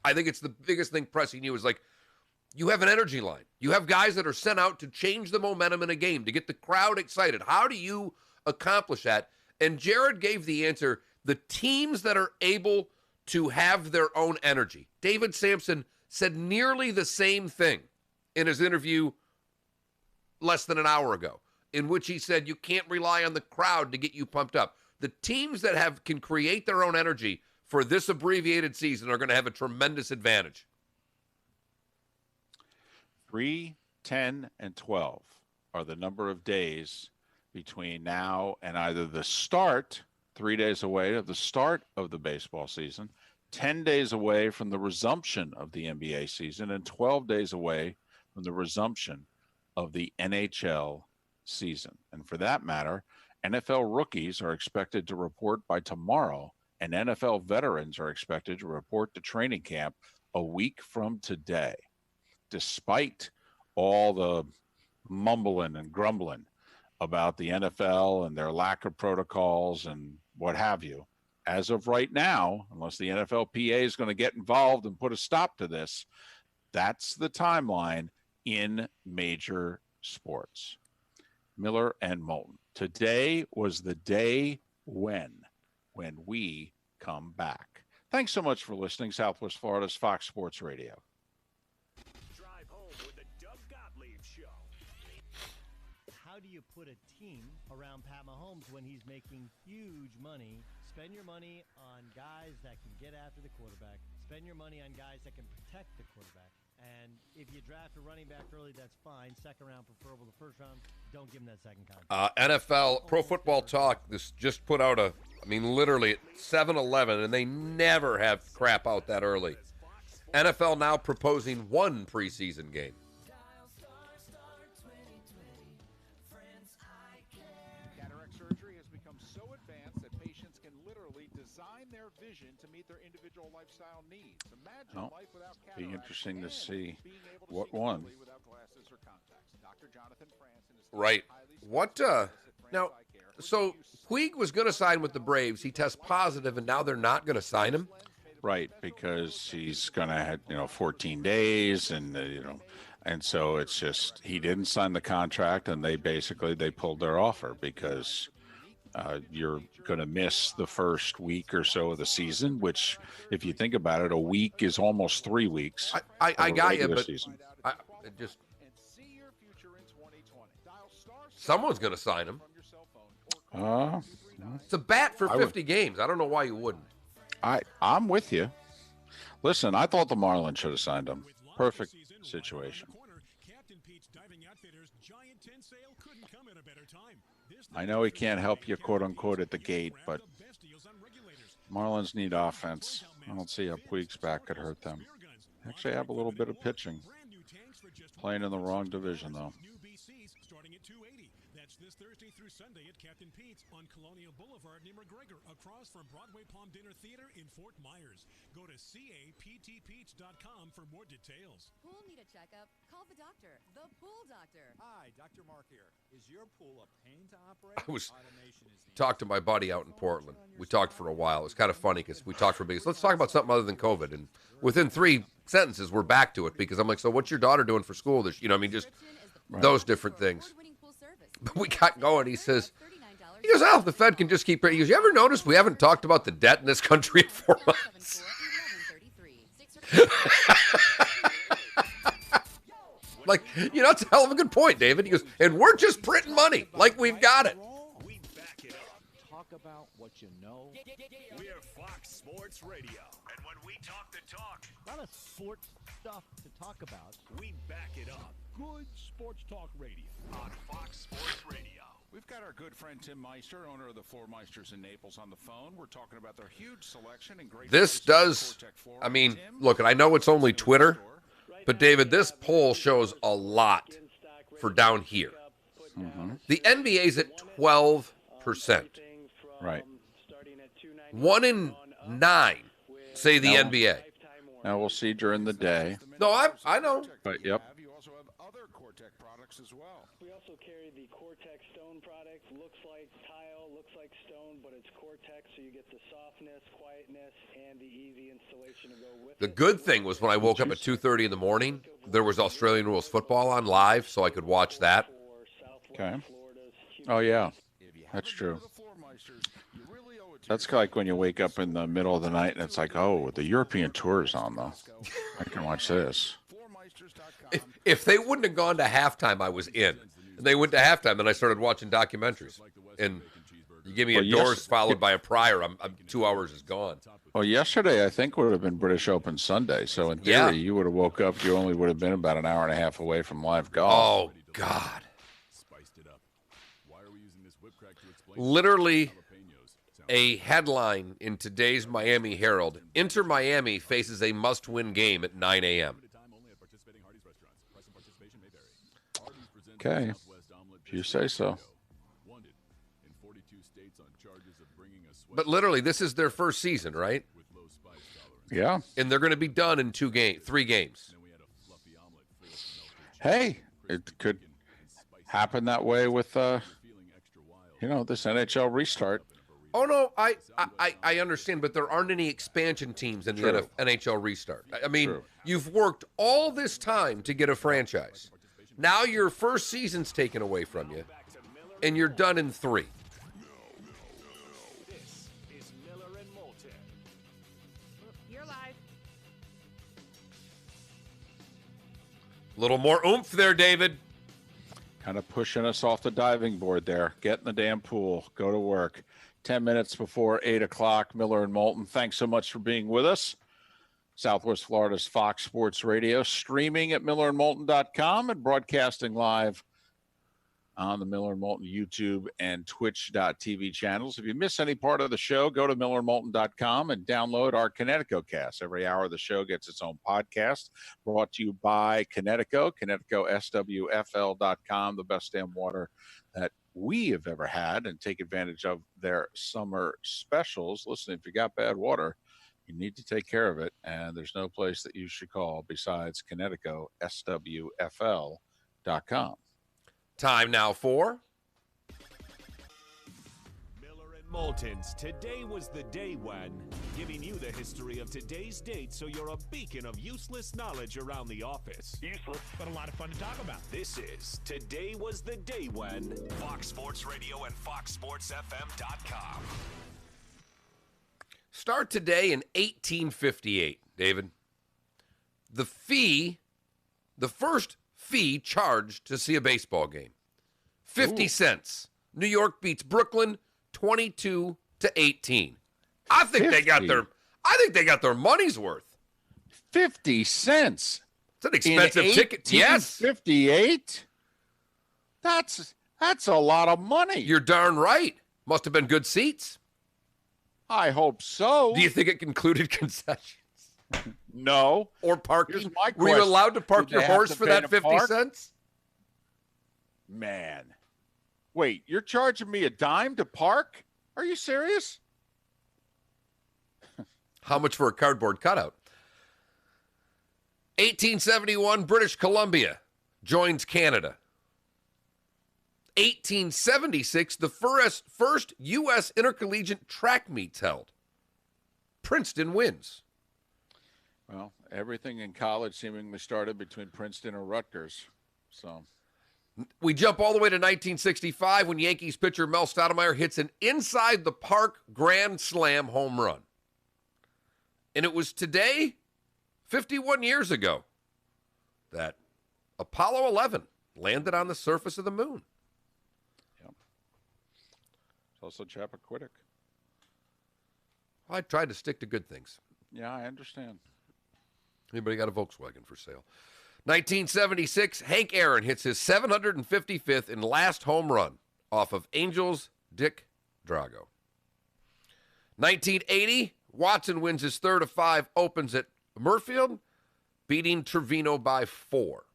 I think it's the biggest thing pressing you is like, you have an energy line. You have guys that are sent out to change the momentum in a game, to get the crowd excited. How do you accomplish that? And Jared gave the answer, the teams that are able to have their own energy. David Sampson said nearly the same thing in his interview less than an hour ago, in which he said you can't rely on the crowd to get you pumped up. The teams that can create their own energy for this abbreviated season are going to have a tremendous advantage. 3, 10, and 12 are the number of days between now and either the start, 3 days away, of the start of the baseball season, 10 days away from the resumption of the NBA season, and 12 days away from the resumption of the NHL season. And for that matter, NFL rookies are expected to report by tomorrow, and NFL veterans are expected to report to training camp a week from today. Despite all the mumbling and grumbling about the NFL and their lack of protocols and what have you, as of right now, unless the NFLPA is going to get involved and put a stop to this, that's the timeline in major sports. Miller and Moulton. Today was the day when when we come back. Thanks so much for listening. Southwest Florida's Fox Sports Radio. Drive home with the Doug Gottlieb Show. How do you put a team around Pat Mahomes when he's making huge money? Spend your money on guys that can get after the quarterback. Spend your money on guys that can protect the quarterback. And if you draft a running back early, that's fine. Second round preferable to first round. Don't give him that second contract. NFL Pro Football Talk this just put out literally at 7-11, and they never have crap out that early. NFL now proposing one preseason game. Cataract surgery has become so advanced that patients can literally design their vision to meet their individual lifestyle needs. Imagine life without cataracts. Be interesting to see what one. Right. What? Now, so Puig was going to sign with the Braves. He tests positive, and now they're not going to sign him. Right, because he's going to have 14 days, and and so it's just he didn't sign the contract, and they pulled their offer because you're going to miss the first week or so of the season, which, if you think about it, a week is almost 3 weeks. I got you, but someone's going to sign him. It's a bat for 50 games. I don't know why you wouldn't. I'm with you. Listen, I thought the Marlins should have signed him. Perfect situation. I know he can't help you, quote unquote, at the gate, but Marlins need offense. I don't see how Puig's back could hurt them. Actually, have a little bit of pitching. Playing in the wrong division, though. That's this Thursday through Sunday at Captain Pete's on Colonial Boulevard near McGregor, across from Broadway Palm Dinner Theater in Fort Myers. Go to captpeats.com for more details. Pool need a checkup? Call the doctor, the pool doctor. Hi, Dr. Mark here. Is your pool a pain to operate? I was talked to my buddy out in Portland. We talked for a while. It was kind of funny because we talked for a bit. Let's talk about something other than COVID. And within 3 sentences, we're back to it because I'm like, so what's your daughter doing for school? Just those different things. But we got going. He goes, oh, the Fed can just keep. He goes, you ever notice we haven't talked about the debt in this country in 4 months? Like, it's a hell of a good point, David. He goes, and we're just printing money like we've got it. We back it up. Talk about what you know. We're Fox Sports Radio. And when we talk the talk, A lot of sports stuff to talk about. we back it up. Good sports talk radio. On Fox Sports Radio. We've got our good friend Tim Meister, owner of the Floor Meisters in Naples, on the phone. We're talking about their huge selection and great. This does, look, and I know it's only Twitter, but David, this poll shows a lot for down here. Mm-hmm. The NBA's at 12%. Right. 1 in 9 say the NBA. Now we'll see during the day. No, I know. But yep. You also have other Cortec products as well. We also carry the Cortex Stone product. Looks like tile, looks like stone, but it's Cortex, so you get the softness, quietness, and the easy installation to go with it. The good thing was when I woke up at 2:30 in the morning, there was Australian rules football on live, so I could watch that. Okay. Oh, yeah. That's true. That's like when you wake up in the middle of the night and it's like, oh, the European tour is on, though. I can watch this. If they wouldn't have gone to halftime, I was in. And they went to halftime, and I started watching documentaries. And you give me a Doors followed by a Pryor, I'm 2 hours is gone. Well, yesterday, I think, would have been British Open Sunday. So, in theory, you would have woke up, you only would have been about an hour and a half away from live golf. Oh, God. Literally a headline in today's Miami Herald, Inter Miami faces a must-win game at 9 a.m. Okay, if you say so. But literally, this is their first season, right? Yeah. And they're going to be done in 3 games. Hey, it could happen that way with, this NHL restart. Oh, no, I understand, but there aren't any expansion teams in the NHL restart. I mean, you've worked all this time to get a franchise. Now your first season's taken away from you, and you're done in 3. Little more oomph there, David. Kind of pushing us off the diving board there. Get in the damn pool. Go to work. 10 minutes before 8 o'clock, Miller and Moulton. Thanks so much for being with us. Southwest Florida's Fox Sports Radio, streaming at millerandmoulton.com and broadcasting live on the Miller and Moulton YouTube and Twitch.tv channels. If you miss any part of the show, go to millerandmoulton.com and download our Connecticut cast. Every hour of the show gets its own podcast, brought to you by Connecticut, SWFL.com, the best damn water that we have ever had, and take advantage of their summer specials. Listen, if you got bad water, you need to take care of it, and there's no place that you should call besides Connecticut, SWFL.com. Time now for Miller and Moulton's Today Was the Day When, giving you the history of today's date so you're a beacon of useless knowledge around the office. Useless, but a lot of fun to talk about. This is Today Was the Day When, Fox Sports Radio and FoxSportsFM.com. Start today in 1858, David. The first fee charged to see a baseball game, 50 cents. New York beats Brooklyn 22-18. I think they got their money's worth. 50 cents. It's an expensive ticket. Yes. 58? That's a lot of money. You're darn right. Must have been good seats. I hope so. Do you think it included concessions? No. Or parking? Here's my Were you question. allowed to park Did your they have horse to for pay that to 50 park? cents? Man. Wait, you're charging me a dime to park? Are you serious? How much for a cardboard cutout? 1871, British Columbia joins Canada. 1876, the first U.S. intercollegiate track meets held. Princeton wins. Well, everything in college seemingly started between Princeton and Rutgers. So we jump all the way to 1965 when Yankees pitcher Mel Stoudemire hits an inside-the-park grand slam home run. And it was today, 51 years ago, that Apollo 11 landed on the surface of the moon. Yep. It's also Chappaquiddick. I tried to stick to good things. Yeah, I understand. Anybody got a Volkswagen for sale? 1976, Hank Aaron hits his 755th and last home run off of Angels' Dick Drago. 1980, Watson wins his third of 5 opens at Murfield, beating Trevino by 4.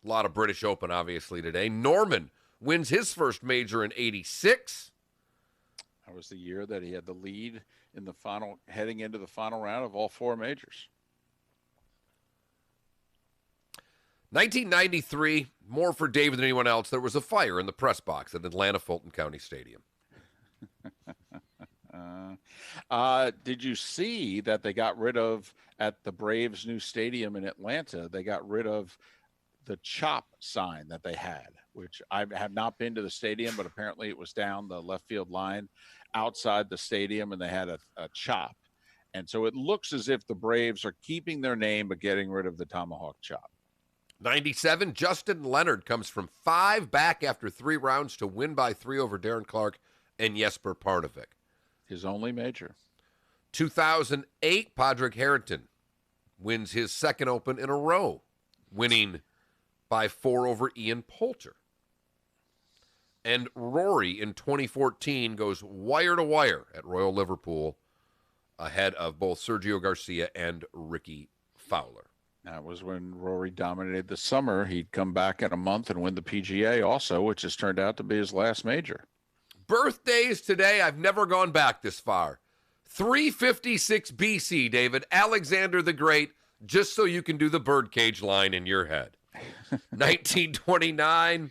A lot of British Open, obviously, today. Norman wins his first major in 86. That was the year that he had the lead in the final, heading into the final round of all 4 majors. 1993, more for David than anyone else, there was a fire in the press box at Atlanta Fulton County Stadium. Did you see that they got rid of, at the Braves' new stadium in Atlanta, they got rid of the chop sign that they had, which I have not been to the stadium, but apparently it was down the left field line outside the stadium, and they had a chop. And so it looks as if the Braves are keeping their name but getting rid of the tomahawk chop. 97, Justin Leonard comes from 5 back after 3 rounds to win by 3 over Darren Clark and Jesper Parnevik. His only major. 2008, Padraig Harrington wins his second Open in a row, winning by 4 over Ian Poulter. And Rory in 2014 goes wire to wire at Royal Liverpool ahead of both Sergio Garcia and Ricky Fowler. That was when Rory dominated the summer. He'd come back in a month and win the PGA also, which has turned out to be his last major. Birthdays today, I've never gone back this far. 356 BC, David, Alexander the Great, just so you can do the birdcage line in your head. 1929,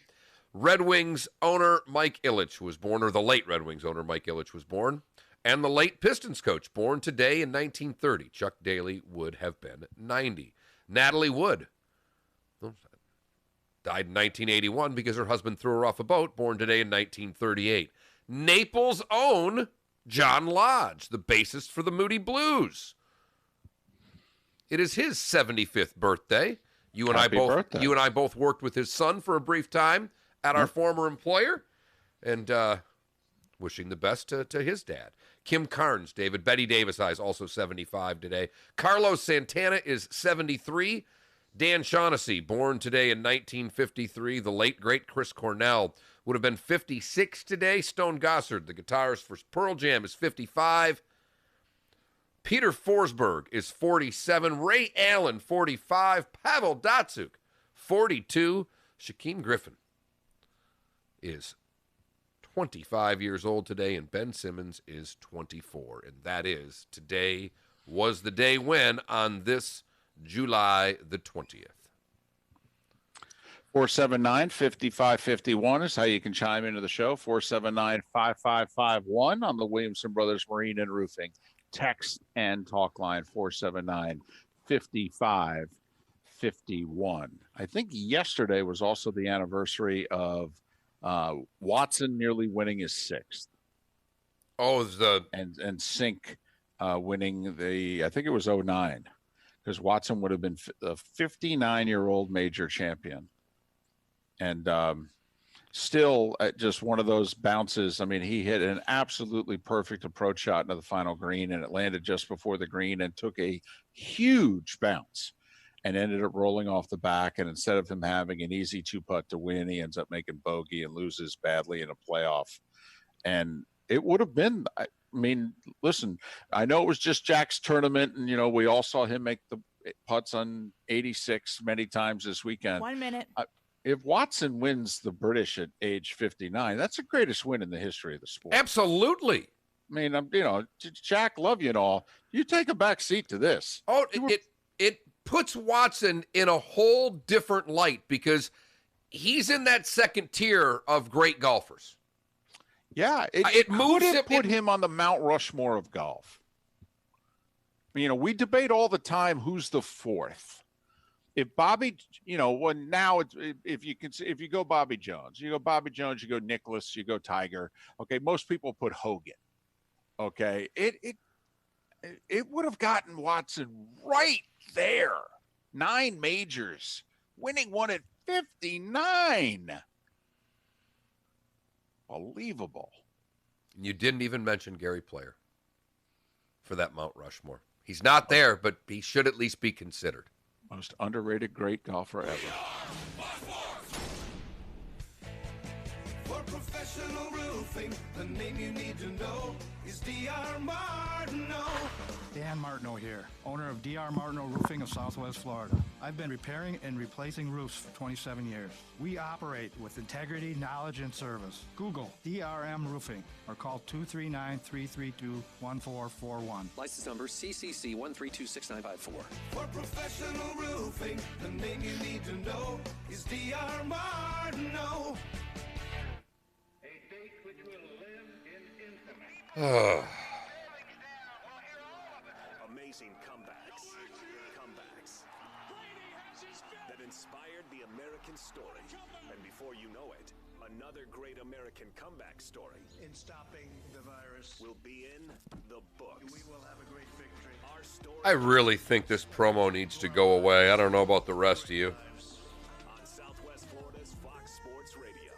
Red Wings owner Mike Ilitch was born, or the late Red Wings owner Mike Ilitch was born, and the late Pistons coach born today in 1930. Chuck Daly would have been 90. Natalie Wood died in 1981 because her husband threw her off a boat, born today in 1938. Naples' own John Lodge, the bassist for the Moody Blues. It is his 75th birthday. Happy birthday. You and I both worked with his son for a brief time at our former employer, and wishing the best to his dad. Kim Carnes, David. Betty Davis Eyes, also 75 today. Carlos Santana is 73. Dan Shaughnessy, born today in 1953. The late, great Chris Cornell would have been 56 today. Stone Gossard, the guitarist for Pearl Jam, is 55. Peter Forsberg is 47. Ray Allen, 45. Pavel Datsyuk, 42. Shaquem Griffin is 25 years old today, and Ben Simmons is 24. And that is, today was the day when, on this July the 20th. 479-5551 is how you can chime into the show. 479-5551 on the Williamson Brothers Marine and Roofing text and talk line. 479-5551. I think yesterday was also the anniversary of Watson nearly winning his sixth. Oh, and Sink winning the, I think it was 09, because Watson would have been a 59-year-old major champion. And still just one of those bounces. I mean, he hit an absolutely perfect approach shot into the final green, and it landed just before the green and took a huge bounce and ended up rolling off the back. And instead of him having an easy two-putt to win, he ends up making bogey and loses badly in a playoff. And it would have been, I mean, listen, I know it was just Jack's tournament, and, you know, we all saw him make the putts on 86 many times this weekend. 1 minute. If Watson wins the British at age 59, that's the greatest win in the history of the sport. Absolutely. I mean, you know, Jack, love you and all. You take a back seat to this. Oh, it puts Watson in a whole different light because he's in that second tier of great golfers. Yeah, it moves him. Put him on the Mount Rushmore of golf. You know, we debate all the time who's the fourth. If Bobby, you know, when now if you go Bobby Jones, you go Nicklaus, you go Tiger. Okay, most people put Hogan. Okay, it would have gotten Watson right there. 9 majors, winning one at 59. Unbelievable. You didn't even mention Gary Player for that Mount Rushmore. He's not there, but he should at least be considered. Most underrated great golfer ever. For professional roofing, the name you need to know is D.R. Martineau. Dan Martineau here, owner of D.R. Martineau Roofing of Southwest Florida. I've been repairing and replacing roofs for 27 years. We operate with integrity, knowledge, and service. Google DRM Roofing or call 239-332-1441. License number CCC 1326954. For professional roofing, the name you need to know is D.R. Martineau. Amazing comebacks that inspired the American story. And before you know it, another great American comeback story in stopping the virus will be in the books. We will have a great victory. Our story I really think this promo needs to go away. I don't know about the rest of you. on Southwest Florida's Fox Sports Radio.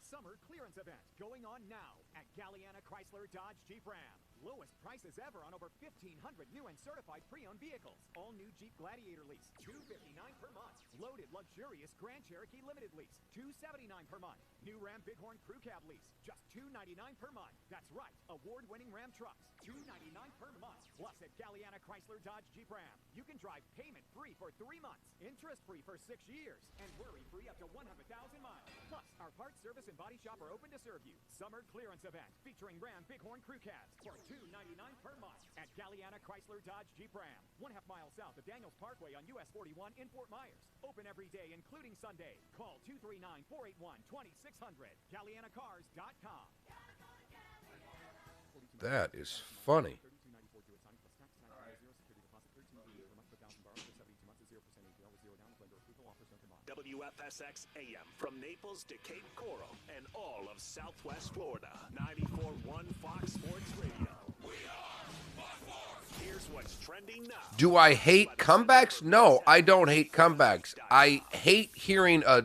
Summer clearance event going on now at Galliana Chrysler Dodge Jeep Ram. Lowest prices ever on over 1,500 new and certified pre-owned vehicles. All new Jeep Gladiator lease, $259 per month. Loaded luxurious Grand Cherokee Limited lease, $279 per month. New Ram Bighorn Crew Cab lease, just $299 per month. That's right, award-winning Ram trucks, $299 per month. Plus at Galliana Chrysler Dodge Jeep Ram, you can drive payment-free for 3 months, interest-free for 6 years, and worry-free up to 100,000 miles. Plus, our parts service and body shop are open to serve you. Summer clearance event featuring Ram Bighorn Crew Cabs for $299 per month at Galliana Chrysler Dodge Jeep Ram, 1/2 mile south of Daniels Parkway on US 41 in Fort Myers. Open every day, including Sunday. Call 239-481-2600. GallianaCars.com. That is funny. WFSX AM from Naples to Cape Coral and all of Southwest Florida. 94.1 Fox Sports Radio. We are Fox Sports. Do I hate comebacks? No, I don't hate comebacks. I hate hearing a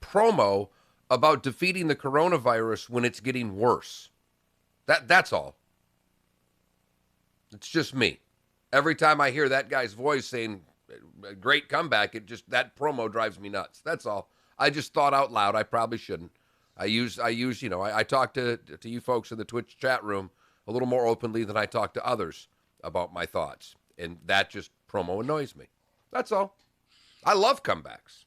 promo about defeating the coronavirus when it's getting worse. That's all. It's just me. Every time I hear that guy's voice saying a great comeback, that promo drives me nuts. That's all. I just thought out loud. I probably shouldn't. I talk to you folks in the Twitch chat room a little more openly than I talk to others about my thoughts. And that just promo annoys me. That's all. I love comebacks.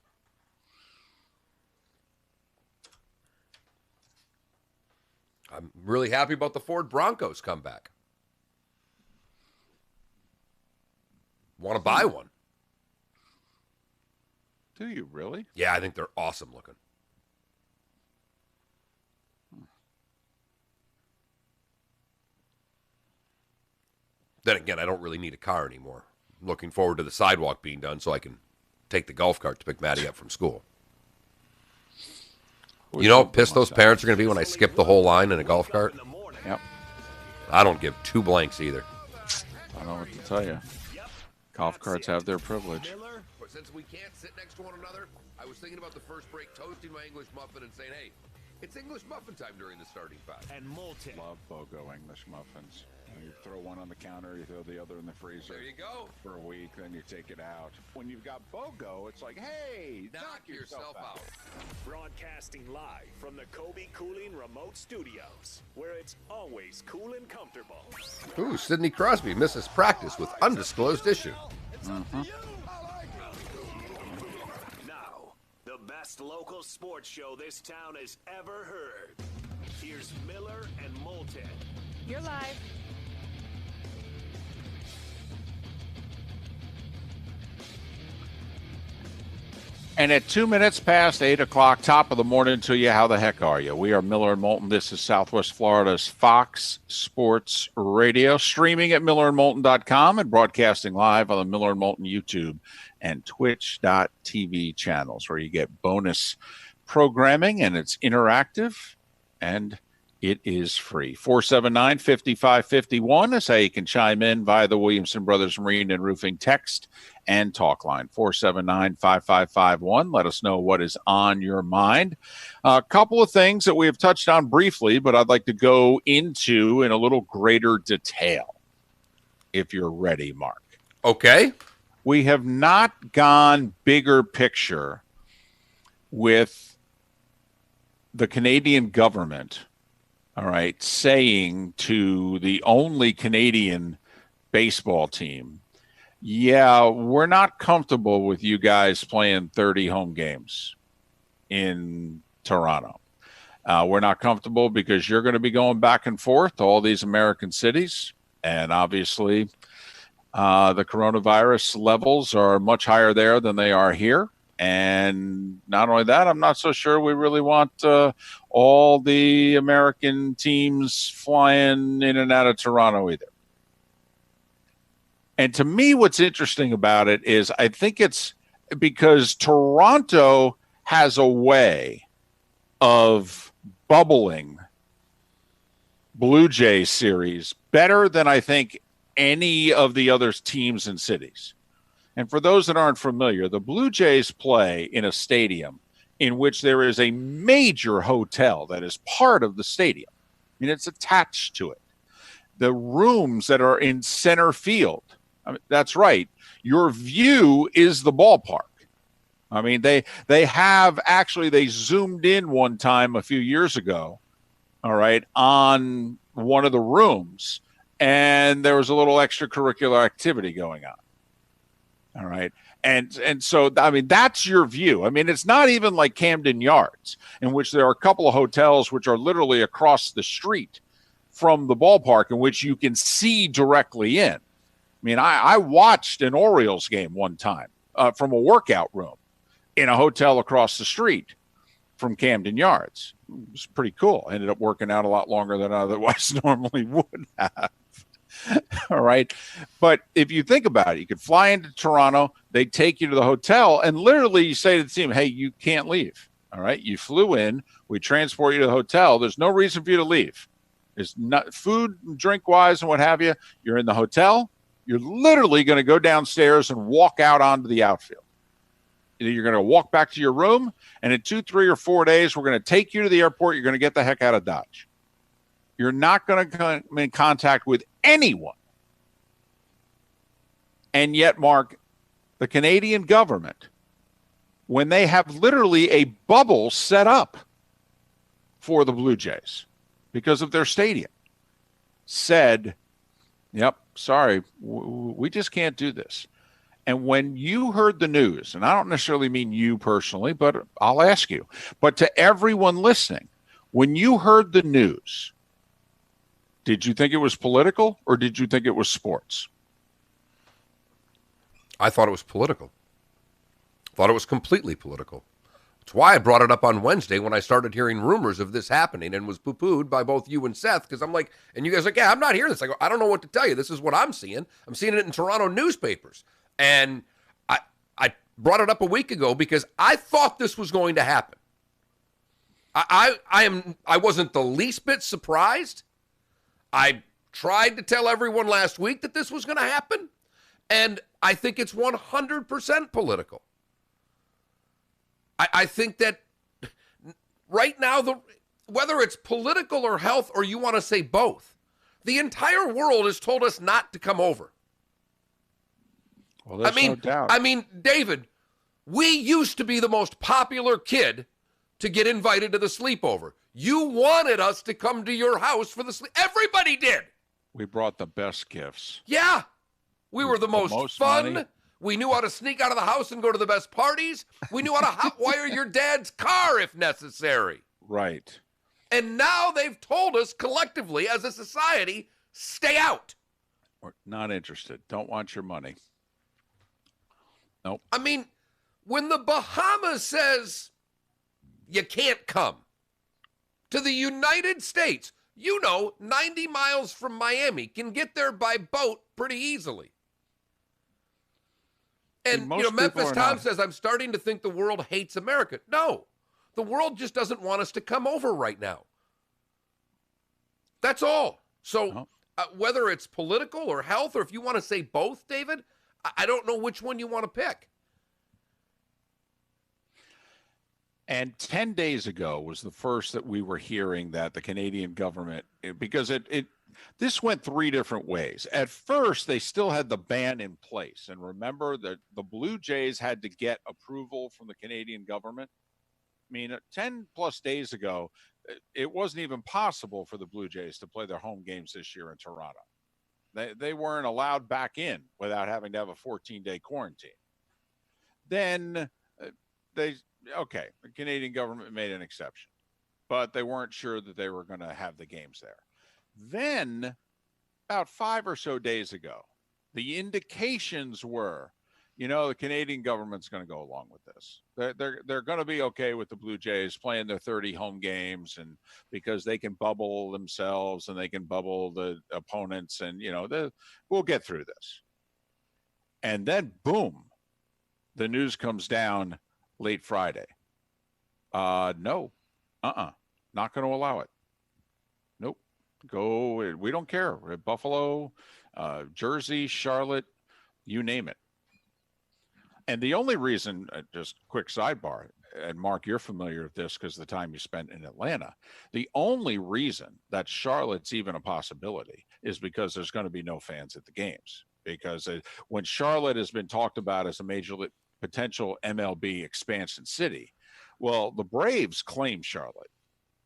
I'm really happy about the Ford Broncos comeback. Want to buy one. Do you really? Yeah, I think they're awesome looking. Then again, I don't really need a car anymore. I'm looking forward to the sidewalk being done so I can take the golf cart to pick Maddie up from school. You know how pissed those parents are going to be when I skip the whole line in a golf cart? Yep. I don't give two blanks either. I don't know what to tell you. Golf carts have their privilege. Since we can't sit next to one another, I was thinking about the first break, toasting my English muffin and saying, hey, it's English muffin time during the starting five. And Moulton. Love BOGO English muffins. You throw one on the counter, you throw the other in the freezer. There you go. For a week, then you take it out. When you've got BOGO, it's like, hey, knock yourself out. Broadcasting live from the Kobe Cooling Remote Studios, where it's always cool and comfortable. Ooh, Sidney Crosby misses practice with undisclosed issue. Now, the best local sports show this town has ever heard. Here's Miller and Moulton. You're live. And at 2 minutes past 8 o'clock, top of the morning to you, how the heck are you? We are Miller and Moulton. This is Southwest Florida's Fox Sports Radio, streaming at millerandmoulton.com and broadcasting live on the Miller and Moulton YouTube and twitch.tv channels, where you get bonus programming, and it's interactive and it is free. 479-5551 is how you can chime in via the Williamson Brothers Marine and Roofing text and talk line. 479-5551. Let us know what is on your mind. A couple of things that we have touched on briefly, but I'd like to go into in a little greater detail, if you're ready, Mark. Okay. We have not gone bigger picture with the Canadian government, all right, saying to the only Canadian baseball team, yeah, we're not comfortable with you guys playing 30 home games in Toronto. We're not comfortable because you're going to be going back and forth to all these American cities. And obviously, the coronavirus levels are much higher there than they are here. And not only that, I'm not so sure we really want all the American teams flying in and out of Toronto either. And to me, what's interesting about it is I think it's because Toronto has a way of bubbling Blue Jays series better than I think any of the other teams and cities. And for those that aren't familiar, the Blue Jays play in a stadium in which there is a major hotel that is part of the stadium. I mean, it's attached to it. The rooms that are in center field, I mean, that's right. Your view is the ballpark. I mean, they zoomed in one time a few years ago, all right, on one of the rooms, and there was a little extracurricular activity going on. All right. And so, I mean, that's your view. I mean, it's not even like Camden Yards, in which there are a couple of hotels which are literally across the street from the ballpark, in which you can see directly in. I mean, I watched an Orioles game one time from a workout room in a hotel across the street from Camden Yards. It was pretty cool. Ended up working out a lot longer than I otherwise normally would have. All right. But if you think about it, you could fly into Toronto, they take you to the hotel, and literally you say to the team, hey, you can't leave. All right. You flew in, we transport you to the hotel. There's no reason for you to leave. There's not food and drink wise and what have you. You're in the hotel, You're literally going to go downstairs and walk out onto the outfield. You're going to walk back to your room, and in 2, 3, or 4 days, we're going to take you to the airport. You're going to get the heck out of Dodge. You're not going to come in contact with anyone. And yet, Mark, the Canadian government, when they have literally a bubble set up for the Blue Jays because of their stadium, said, yep, sorry, we just can't do this. And when you heard the news, and I don't necessarily mean you personally, but I'll ask you, but to everyone listening, when you heard the news, did you think it was political or did you think it was sports? I thought it was political. Thought it was completely political. That's why I brought it up on Wednesday when I started hearing rumors of this happening and was poo-pooed by both you and Seth, because I'm like, and you guys are like, yeah, I'm not hearing this. I go, I don't know what to tell you. This is what I'm seeing. I'm seeing it in Toronto newspapers. And I brought it up a week ago because I thought this was going to happen. I wasn't the least bit surprised. I tried to tell everyone last week that this was going to happen, and I think it's 100% political. I think that right now, whether it's political or health, or you want to say both, the entire world has told us not to come over. Well, there's no doubt. I mean, David, we used to be the most popular kid to get invited to the sleepover. You wanted us to come to your house for the sleep. Everybody did. We brought the best gifts. Yeah. We were the most fun. Money. We knew how to sneak out of the house and go to the best parties. We knew how to hotwire your dad's car if necessary. Right. And now they've told us collectively as a society, stay out. We're not interested. Don't want your money. Nope. I mean, when the Bahamas says you can't come to the United States, 90 miles from Miami, can get there by boat pretty easily. And, Memphis Tom says, I'm starting to think the world hates America. No, the world just doesn't want us to come over right now. That's all. So whether it's political or health, or if you want to say both, David, I don't know which one you want to pick. And 10 days ago was the first that we were hearing that the Canadian government, because this went 3 different ways. At first, they still had the ban in place. And remember that the Blue Jays had to get approval from the Canadian government. I mean, 10 plus days ago, it wasn't even possible for the Blue Jays to play their home games this year in Toronto. They weren't allowed back in without having to have a 14-day quarantine. Then the Canadian government made an exception, but they weren't sure that they were going to have the games there. Then, about 5 or so days ago, the indications were, the Canadian government's going to go along with this. They're going to be okay with the Blue Jays playing their 30 home games, and because they can bubble themselves and they can bubble the opponents, and we'll get through this. And then, boom, the news comes down late Friday. Not going to allow it. Nope. Go. We don't care. We're at Buffalo, Jersey, Charlotte, you name it. And the only reason, just quick sidebar, and Mark, you're familiar with this because of the time you spent in Atlanta. The only reason that Charlotte's even a possibility is because there's going to be no fans at the games. Because when Charlotte has been talked about as a major potential MLB expansion city, well, the Braves claim Charlotte.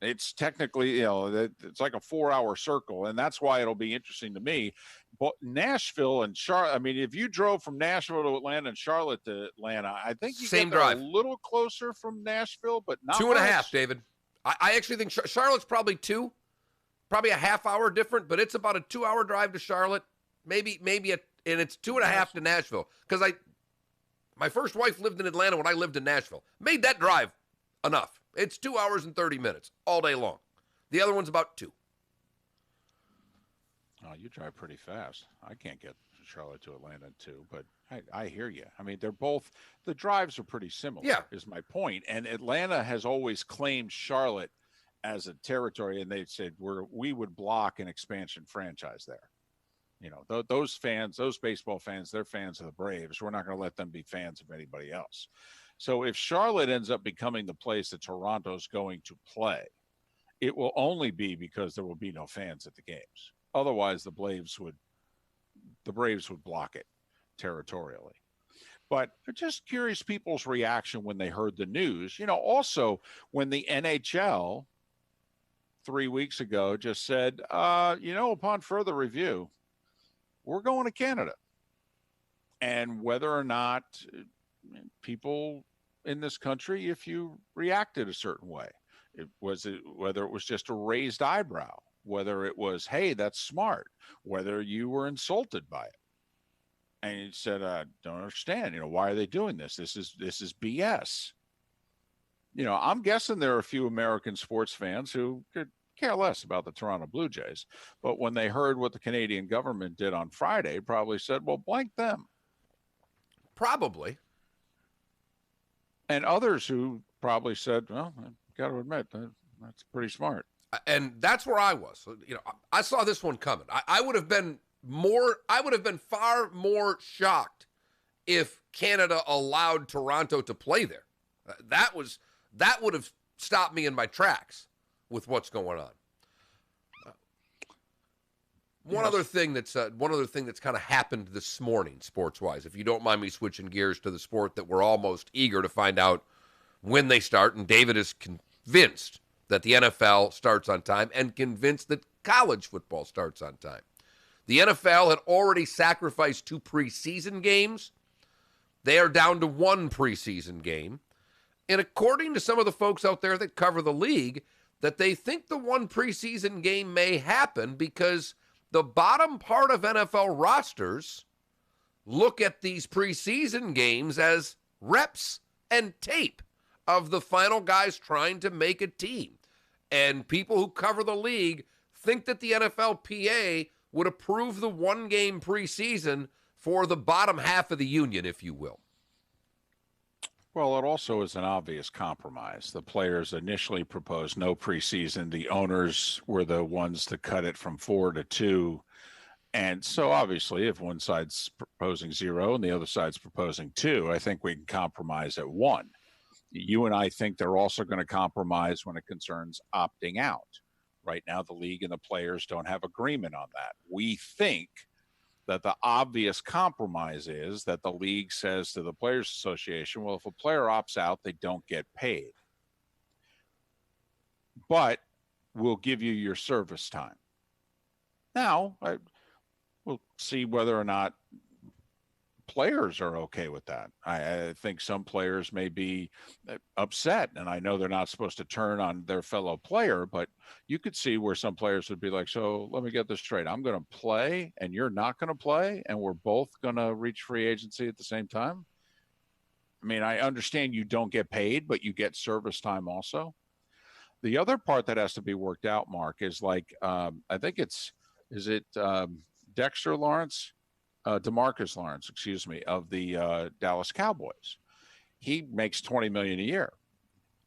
It's technically, it's like a 4-hour circle, and that's why it'll be interesting to me. But Nashville and Charlotte, I mean, if you drove from Nashville to Atlanta and Charlotte to Atlanta, I think you Same get there drive. a little closer from Nashville, but not 2.5, much. David. I actually think Charlotte's probably 2, probably a half hour different, but it's about a 2-hour drive to Charlotte, maybe, and it's 2.5 to Nashville. Because my first wife lived in Atlanta when I lived in Nashville. Made that drive enough. It's 2 hours and 30 minutes all day long. The other one's about 2. Oh, you drive pretty fast. I can't get from Charlotte to Atlanta too, but I hear you. I mean, the drives are pretty similar, is my point. And Atlanta has always claimed Charlotte as a territory, and they said we would block an expansion franchise there. Those fans, those baseball fans, they're fans of the Braves. We're not going to let them be fans of anybody else. So if Charlotte ends up becoming the place that Toronto's going to play, it will only be because there will be no fans at the games. Otherwise, the Braves would block it territorially. But just curious people's reaction when they heard the news. Also when the NHL 3 weeks ago just said, upon further review, we're going to Canada. And whether or not people in this country, if you reacted a certain way, whether it was just a raised eyebrow, whether it was, hey, that's smart, whether you were insulted by it. And you said, I don't understand, why are they doing this? This is BS. I'm guessing there are a few American sports fans who could care less about the Toronto Blue Jays. But when they heard what the Canadian government did on Friday, probably said, well, blank them. Probably. And others who probably said, well, I've got to admit, that's pretty smart. And that's where I was. I saw this one coming. I would have been far more shocked if Canada allowed Toronto to play there. That would have stopped me in my tracks with what's going on. One other thing that's kind of happened this morning, sports-wise, if you don't mind me switching gears to the sport that we're almost eager to find out when they start, and David is convinced that the NFL starts on time and convinced that college football starts on time. The NFL had already sacrificed 2 preseason games. They are down to 1 preseason game. And according to some of the folks out there that cover the league, that they think the 1 preseason game may happen because the bottom part of NFL rosters look at these preseason games as reps and tape of the final guys trying to make a team. And people who cover the league think that the NFLPA would approve the 1-game preseason for the bottom half of the union, if you will. Well, it also is an obvious compromise. The players initially proposed no preseason. The owners were the ones to cut it from 4 to 2. And so obviously, if one side's proposing 0 and the other side's proposing 2, I think we can compromise at 1. You and I think they're also going to compromise when it concerns opting out. Right now, the league and the players don't have agreement on that. We think that the obvious compromise is that the league says to the Players Association, well, if a player opts out, they don't get paid. But we'll give you your service time. Now, we'll see whether or not players are okay with that. I think some players may be upset, and I know they're not supposed to turn on their fellow player, but you could see where some players would be like, so let me get this straight. I'm going to play and you're not going to play, and we're both going to reach free agency at the same time. I mean, I understand you don't get paid, but you get service time also. The other part that has to be worked out, Mark, is like, I think Dexter Lawrence? DeMarcus Lawrence, of the Dallas Cowboys. He makes $20 million a year,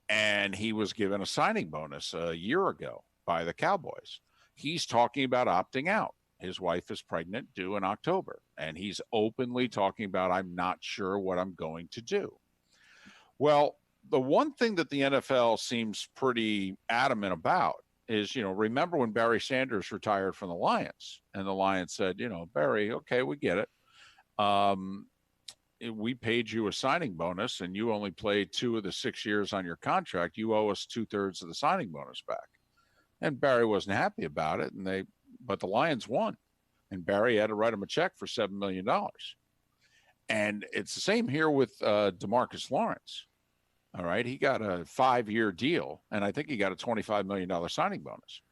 and he was given a signing bonus a year ago by the Cowboys. He's talking about opting out. His wife is pregnant, due in October, and he's openly talking about, I'm not sure what I'm going to do. Well, the one thing that the NFL seems pretty adamant about is, remember when Barry Sanders retired from the Lions, and the Lions said, Barry, okay, we get it. We paid you a signing bonus and you only played 2 of the 6 years on your contract. You owe us 2/3 of the signing bonus back. And Barry wasn't happy about it. But the Lions won, and Barry had to write him a check for $7 million. And it's the same here with DeMarcus Lawrence. All right. He got a 5-year deal, and I think he got a $25 million signing bonus.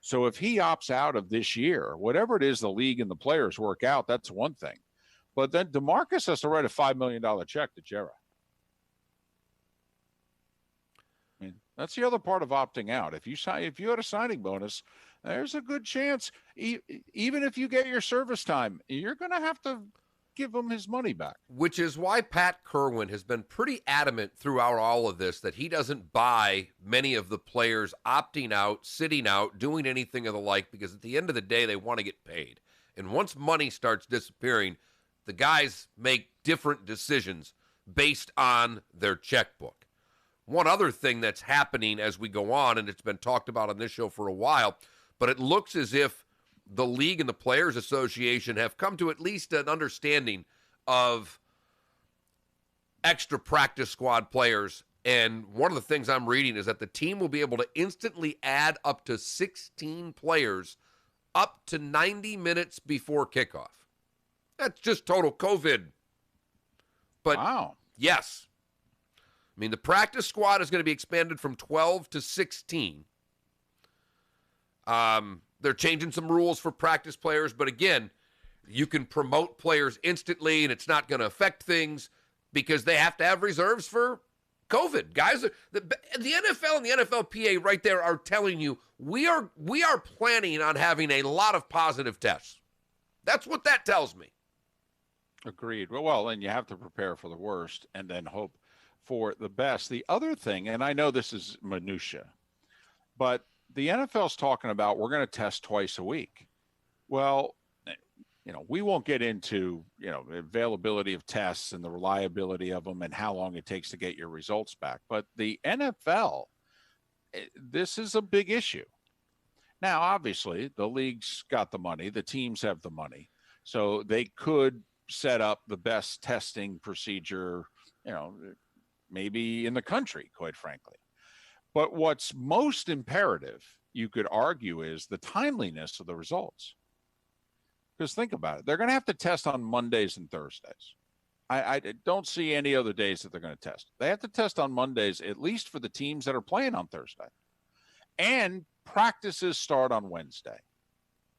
So if he opts out of this year, whatever it is the league and the players work out, that's one thing. But then DeMarcus has to write a $5 million check to Jera. I mean, that's the other part of opting out. If you had a signing bonus, there's a good chance, even if you get your service time, you're going to have to give him his money back. Which is why Pat Kerwin has been pretty adamant throughout all of this that he doesn't buy many of the players opting out, sitting out, doing anything of the like, because at the end of the day, they want to get paid. And once money starts disappearing, the guys make different decisions based on their checkbook. One other thing that's happening as we go on, and it's been talked about on this show for a while, but it looks as if the league and the Players Association have come to at least an understanding of extra practice squad players. And one of the things I'm reading is that the team will be able to instantly add up to 16 players up to 90 minutes before kickoff. That's just total COVID. But wow. Yes. I mean, the practice squad is going to be expanded from 12 to 16. They're changing some rules for practice players, but again, you can promote players instantly and it's not going to affect things because they have to have reserves for COVID. Guys, the NFL and the NFLPA right there are telling you we are planning on having a lot of positive tests. That's what that tells me. Agreed. Well, and you have to prepare for the worst and then hope for the best. The other thing, and I know this is minutia, but the NFL's talking about we're going to test twice a week. Well, we won't get into, availability of tests and the reliability of them and how long it takes to get your results back. But the NFL, this is a big issue. Now, obviously, the league's got the money. The teams have the money. So they could set up the best testing procedure, maybe in the country, quite frankly. But what's most imperative, you could argue, is the timeliness of the results. Because think about it. They're going to have to test on Mondays and Thursdays. I don't see any other days that they're going to test. They have to test on Mondays, at least for the teams that are playing on Thursday. And practices start on Wednesday.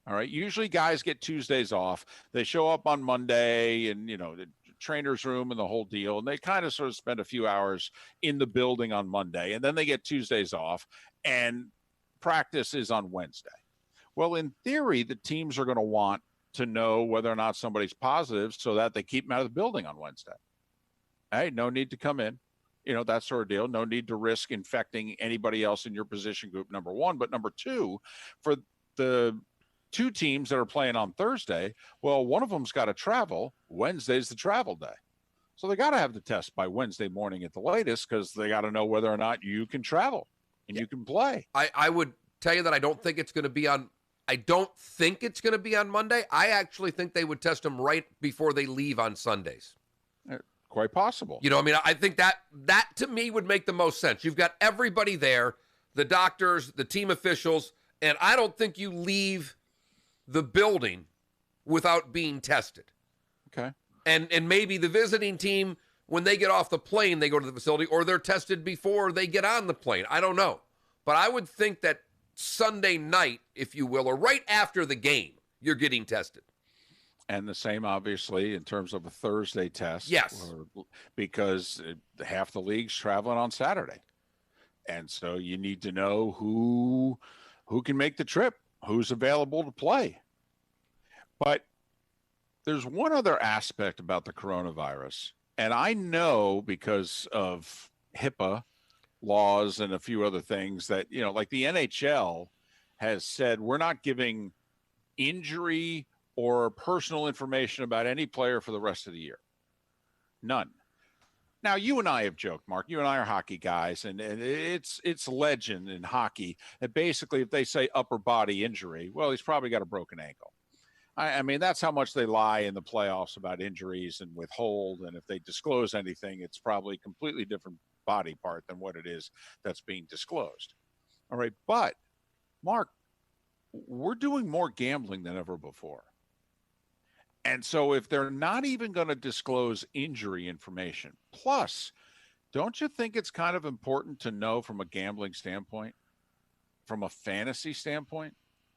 All right. Usually guys get Tuesdays off. They show up on Monday and, the trainer's room and the whole deal. And they kind of sort of spend a few hours in the building on Monday. And then they get Tuesdays off and practice is on Wednesday. Well, in theory, the teams are going to want to know whether or not somebody's positive so that they keep them out of the building on Wednesday. Hey, no need to come in, that sort of deal. No need to risk infecting anybody else in your position group, number one. But number two, for the two teams that are playing on Thursday, well, one of them's got to travel. Wednesday's the travel day. So they got to have the test by Wednesday morning at the latest because they got to know whether or not you can travel and you can play. I would tell you that I don't think it's going to be on Monday. I actually think they would test them right before they leave on Sundays. Quite possible. I think that to me would make the most sense. You've got everybody there, the doctors, the team officials, and I don't think you leave the building without being tested. Okay. And maybe the visiting team, when they get off the plane, they go to the facility, or they're tested before they get on the plane. I don't know. But I would think that Sunday night, if you will, or right after the game, you're getting tested. And the same, obviously, in terms of a Thursday test. Yes. Because half the league's traveling on Saturday. And so you need to know who can make the trip, who's available to play. But there's one other aspect about the coronavirus. And I know because of HIPAA laws and a few other things that, like the NHL has said, we're not giving injury or personal information about any player for the rest of the year. None. Now, you and I have joked, Mark. You and I are hockey guys, and it's legend in hockey that basically if they say upper body injury, well, he's probably got a broken ankle. I mean, that's how much they lie in the playoffs about injuries and withhold, and if they disclose anything, it's probably a completely different body part than what it is that's being disclosed. All right, but, Mark, we're doing more gambling than ever before. And so if they're not even going to disclose injury information, plus, don't you think it's kind of important to know from a gambling standpoint, from a fantasy standpoint,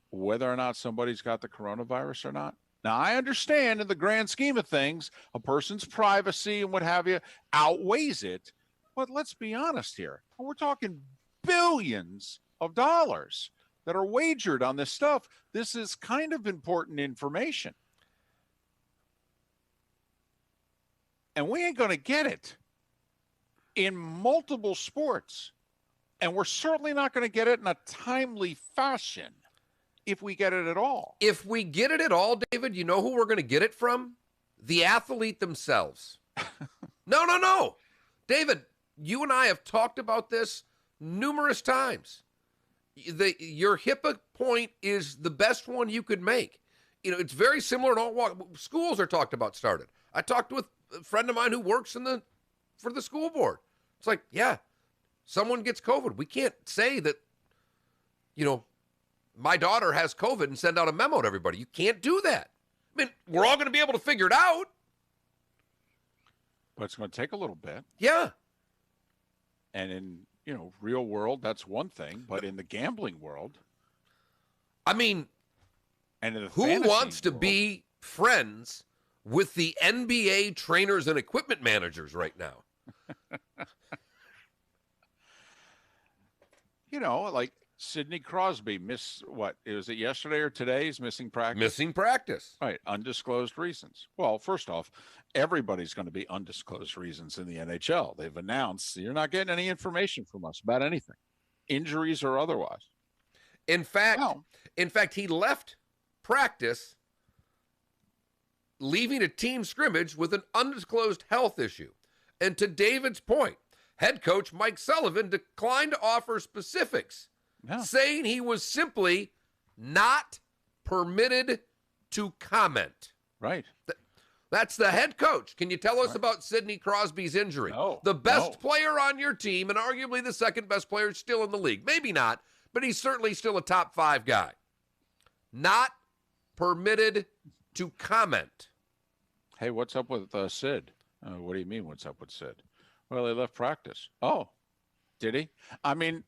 whether or not somebody's got the coronavirus or not? Now, I understand in the grand scheme of things, a person's privacy and what have you outweighs it. But let's be honest here. We're talking billions of dollars that are wagered on this stuff. This is kind of important information. And we ain't going to get it in multiple sports. And we're certainly not going to get it in a timely fashion if we get it at all. If we get it at all, David, you know who we're going to get it from? The athlete themselves. No. David, you and I have talked about this numerous times. Your HIPAA point is the best one you could make. You know, it's very similar in all walks. Schools are talked about started. I talked with a friend of mine who works for the school board. It's like, yeah, someone gets COVID. We can't say that, my daughter has COVID and send out a memo to everybody. You can't do that. I mean, we're all going to be able to figure it out. But it's going to take a little bit. Yeah. And in, real world, that's one thing. But in the gambling world. I mean, and in the who wants to be friends with the NBA trainers and equipment managers right now? Like Sidney Crosby missed what? Was it yesterday or today? He's missing practice. Missing practice. Right. Undisclosed reasons. Well, first off, everybody's going to be undisclosed reasons in the NHL. They've announced you're not getting any information from us about anything, injuries or otherwise. In fact, he left practice, leaving a team scrimmage with an undisclosed health issue. And to David's point, head coach Mike Sullivan declined to offer specifics, saying he was simply not permitted to comment. Right. That's the head coach. Can you tell us about Sidney Crosby's injury? No, the best player on your team and arguably the second best player still in the league. Maybe not, but he's certainly still a top 5 guy. Not permitted to comment. Hey, what's up with Sid? What do you mean, what's up with Sid? Well, he left practice. Oh, did he? I mean,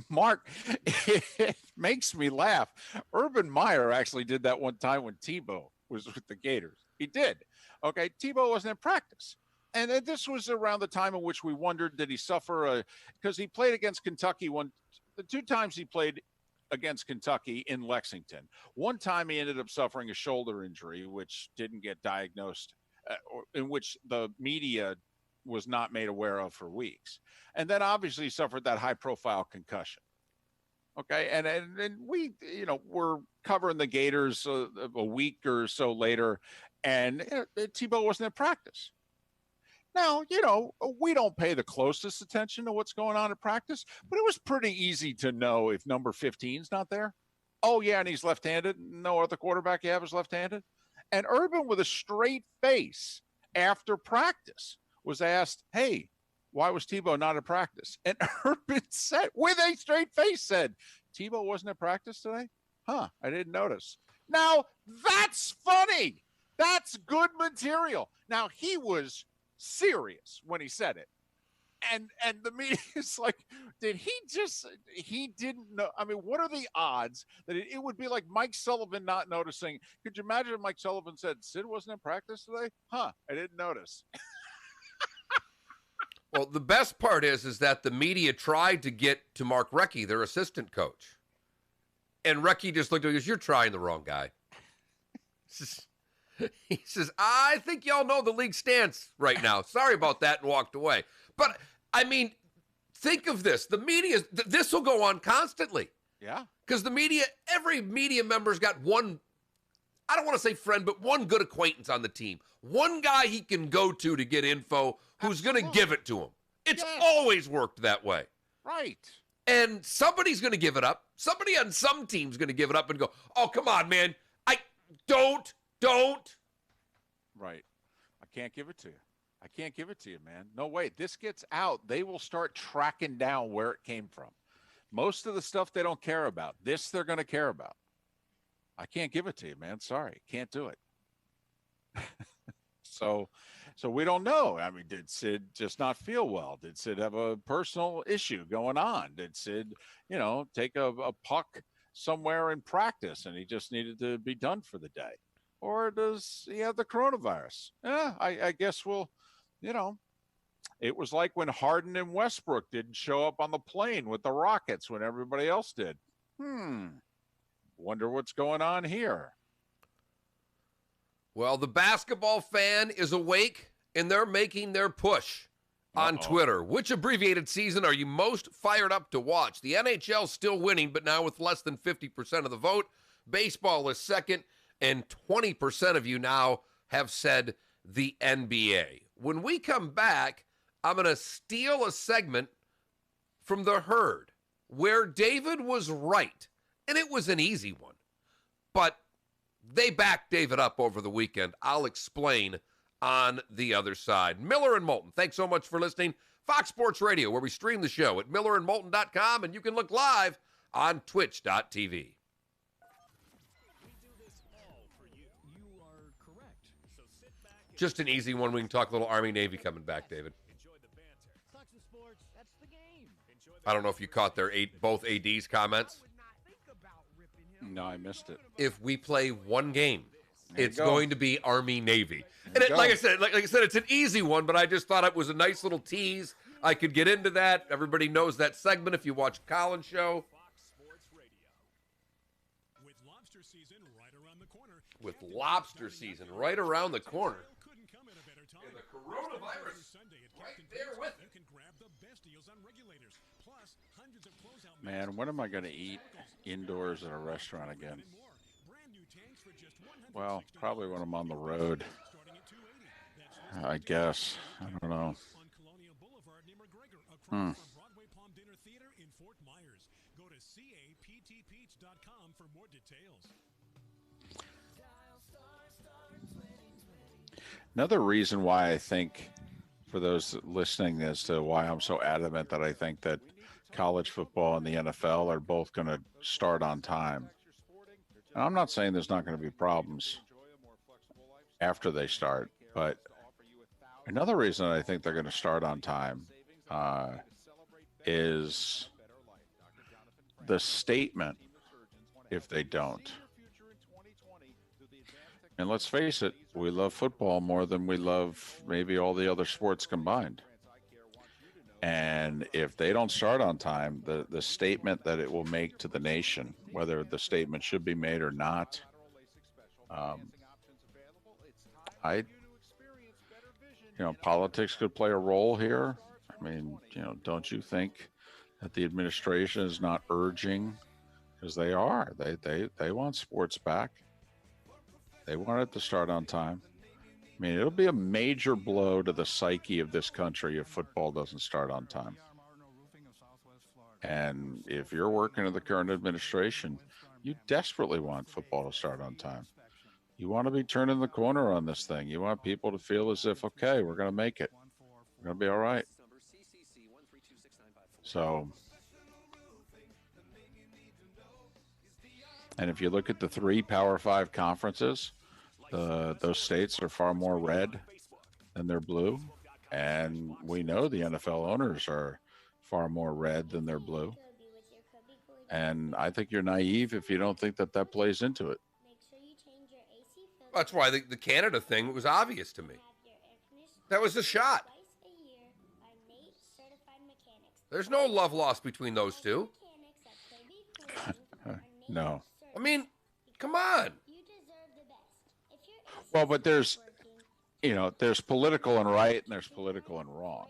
Mark, it makes me laugh. Urban Meyer actually did that one time when Tebow was with the Gators. He did. Okay, Tebow wasn't in practice. And then this was around the time in which we wondered, did he suffer because he played against Kentucky the 2 times he played against Kentucky in Lexington. One time he ended up suffering a shoulder injury, which didn't get diagnosed, in which the media was not made aware of for weeks. And then obviously suffered that high-profile concussion. Okay, and we, we're covering the Gators a week or so later, and Tebow wasn't in practice. Now, we don't pay the closest attention to what's going on at practice, but it was pretty easy to know if number 15's not there. Oh, yeah, and he's left-handed. No other quarterback you have is left-handed. And Urban, with a straight face after practice, was asked, hey, why was Tebow not at practice? And Urban said, with a straight face, said, Tebow wasn't at practice today? Huh, I didn't notice. Now, that's funny. That's good material. Now, he was serious when he said it. And the media is like, he didn't know. I mean, what are the odds that it would be like Mike Sullivan not noticing? Could you imagine if Mike Sullivan said, Sid wasn't in practice today? Huh, I didn't notice. Well, the best part is that the media tried to get to Mark Recchi, their assistant coach. And Recchi just looked at him and goes, you're trying the wrong guy. He says, I think y'all know the league stance right now. Sorry about that, and walked away. But, I mean, think of this. The media, this will go on constantly. Yeah. Because the media, every media member's got one, I don't want to say friend, but one good acquaintance on the team. One guy he can go to get info who's going to give it to him. It's always worked that way. Right. And somebody's going to give it up. Somebody on some team's going to give it up and go, oh, come on, man. Don't. Right. I can't give it to you. I can't give it to you, man. No way. This gets out. They will start tracking down where it came from. Most of the stuff they don't care about. This they're going to care about. I can't give it to you, man. Sorry. Can't do it. So we don't know. I mean, did Sid just not feel well? Did Sid have a personal issue going on? Did Sid, take a puck somewhere in practice and he just needed to be done for the day? Or does he have the coronavirus? I guess we'll, it was like when Harden and Westbrook didn't show up on the plane with the Rockets when everybody else did. Wonder what's going on here. Well, the basketball fan is awake, and they're making their push. on Twitter. Which abbreviated season are you most fired up to watch? The NHL's still winning, but now with less than 50% of the vote. Baseball is second, and 20% of you now have said the NBA. When we come back, I'm going to steal a segment from The Herd where David was right, and it was an easy one. But they backed David up over the weekend. I'll explain on the other side. Miller and Moulton, thanks so much for listening. Fox Sports Radio, where we stream the show at millerandmoulton.com, and you can look live on twitch.tv. Just an easy one. We can talk a little Army-Navy coming back, David. Sucks in sports. That's the game. I don't know if you caught both AD's comments. No, I missed it. If we play one game, it's go. going to be Army-Navy. And you go. like I said, it's an easy one, but I just thought it was a nice little tease. I could get into that. Everybody knows that segment if you watch Colin's show. With lobster season right around the corner. With lobster season right around the corner. And the coronavirus right there with it. You can grab the best deals on regulators. Plus, hundreds of closeout. Man, when am I going to eat indoors at a restaurant again? Well, probably when I'm on the road. I guess. I don't know. Broadway Palm Dinner Theater in Fort Myers. Go to captpeach.com for more details. Another reason why I think, for those listening, as to why I'm so adamant that I think that college football and the NFL are both going to start on time. And I'm not saying there's not going to be problems after they start, but another reason I think they're going to start on time is the statement if they don't. And let's face it, we love football more than we love maybe all the other sports combined. And if they don't start on time, the statement that it will make to the nation, whether the statement should be made or not, politics could play a role here. I mean, don't you think that the administration is not urging, because they are, they want sports back. They want it to start on time. I mean, it'll be a major blow to the psyche of this country if football doesn't start on time. And if you're working in the current administration, you desperately want football to start on time. You want to be turning the corner on this thing. You want people to feel as if, okay, we're going to make it. We're going to be all right. So, and if you look at the 3 Power 5 conferences, those states are far more red than they're blue. And we know the NFL owners are far more red than they're blue. And I think you're naive if you don't think that plays into it. That's why the Canada thing was obvious to me. That was a shot. There's no love lost between those two. No. I mean, come on. Well, but there's political and right and there's political and wrong.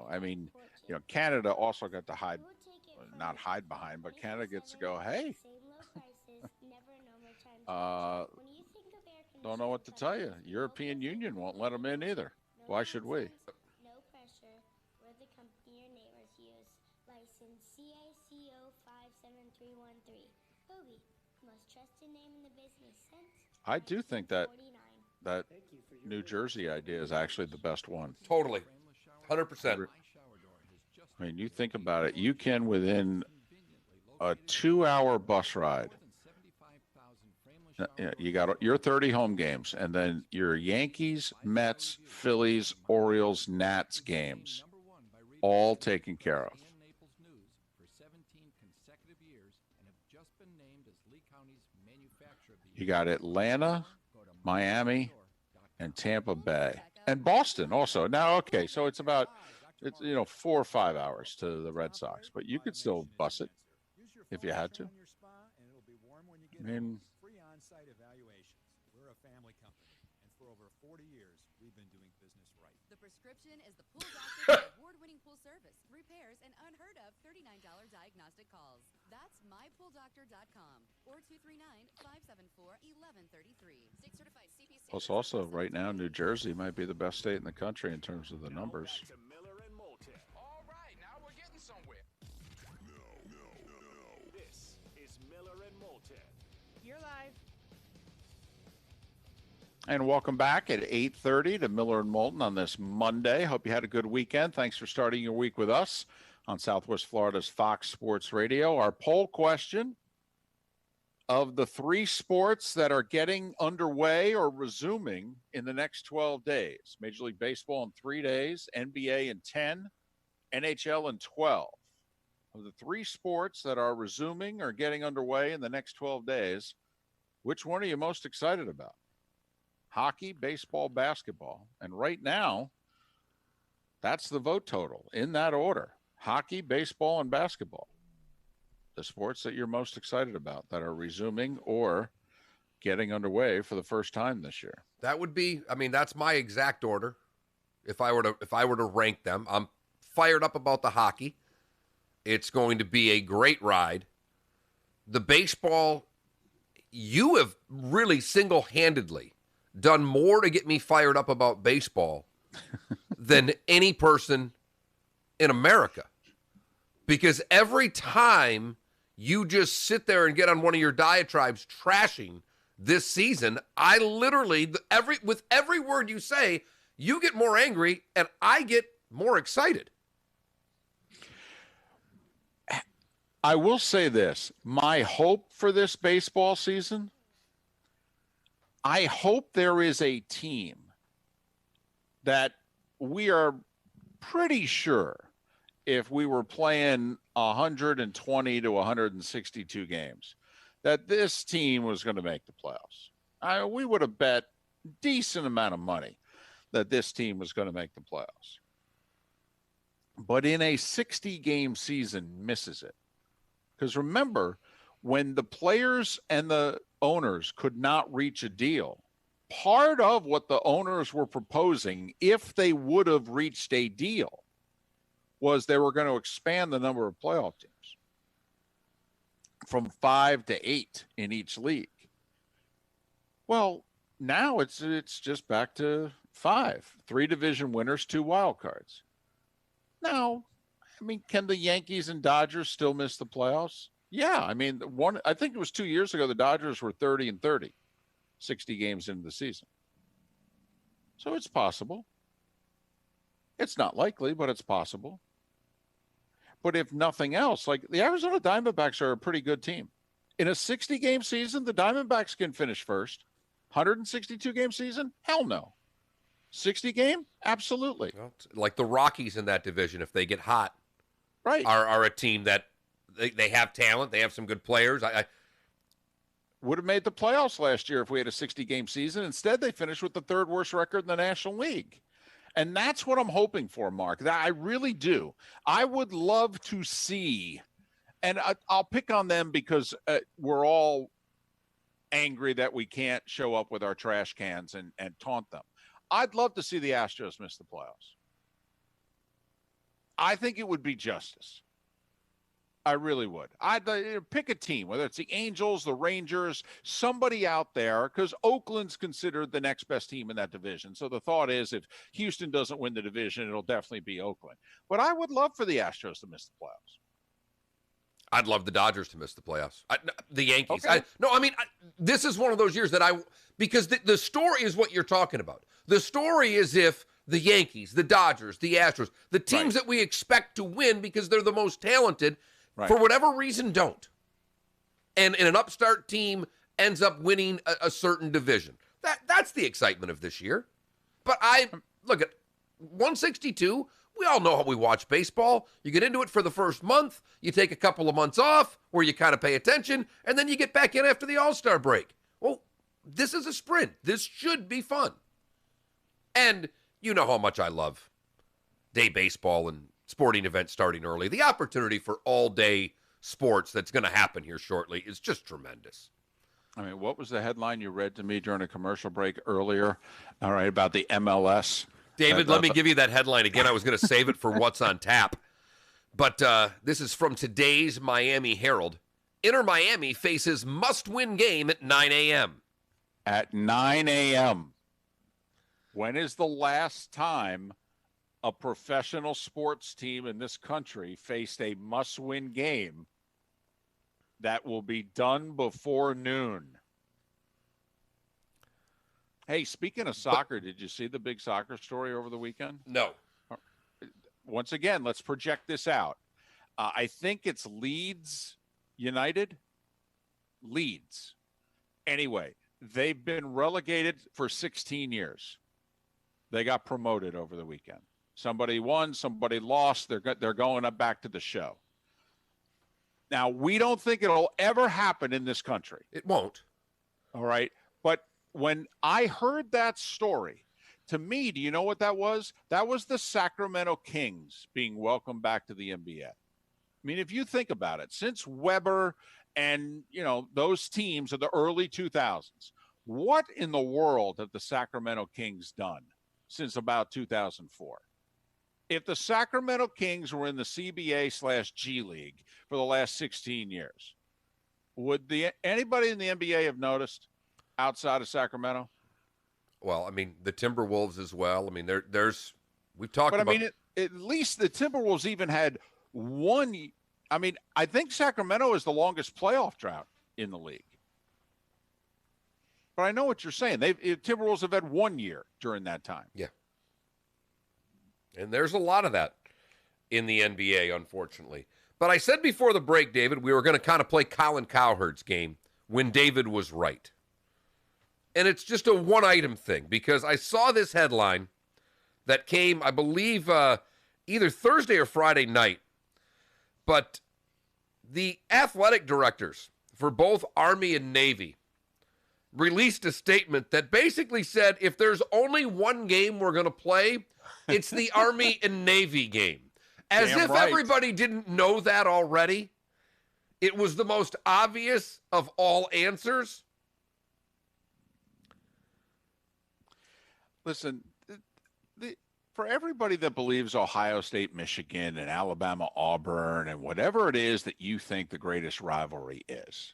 I mean, Canada also got to not hide behind, but Canada gets to go, hey, don't know what to tell you. European Union won't let them in either. Why should we? No pressure. We're the company your neighbors use. License CICO 57313. Hobie, most trusted name in the business since. I do think that New Jersey idea is actually the best one. Totally. 100%. I mean, you think about it. You can, within a 2-hour bus ride, you got your 30 home games, and then your Yankees, Mets, Phillies, Orioles, Nats games, all taken care of. You got Atlanta, Miami, and Tampa Bay, and Boston also. Now, okay, so it's 4 or 5 hours to the Red Sox, but you could still bus it if you had to. I mean, free on-site evaluations. We're a family company, and for over 40 years, we've been doing business right. prescription is the Pool Doctor award-winning pool service, repairs, and unheard of $39 diagnostic calls. That's mypooldoctor.com or 239-574-1133. State certified CP. Plus, also right now, New Jersey might be the best state in the country in terms of the numbers. All right, now we're getting somewhere. This is Miller and Moulton. You're live. And welcome back at 8:30 to Miller and Moulton on this Monday. Hope you had a good weekend. Thanks for starting your week with us on Southwest Florida's Fox Sports Radio. Our poll question: of the three sports that are getting underway or resuming in the next 12 days, Major League Baseball in 3 days, NBA in 10, NHL in 12. Of the three sports that are resuming or getting underway in the next 12 days, which one are you most excited about? Hockey, baseball, basketball. And right now, that's the vote total in that order. Hockey, baseball, and basketball. The sports that you're most excited about that are resuming or getting underway for the first time this year. That would be, I mean, that's my exact order. If I were to rank them, I'm fired up about the hockey. It's going to be a great ride. The baseball, you have really single-handedly done more to get me fired up about baseball than any person in America. Because every time you just sit there and get on one of your diatribes trashing this season, I literally, with every word you say, you get more angry and I get more excited. I will say this. My hope for this baseball season, I hope there is a team that we are pretty sure if we were playing 120 to 162 games, that this team was going to make the playoffs. We would have bet a decent amount of money that this team was going to make the playoffs. But in a 60-game season, misses it. Because remember, when the players and the owners could not reach a deal, part of what the owners were proposing, if they would have reached a deal, was they were going to expand the number of playoff teams from 5 to 8 in each league. Well, now it's just back to 5, 3 division winners, 2 wild cards. Now, I mean, can the Yankees and Dodgers still miss the playoffs? Yeah, I mean, I think it was 2 years ago, the Dodgers were 30-30, 60 games into the season. So it's possible. It's not likely, but it's possible. But if nothing else, like the Arizona Diamondbacks are a pretty good team. In a 60-game season, the Diamondbacks can finish first. 162-game season? Hell no. 60-game? Absolutely. Well, like the Rockies in that division, if they get hot, right, are a team that they have talent. They have some good players. I would have made the playoffs last year if we had a 60-game season. Instead, they finished with the 3rd worst record in the National League. And that's what I'm hoping for, Mark. I really do. I would love to see, and I'll pick on them because we're all angry that we can't show up with our trash cans and taunt them. I'd love to see the Astros miss the playoffs. I think it would be justice. I really would. I'd pick a team, whether it's the Angels, the Rangers, somebody out there, because Oakland's considered the next best team in that division. So the thought is if Houston doesn't win the division, it'll definitely be Oakland. But I would love for the Astros to miss the playoffs. I'd love the Dodgers to miss the playoffs. The Yankees. Okay. This is one of those years that because the story is what you're talking about. The story is if the Yankees, the Dodgers, the Astros, the teams that we expect to win because they're the most talented, for whatever reason, don't. And an upstart team ends up winning a certain division. That's the excitement of this year. But look at 162. We all know how we watch baseball. You get into it for the first month. You take a couple of months off where you kind of pay attention, and then you get back in after the All-Star break. Well, this is a sprint. This should be fun. And you know how much I love day baseball and sporting events starting early. The opportunity for all-day sports that's going to happen here shortly is just tremendous. I mean, what was the headline you read to me during a commercial break earlier? All right, about the MLS David, let me give you that headline again. I was going to save it for what's on tap. But this is from today's Miami Herald. Inter Miami faces must-win game at 9 a.m. At 9 a.m. When is the last time a professional sports team in this country faced a must-win game that will be done before noon? Hey, speaking of soccer, did you see the big soccer story over the weekend? No. Once again, let's project this out. I think it's Leeds United. Leeds. Anyway, they've been relegated for 16 years. They got promoted over the weekend. Somebody won, somebody lost. They're going up back to the show. Now, we don't think it'll ever happen in this country. It won't. All right. But when I heard that story, to me, do you know what that was? That was the Sacramento Kings being welcomed back to the NBA. I mean, if you think about it, since Weber and, those teams of the early 2000s, what in the world have the Sacramento Kings done since about 2004? If the Sacramento Kings were in the CBA/G League for the last 16 years, would anybody in the NBA have noticed outside of Sacramento? Well, I mean, the Timberwolves as well. I mean, we've talked about. But I mean, at least the Timberwolves even had one. I mean, I think Sacramento is the longest playoff drought in the league. But I know what you're saying. Timberwolves have had 1 year during that time. Yeah. And there's a lot of that in the NBA, unfortunately. But I said before the break, David, we were going to kind of play Colin Cowherd's game when David was right. And it's just a one-item thing because I saw this headline that came, I believe, either Thursday or Friday night. But the athletic directors for both Army and Navy released a statement that basically said if there's only one game we're going to play, it's the Army and Navy game. As Damn if right. everybody didn't know that already. It was the most obvious of all answers. Listen, for everybody that believes Ohio State, Michigan, and Alabama, Auburn, and whatever it is that you think the greatest rivalry is,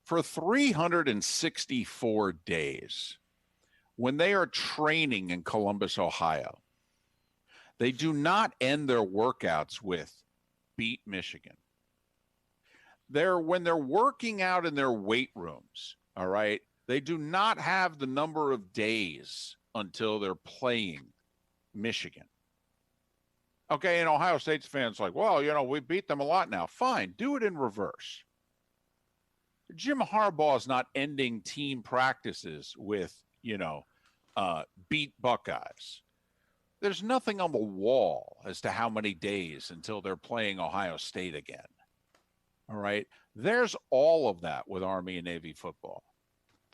for 364 days, when they are training in Columbus, Ohio, they do not end their workouts with beat Michigan. When they're working out in their weight rooms, all right, they do not have the number of days until they're playing Michigan. Okay, and Ohio State's fans like, well, we beat them a lot now. Fine, do it in reverse. Jim Harbaugh is not ending team practices with, beat Buckeyes. There's nothing on the wall as to how many days until they're playing Ohio State again. All right. There's all of that with Army and Navy football.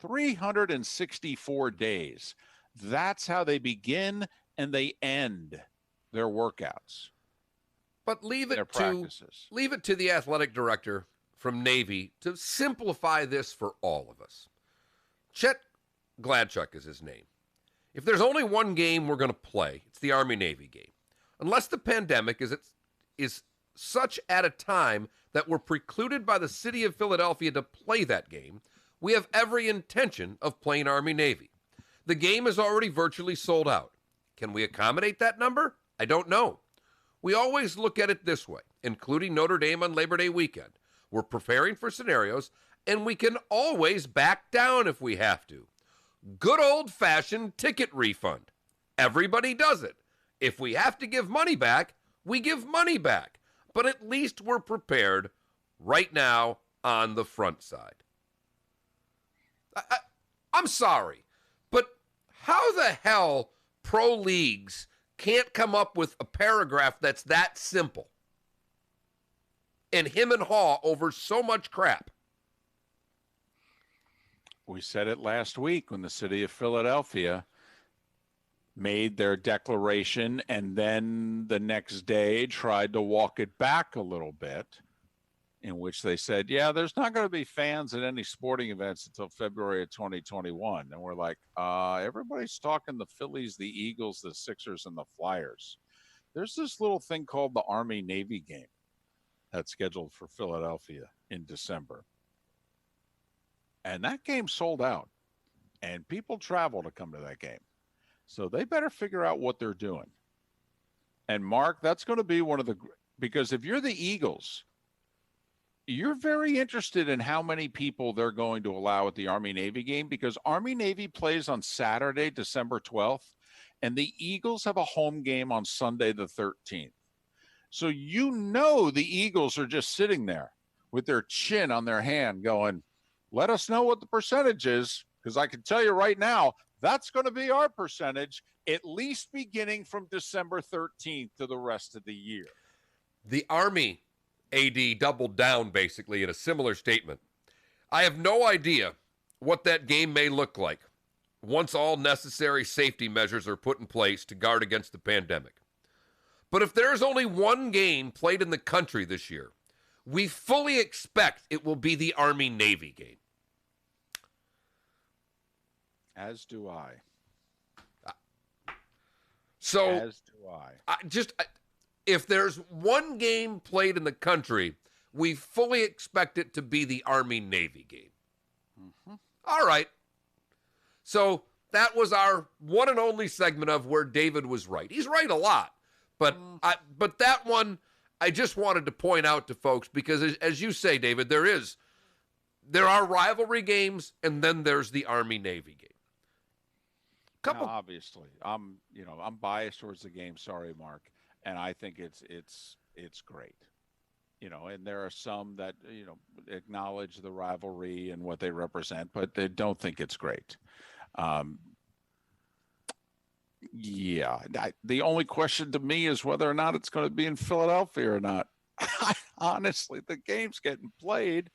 364 days. That's how they begin and they end their workouts. But leave it to the athletic director from Navy to simplify this for all of us. Chet Gladchuk is his name. If there's only one game we're going to play, it's the Army-Navy game. Unless the pandemic is such at a time that we're precluded by the city of Philadelphia to play that game, we have every intention of playing Army-Navy. The game is already virtually sold out. Can we accommodate that number? I don't know. We always look at it this way, including Notre Dame on Labor Day weekend. We're preparing for scenarios, and we can always back down if we have to. Good old-fashioned ticket refund. Everybody does it. If we have to give money back, we give money back. But at least we're prepared right now on the front side. I'm sorry, but how the hell pro leagues can't come up with a paragraph that's that simple and him and haw over so much crap? We said it last week when the city of Philadelphia made their declaration and then the next day tried to walk it back a little bit. in which they said, yeah, there's not going to be fans at any sporting events until February of 2021. And we're like, everybody's talking the Phillies, the Eagles, the Sixers, and the Flyers. There's this little thing called the Army-Navy game that's scheduled for Philadelphia in December. And that game sold out. And people travel to come to that game. So they better figure out what they're doing. And Mark, that's going to be one of the, because if you're the Eagles, you're very interested in how many people they're going to allow at the Army-Navy game, because Army-Navy plays on Saturday, December 12th, and the Eagles have a home game on Sunday, the 13th. So you know the Eagles are just sitting there with their chin on their hand going, let us know what the percentage is, because I can tell you right now, that's going to be our percentage, at least beginning from December 13th to the rest of the year. The Army AD doubled down basically in a similar statement. I have no idea what that game may look like once all necessary safety measures are put in place to guard against the pandemic. But if there's only one game played in the country this year, we fully expect it will be the Army-Navy game. As do I. So, as do I. If there's one game played in the country, we fully expect it to be the Army-Navy game. Mm-hmm. All right. So that was our one and only segment of where David was right. He's right a lot. But but that one, I just wanted to point out to folks, because as you say, David, there are rivalry games, and then there's the Army-Navy game. Now, obviously, I'm biased towards the game. Sorry, Mark. And I think it's great. And there are some that, acknowledge the rivalry and what they represent, but they don't think it's great. The only question to me is whether or not it's going to be in Philadelphia or not. Honestly, the game's getting played.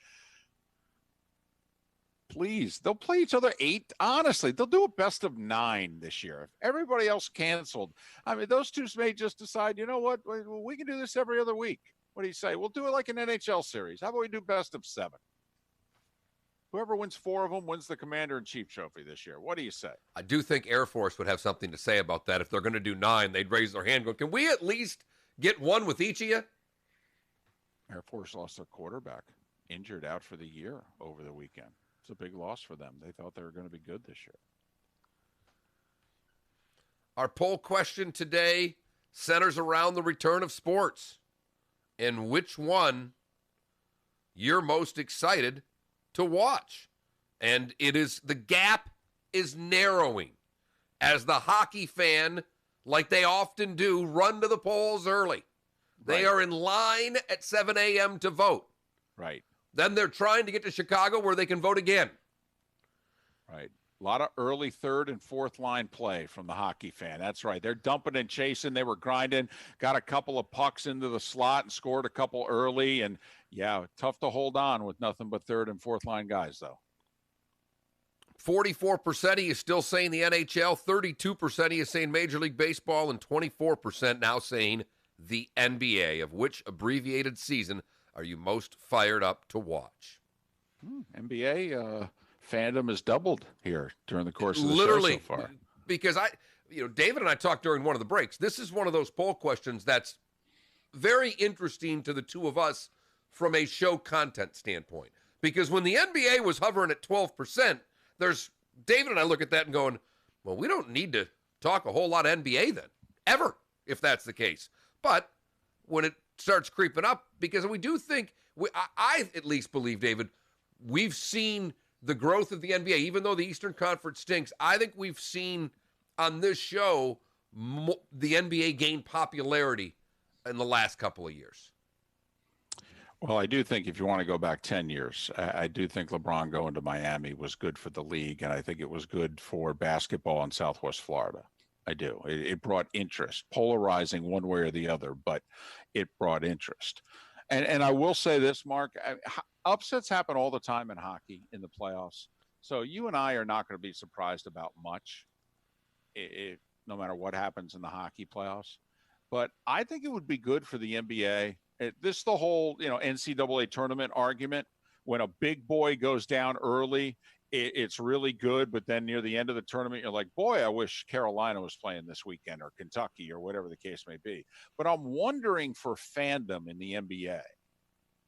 Please, they'll play each other 8. Honestly, they'll do a best of 9 this year. If everybody else canceled, I mean, those two may just decide, you know what, we can do this every other week. What do you say? We'll do it like an NHL series. How about we do best of 7? Whoever wins 4 of them wins the Commander-in-Chief trophy this year. What do you say? I do think Air Force would have something to say about that. If they're going to do 9, they'd raise their hand and go, can we at least get 1 with each of you? Air Force lost their quarterback, injured out for the year over the weekend. It's a big loss for them. They thought they were going to be good this year. Our poll question today centers around the return of sports and which one you're most excited to watch. And the gap is narrowing as the hockey fan, like they often do, run to the polls early. They are in line at 7 a.m. to vote. Right. Then they're trying to get to Chicago where they can vote again. Right. A lot of early 3rd and 4th line play from the hockey fan. That's right. They're dumping and chasing. They were grinding, got a couple of pucks into the slot and scored a couple early. And, tough to hold on with nothing but 3rd and 4th line guys, though. 44% of you still saying the NHL, 32% of you saying Major League Baseball, and 24% now saying the NBA. Of which abbreviated season are you most fired up to watch? NBA fandom has doubled here during the course of the show so far. Because David and I talked during one of the breaks. This is one of those poll questions that's very interesting to the two of us from a show content standpoint. Because when the NBA was hovering at 12%, David and I look at that and going, well, we don't need to talk a whole lot of NBA then, ever, if that's the case. But when it starts creeping up, because we do think, I at least believe, David, we've seen the growth of the NBA. Even though the Eastern Conference stinks, I think we've seen on this show the NBA gain popularity in the last couple of years. Well, I do think if you want to go back 10 years, I do think LeBron going to Miami was good for the league, and I think it was good for basketball in Southwest Florida. I do. It brought interest, polarizing one way or the other, but it brought interest. And I will say this, Mark, upsets happen all the time in hockey in the playoffs. So you and I are not going to be surprised about much, no matter what happens in the hockey playoffs. But I think it would be good for the NBA This is the whole, NCAA tournament argument. When a big boy goes down early, it's really good. But then near the end of the tournament, you're like, boy, I wish Carolina was playing this weekend, or Kentucky, or whatever the case may be. But I'm wondering for fandom in the NBA,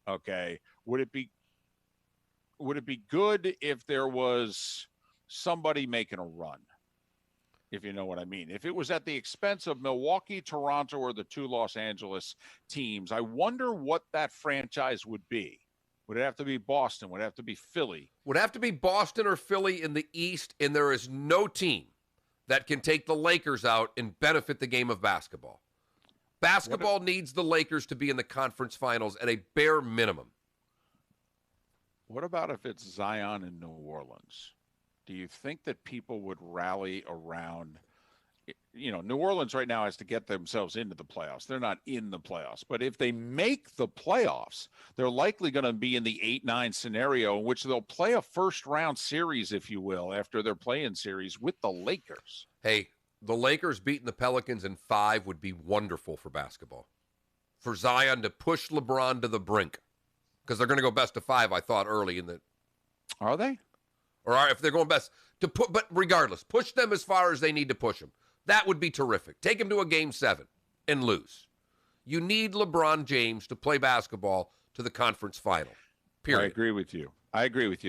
okay, would it be good if there was somebody making a run? If you know what I mean. If it was at the expense of Milwaukee, Toronto, or the two Los Angeles teams, I wonder what that franchise would be. Would it have to be Boston? Would it have to be Philly? Would have to be Boston or Philly in the East, and there is no team that can take the Lakers out and benefit the game of basketball. Basketball needs the Lakers to be in the conference finals at a bare minimum. What about if it's Zion in New Orleans? Do you think that people would rally around? New Orleans right now has to get themselves into the playoffs. They're not in the playoffs. But if they make the playoffs, they're likely going to be in the 8-9 scenario in which they'll play a first-round series, if you will, after their play-in series with the Lakers. Hey, the Lakers beating the Pelicans in 5 would be wonderful for basketball. For Zion to push LeBron to the brink. Because they're going to go best of 5, I thought, early in the... Are they? Or if they're going best to put, but regardless, push them as far as they need to push them. That would be terrific. Take them to a game 7 and lose. You need LeBron James to play basketball to the conference final. Period. I agree with you.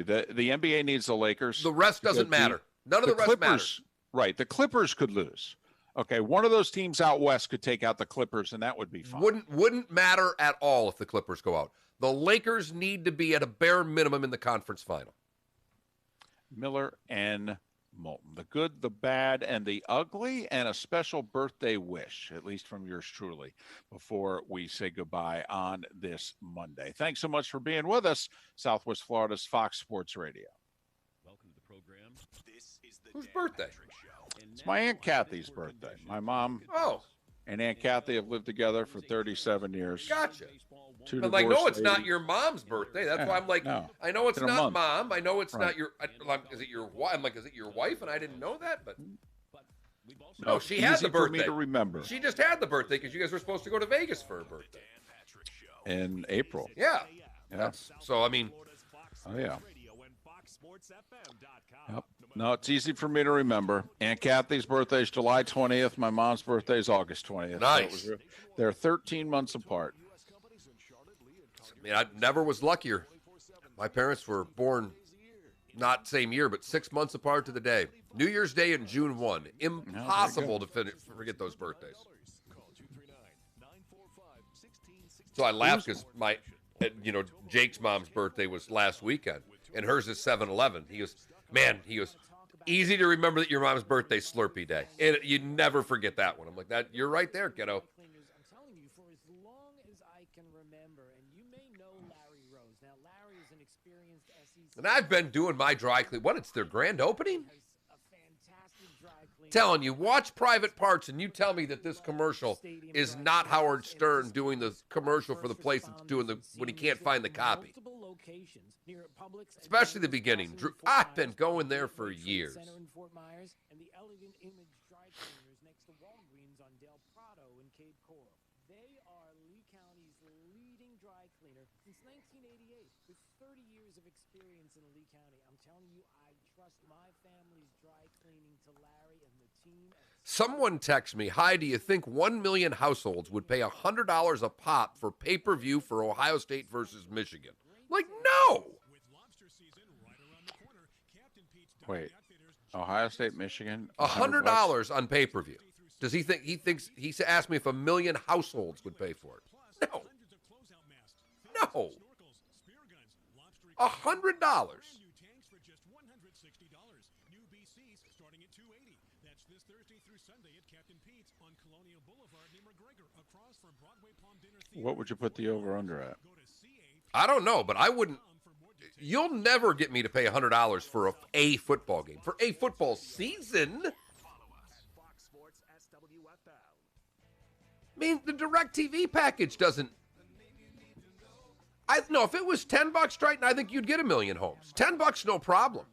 The NBA needs the Lakers. The rest doesn't matter. None of the rest matters. Right. The Clippers could lose. Okay, one of those teams out west could take out the Clippers, and that would be fine. Wouldn't matter at all if the Clippers go out. The Lakers need to be at a bare minimum in the conference final. Miller and Moulton. The good, the bad, and the ugly, and a special birthday wish, at least from yours truly, before we say goodbye on this Monday. Thanks so much for being with us, Southwest Florida's Fox Sports Radio. Welcome to the program. This is the Whose birthday? It's my Aunt Kathy's birthday. My mom and Aunt Kathy have lived together for 37 years. Gotcha. But it's not your mom's birthday. That's why I'm like, no. I know it's In a not month. mom. I know it's Right. not your. Is it your wife? I'm like, is it your wife? And I didn't know that. But No, no, she had easy the birthday. for me to remember. She just had the birthday because you guys were supposed to go to Vegas for her birthday. In April. Yeah. Yeah. So I mean, Oh, yeah. Yep. No, it's easy for me to remember. Aunt Kathy's birthday is July 20th. My mom's birthday is August 20th. Nice. So they're 13 months apart. I mean, I never was luckier. My parents were born not same year, but 6 months apart to the day. New Year's Day and June 1. Impossible to forget those birthdays. So I laughed because Jake's mom's birthday was last weekend, and hers is 7/11. He goes, easy to remember that your mom's birthday Slurpee Day. And you never forget that one. I'm like, that you're right there, kiddo. I'm telling you, for as long as I can remember, and you may know Larry Rose. Now, Larry is an experienced SEC. And I've been doing my dry clean. What, it's their grand opening? Telling you, watch Private Parts, and you tell me that this commercial is not Howard Stern doing the commercial for the place that's doing when he can't find the copy. Especially the beginning. Drew, I've been going there for years. Center in Fort Myers and the Elegant Image Dry Cleaners next to Walgreens on Del Prado in Cape Coral. They are Lee County's leading dry cleaner since 1988 with 30 years of experience in Lee County. I'm telling you, I trust my family's dry cleaning to Larry and the team. Someone texts me, hi, do you think 1 million households would pay $100 a pop for pay-per-view for Ohio State versus Michigan? Like, no! Wait, Ohio State, Michigan? $100 on pay-per-view. Does he think he asked me if 1 million households would pay for it? No. No. $100. What would you put the over-under at? I don't know, but I wouldn't. You'll never get me to pay $100 for a football game. For a football season. I mean, the DirecTV package doesn't. No, if it was $10, Triton, I think you'd get 1 million homes. $10, no problem.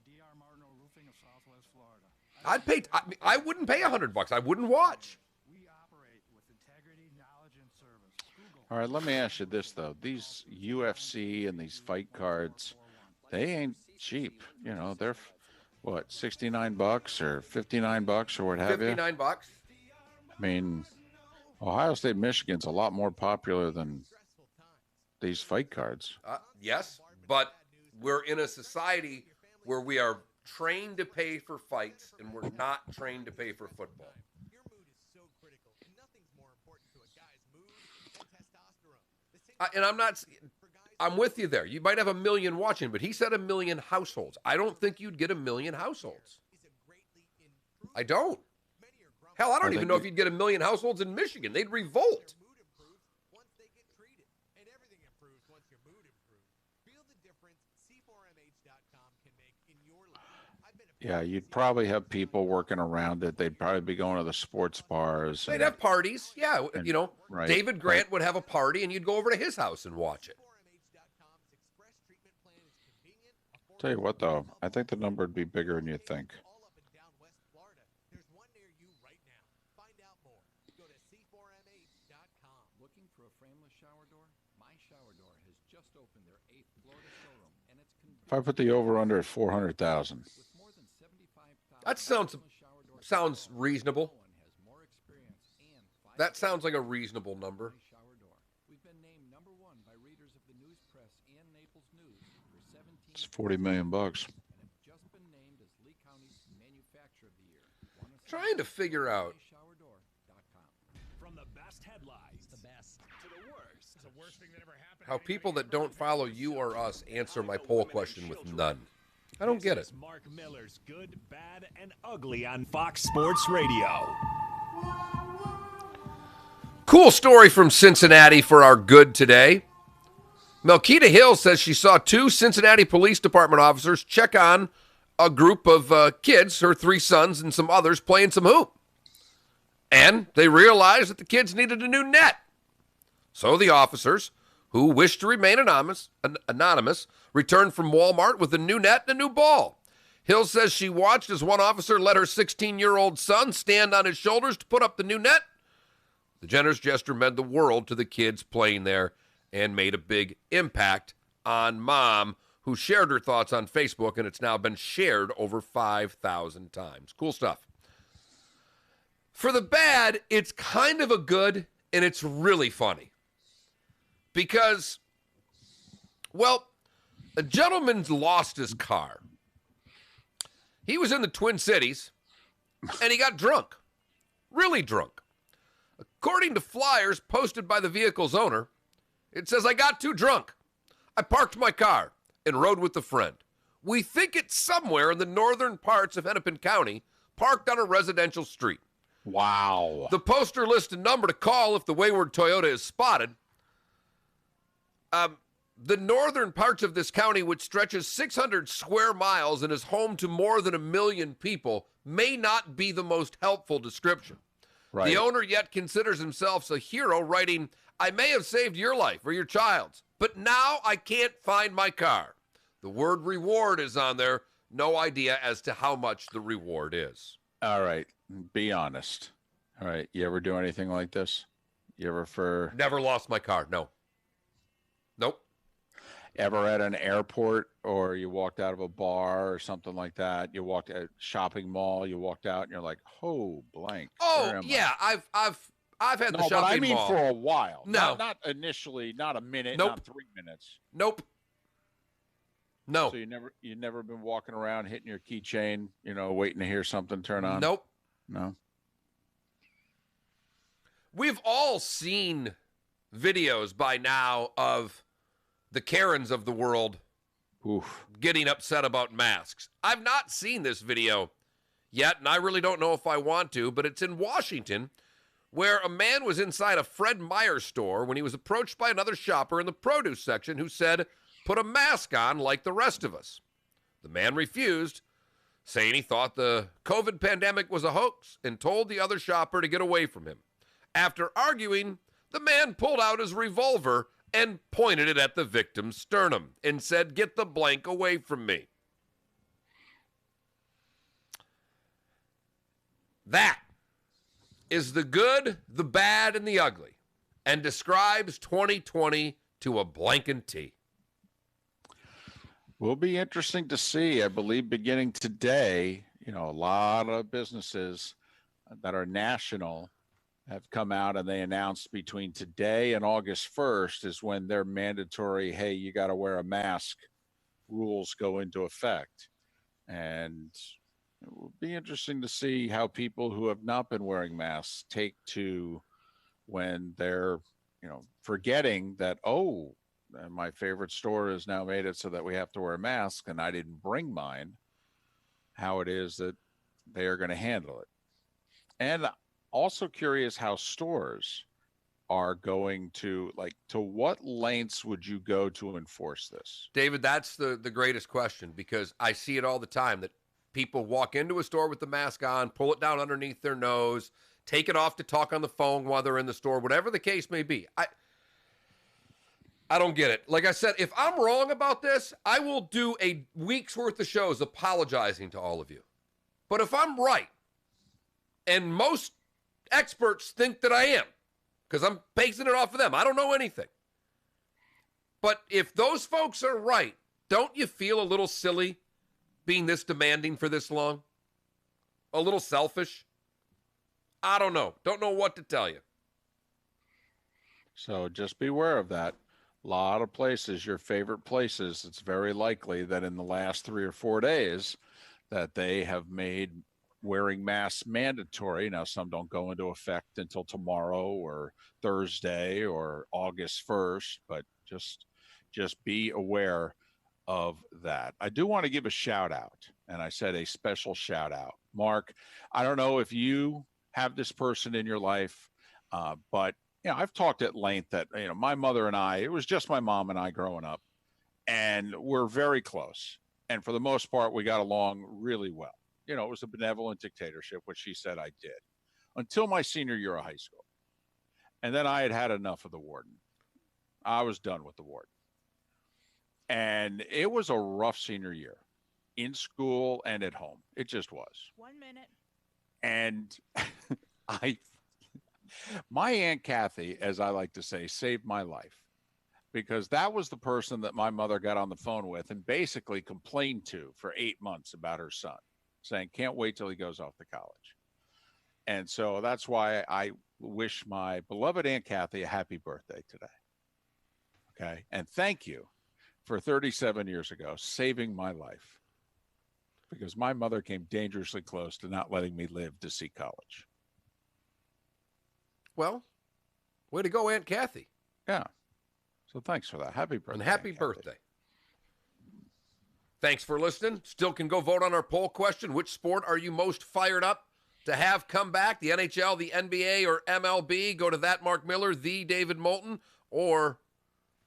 I'd pay. I wouldn't pay $100. I wouldn't watch. We operate with integrity, knowledge, and All right, let me ask you this, though. These UFC and these fight cards, they ain't cheap. You know, they're, what, $69 or $59 or what have you? $59. I mean, Ohio State, Michigan's a lot more popular than these fight cards. Yes, but we're in a society where we are trained to pay for fights and we're not trained to pay for football. I'm with you there. You might have 1 million watching, but he said 1 million households. I don't think you'd get 1 million households. I don't. Hell, I don't even know if you'd get 1 million households in Michigan. They'd revolt. Yeah, you'd probably have people working around it. They'd probably be going to the sports bars. They'd have parties. Yeah, and, you know, right, David Grant would have a party, and you'd go over to his house and watch it. Tell you what, though, I think the number would be bigger than you think. Looking for a frameless shower door? My Shower Door has just opened their 8th Florida showroom, and it's If I put the over-under at 400,000. That sounds reasonable. That sounds like a reasonable number. We've been named #1 by readers of the News Press and Naples News for 17 It's $40 million. and have just been named as Lee County's Manufacturer of the Year. Trying to figure out From the best headlines, the best to the worst. The worst thing that ever happened. how people that don't follow you or us answer my poll question with none. I don't get it. This is Mark Miller's Good, Bad, and Ugly on Fox Sports Radio. Cool story from Cincinnati for our good today. Melquita Hill says she saw 2 Cincinnati Police Department officers check on a group of kids, her 3 sons and some others, playing some hoop. And they realized that the kids needed a new net. So the officers, who wished to remain anonymous, returned from Walmart with a new net and a new ball. Hill says she watched as one officer let her 16-year-old son stand on his shoulders to put up the new net. The generous gesture meant the world to the kids playing there and made a big impact on Mom, who shared her thoughts on Facebook, and it's now been shared over 5,000 times. Cool stuff. For the bad, it's kind of a good, and it's really funny. Because, well, a gentleman's lost his car. He was in the Twin Cities, and he got drunk. Really drunk. According to flyers posted by the vehicle's owner, it says, "I got too drunk. I parked my car and rode with a friend. We think it's somewhere in the northern parts of Hennepin County, parked on a residential street." Wow. The poster lists a number to call if the wayward Toyota is spotted. The northern parts of this county, which stretches 600 square miles and is home to more than 1 million people, may not be the most helpful description. Right. The owner yet considers himself a hero, writing, "I may have saved your life or your child's, but now I can't find my car." The word reward is on there. No idea as to how much the reward is. All right. Be honest. All right. You ever do anything like this? You ever Never lost my car. No. Nope. Ever at an airport, or you walked out of a bar or something like that? You walked at a shopping mall, you walked out and you're like, "Oh, blank. Oh, yeah. I've had the No, shopping but I mean mall. for a while. No. Not initially, not a minute, Nope. not 3 minutes. Nope. No. So you never been walking around hitting your keychain, waiting to hear something turn on? Nope. No. We've all seen videos by now of the Karens of the world getting upset about masks. I've not seen this video yet, and I really don't know if I want to, but it's in Washington, where a man was inside a Fred Meyer store when he was approached by another shopper in the produce section who said, "Put a mask on like the rest of us." The man refused, saying he thought the COVID pandemic was a hoax and told the other shopper to get away from him. After arguing, the man pulled out his revolver and pointed it at the victim's sternum and said, "Get the blank away from me." That is the good, the bad, and the ugly. and describes 2020 to a blanking T. Will be interesting to see. I believe beginning today, a lot of businesses that are national have come out and they announced between today and August 1st is when their mandatory, hey, you got to wear a mask rules go into effect. And it will be interesting to see how people who have not been wearing masks take to when they're, forgetting that, and my favorite store has now made it so that we have to wear a mask and I didn't bring mine, how it is that they are going to handle it. And also curious how stores are going to, to what lengths would you go to enforce this? David, that's the greatest question, because I see it all the time that people walk into a store with the mask on, pull it down underneath their nose, take it off to talk on the phone while they're in the store, whatever the case may be. I don't get it. Like I said, if I'm wrong about this, I will do a week's worth of shows apologizing to all of you. But if I'm right, and most experts think that I am, because I'm basing it off of them, I don't know anything. But if those folks are right, don't you feel a little silly being this demanding for this long? A little selfish? I don't know. Don't know what to tell you. So just beware of that. A lot of places, your favorite places, it's very likely that in the last 3 or 4 days that they have made wearing masks mandatory. Now, some don't go into effect until tomorrow or Thursday or August 1st, but just be aware of that. I do want to give a shout out, and I said a special shout out. Mark, I don't know if you have this person in your life, but I've talked at length that, my mother and I, it was just my mom and I growing up, and we're very close. And for the most part, we got along really well. It was a benevolent dictatorship, which she said I did, until my senior year of high school. And then I had had enough of the warden. I was done with the warden. And it was a rough senior year in school and at home. It just was. 1 minute. And my Aunt Kathy, as I like to say, saved my life, because that was the person that my mother got on the phone with and basically complained to for 8 months about her son, saying, can't wait till he goes off to college. And so that's why I wish my beloved Aunt Kathy a happy birthday today. Okay. And thank you for 37 years ago saving my life, because my mother came dangerously close to not letting me live to see college. Well, way to go, Aunt Kathy. Yeah. So thanks for that. Happy birthday. And happy birthday. Thanks for listening. Still can go vote on our poll question. Which sport are you most fired up to have come back? The NHL, the NBA, or MLB? Go to that Mark Miller, the David Moulton, or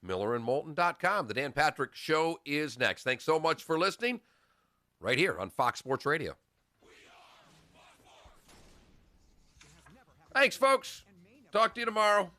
MillerandMoulton.com. The Dan Patrick Show is next. Thanks so much for listening right here on Fox Sports Radio. Thanks, folks. Talk to you tomorrow.